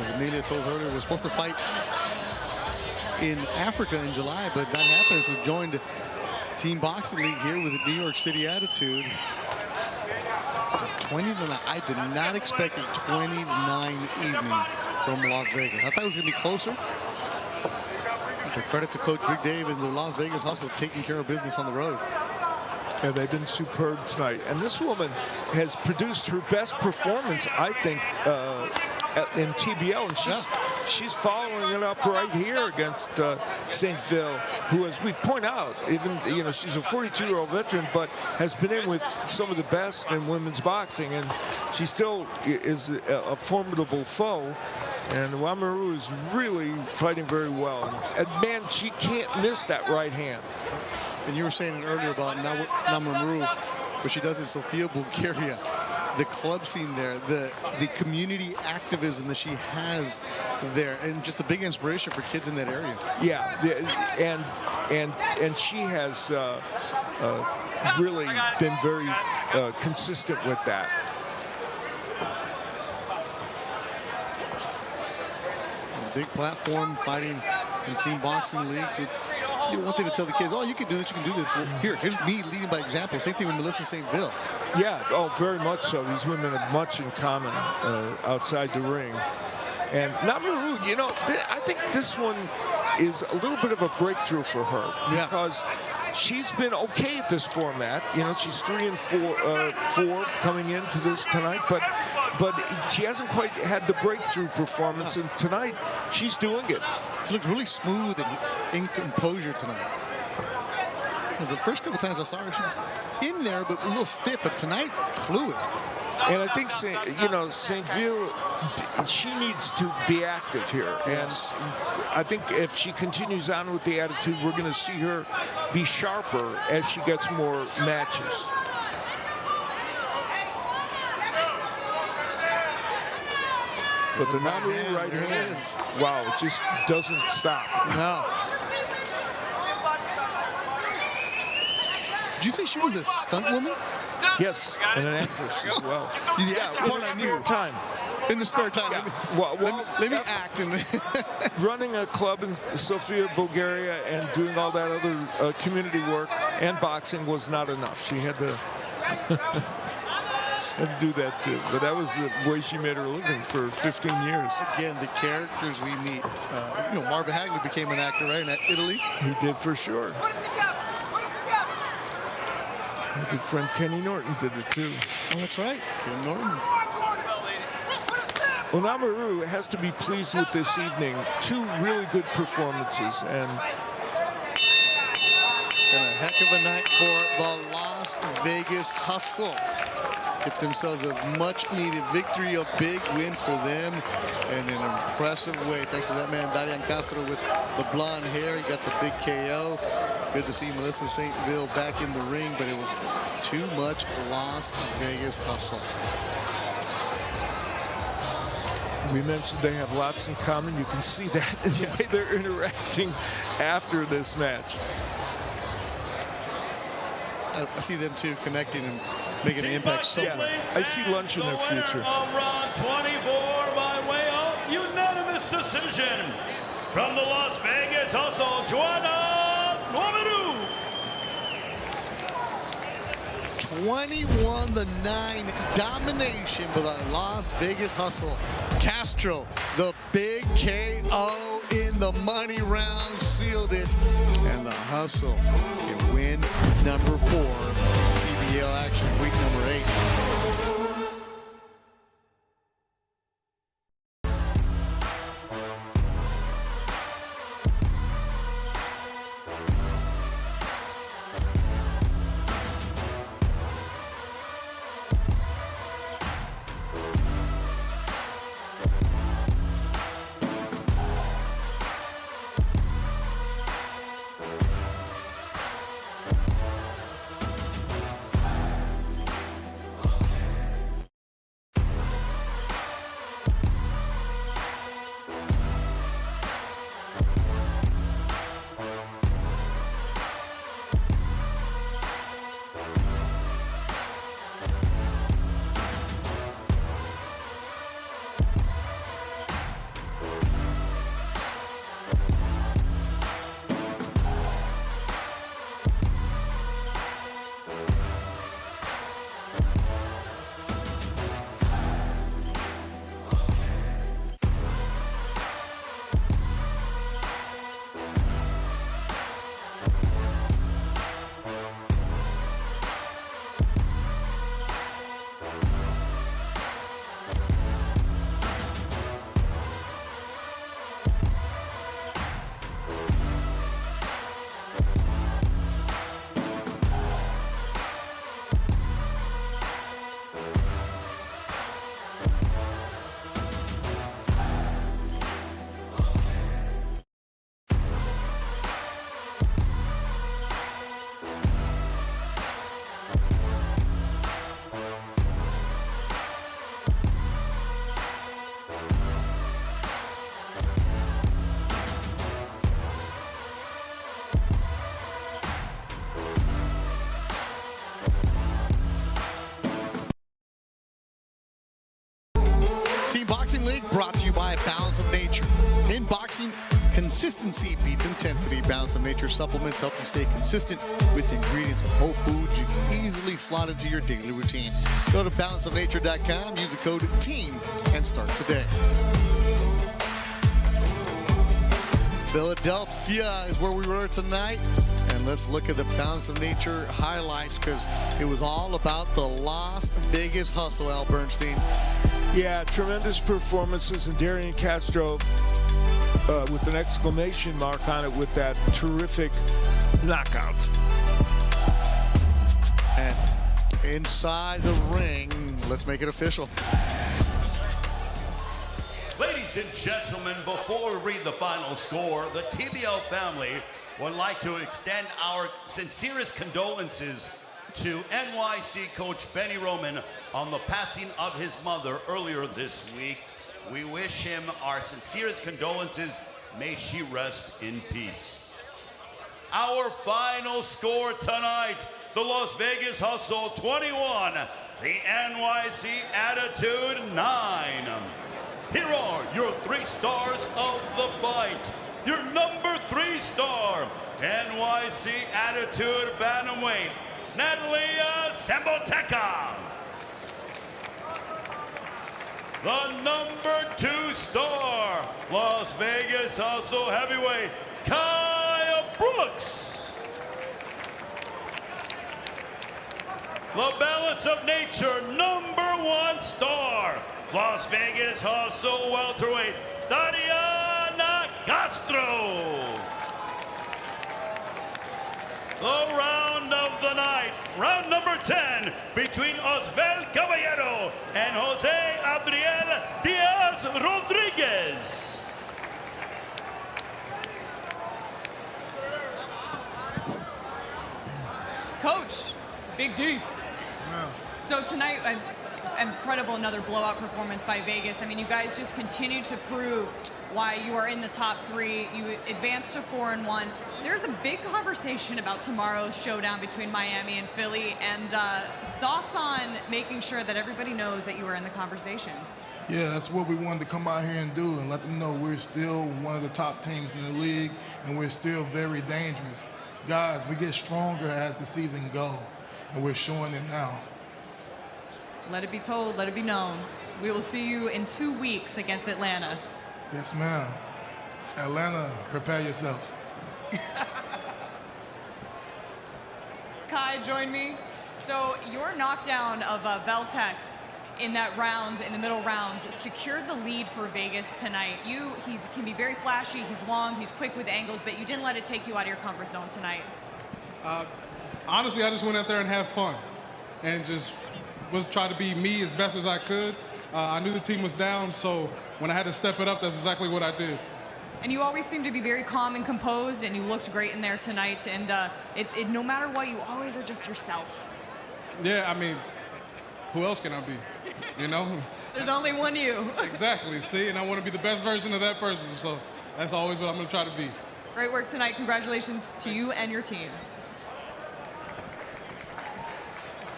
As Amelia told her, they were supposed to fight in Africa in July, but that happened, so joined Team Boxing League here with the New York City Attitude. 20-9. I did not expect a 29 evening from Las Vegas. I thought it was going to be closer. But credit to Coach Big Dave and the Las Vegas Hustle taking care of business on the road. Yeah, they've been superb tonight. And this woman has produced her best performance, I think, in TBL, and she's following it up right here against St. Ville, who, as we point out, even she's a 42-year-old veteran, but has been in with some of the best in women's boxing, and she still is a formidable foe. And Nuamaru is really fighting very well. And man, she can't miss that right hand. And you were saying earlier about Nuamaru, but she does in Sofia, Bulgaria. The club scene there, the community activism that she has there, and just a big inspiration for kids in that area. Yeah, and she has really been very consistent with that. big platform, fighting in team boxing leagues. So it's one thing to tell the kids, oh, you can do this, you can do this. Well, here's me leading by example. Same thing with Melissa St. Ville. Yeah, oh, very much so. These women have much in common outside the ring. And Namaru, you know, I think this one is a little bit of a breakthrough for her because she's been okay at this format. You know, she's 3-4 coming into this tonight, but she hasn't quite had the breakthrough performance. And tonight, she's doing it. She looks really smooth and in composure tonight. The first couple times I saw her, she was in there, but a little stiff. But tonight, fluid. And I think, St. Ville, she needs to be active here. And I think if she continues on with the attitude, we're going to see her be sharper as she gets more matches. But the Namaru right hand, wow, it just doesn't stop. No. Did you say she was a stunt woman? Yes, and an actress as well. Yeah, in the spare time. In the spare time. Yeah. Let me act. Running a club in Sofia, Bulgaria, and doing all that other community work and boxing was not enough. She had to do that too. But that was the way she made her living for 15 years. Again, the characters we meet. Marvin Hagler became an actor, right, in Italy? He did for sure. My good friend Kenny Norton did it too. Oh, that's right, Ken Norton. Well, Namaru has to be pleased with this evening. 2 really good performances, and a heck of a night for the Las Vegas Hustle. Get themselves a much-needed victory, a big win for them in an impressive way. Thanks to that man, Darian Castro, with the blonde hair. He got the big KO. Good to see Melissa St. Ville back in the ring, but it was too much Las Vegas Hustle. We mentioned they have lots in common. You can see that in the way they're interacting after this match. I see them two connecting and making an impact somewhere. Yeah, I see lunch in their future. Round 24 by way of unanimous decision from the Las Vegas Hustle, Joanna Namaru. 21-9 domination by the Las Vegas Hustle. Castro, the big KO in the money round, sealed it. And the Hustle can win number 4. TBL action, week number 8. Team Boxing League brought to you by Balance of Nature. In consistency beats intensity. Balance of Nature supplements help you stay consistent with ingredients of whole foods you can easily slot into your daily routine. Go to balanceofnature.com, use the code TEAM, and start today. Philadelphia is where we were tonight. And let's look at the Balance of Nature highlights, because it was all about the Las Vegas hustle, Al Bernstein. Yeah, tremendous performances, and Darian Castro with an exclamation mark on it with that terrific knockout. And inside the ring, let's make it official. Ladies and gentlemen, before we read the final score, the TBL family would like to extend our sincerest condolences to NYC coach Benny Roman on the passing of his mother earlier this week. We wish him our sincerest condolences. May she rest in peace. Our final score tonight, the Las Vegas Hustle 21, the NYC Attitude 9. Here are your 3 stars of the fight. Your number 3 star, NYC Attitude Bantamweight, Natalia Samboteca. The number 2 star, Las Vegas Hustle Heavyweight, Kyle Brooks. The Balance of Nature number 1 star, Las Vegas Hustle Welterweight, Dariana Castro. The round of the night, round number 10, between Osvel Caballero and Jose Adriel Diaz Rodriguez. Coach, Big D. So tonight, incredible, another blowout performance by Vegas. I mean, you guys just continue to prove why you are in the top 3. You advanced to 4-1. There's a big conversation about tomorrow's showdown between Miami and Philly, and thoughts on making sure that everybody knows that you are in the conversation. Yeah, that's what we wanted to come out here and do, and let them know we're still one of the top teams in the league, and we're still very dangerous. Guys, we get stronger as the season goes, and we're showing it now. Let it be told, let it be known. We will see you in 2 weeks against Atlanta. Yes, ma'am. Atlanta, prepare yourself. Kai, join me. So your knockdown of Veltek in that round, in the middle rounds, secured the lead for Vegas tonight. He can be very flashy, he's long, he's quick with angles, but you didn't let it take you out of your comfort zone tonight. Honestly, I just went out there and had fun and just was trying to be me as best as I could. I knew the team was down, so when I had to step it up, that's exactly what I did. And you always seem to be very calm and composed, and you looked great in there tonight. And no matter what, you always are just yourself. Yeah, I mean, who else can I be? You know? There's only one you. Exactly, see? And I want to be the best version of that person, so that's always what I'm going to try to be. Great work tonight. Congratulations to you and your team.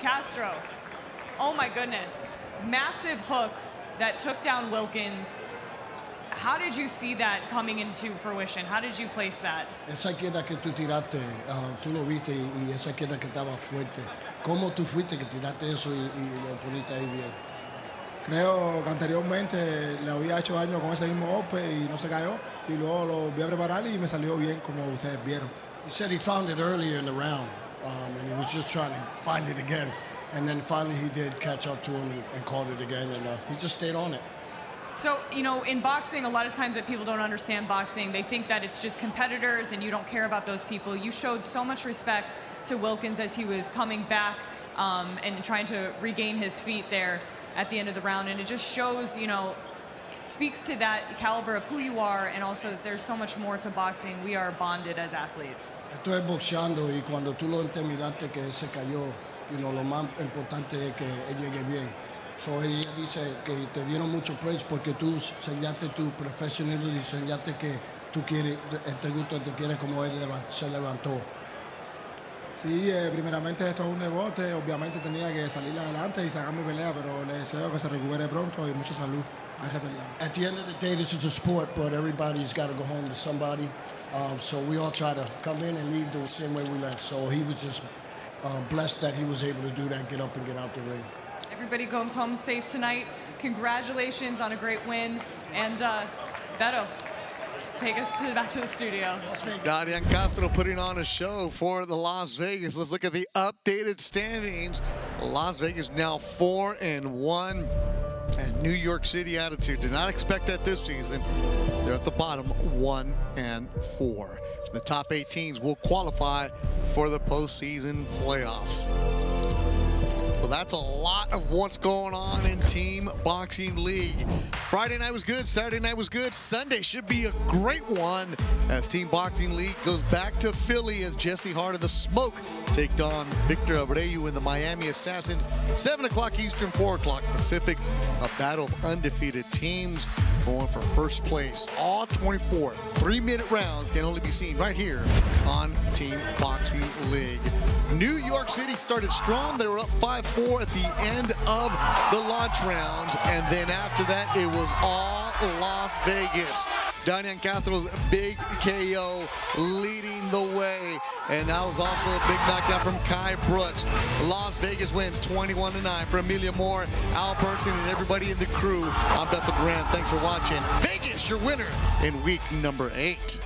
Castro. Oh, my goodness. Massive hook that took down Wilkins. How did you see that coming into fruition? How did you place that? Esa izquierda que tú tiraste, tú lo viste y esa izquierda que estaba fuerte. ¿Cómo tú fuiste que tiraste eso y lo poniste ahí bien? Creo que anteriormente le había hecho daño con ese mismo golpe y no se cayó. Y luego lo voy a preparar y me salió bien como ustedes vieron. He said he found it earlier in the round and he was just trying to find it again. And then finally he did catch up to him and caught it again, and he just stayed on it. So, you know, in boxing, a lot of times that people don't understand boxing, they think that it's just competitors and you don't care about those people. You showed so much respect to Wilkins as he was coming back and trying to regain his feet there at the end of the round. And it just shows, you know, it speaks to that caliber of who you are, and also that there's so much more to boxing. We are bonded as athletes. Esto es boxeando y cuando tú lo intimidaste que se cayó, you know, lo más importante es que él llegue bien. So ella dice que te dieron mucho praise porque tú enseñaste tu profesionalismo y enseñaste que tú quieres, te gusta, te quieres como él se levantó. Sí, primeramente esto es un rebote, obviamente tenía que salir adelante y sacar mi pelea, pero le deseo que se recupere pronto y mucha salud. a esa pelea. At the end of the day, this is a sport, but everybody's got to go home to somebody. So we all try to come in and leave the same way we left. So he was just blessed that he was able to do that, get up and get out the ring. Everybody goes home safe tonight. Congratulations on a great win. And Beto, take us back to the studio. Darian Castro putting on a show for the Las Vegas. Let's look at the updated standings. Las Vegas now 4-1. And New York City attitude. Did not expect that this season. They're at the bottom, 1-4. The top 8 teams will qualify for the postseason playoffs. So that's a lot of what's going on in Team Boxing League. Friday night was good, Saturday night was good, Sunday should be a great one as Team Boxing League goes back to Philly as Jesse Hart of the Smoke take on Victor Abreu and the Miami Assassins. 7 o'clock Eastern, 4 o'clock Pacific. A battle of undefeated teams going for first place. All 24 3-minute rounds can only be seen right here on Team Boxing League. New York City started strong. They were up 5-4 at the end of the launch round. And then after that, it was all Las Vegas. Darian Castro's big KO leading the way. And that was also a big knockdown from Kai Brooks. Las Vegas wins 21-9 for Amelia Moore, Al Bernstein, and everybody in the crew. I'm Bethel Grant. Thanks for watching. Vegas, your winner in week number 8.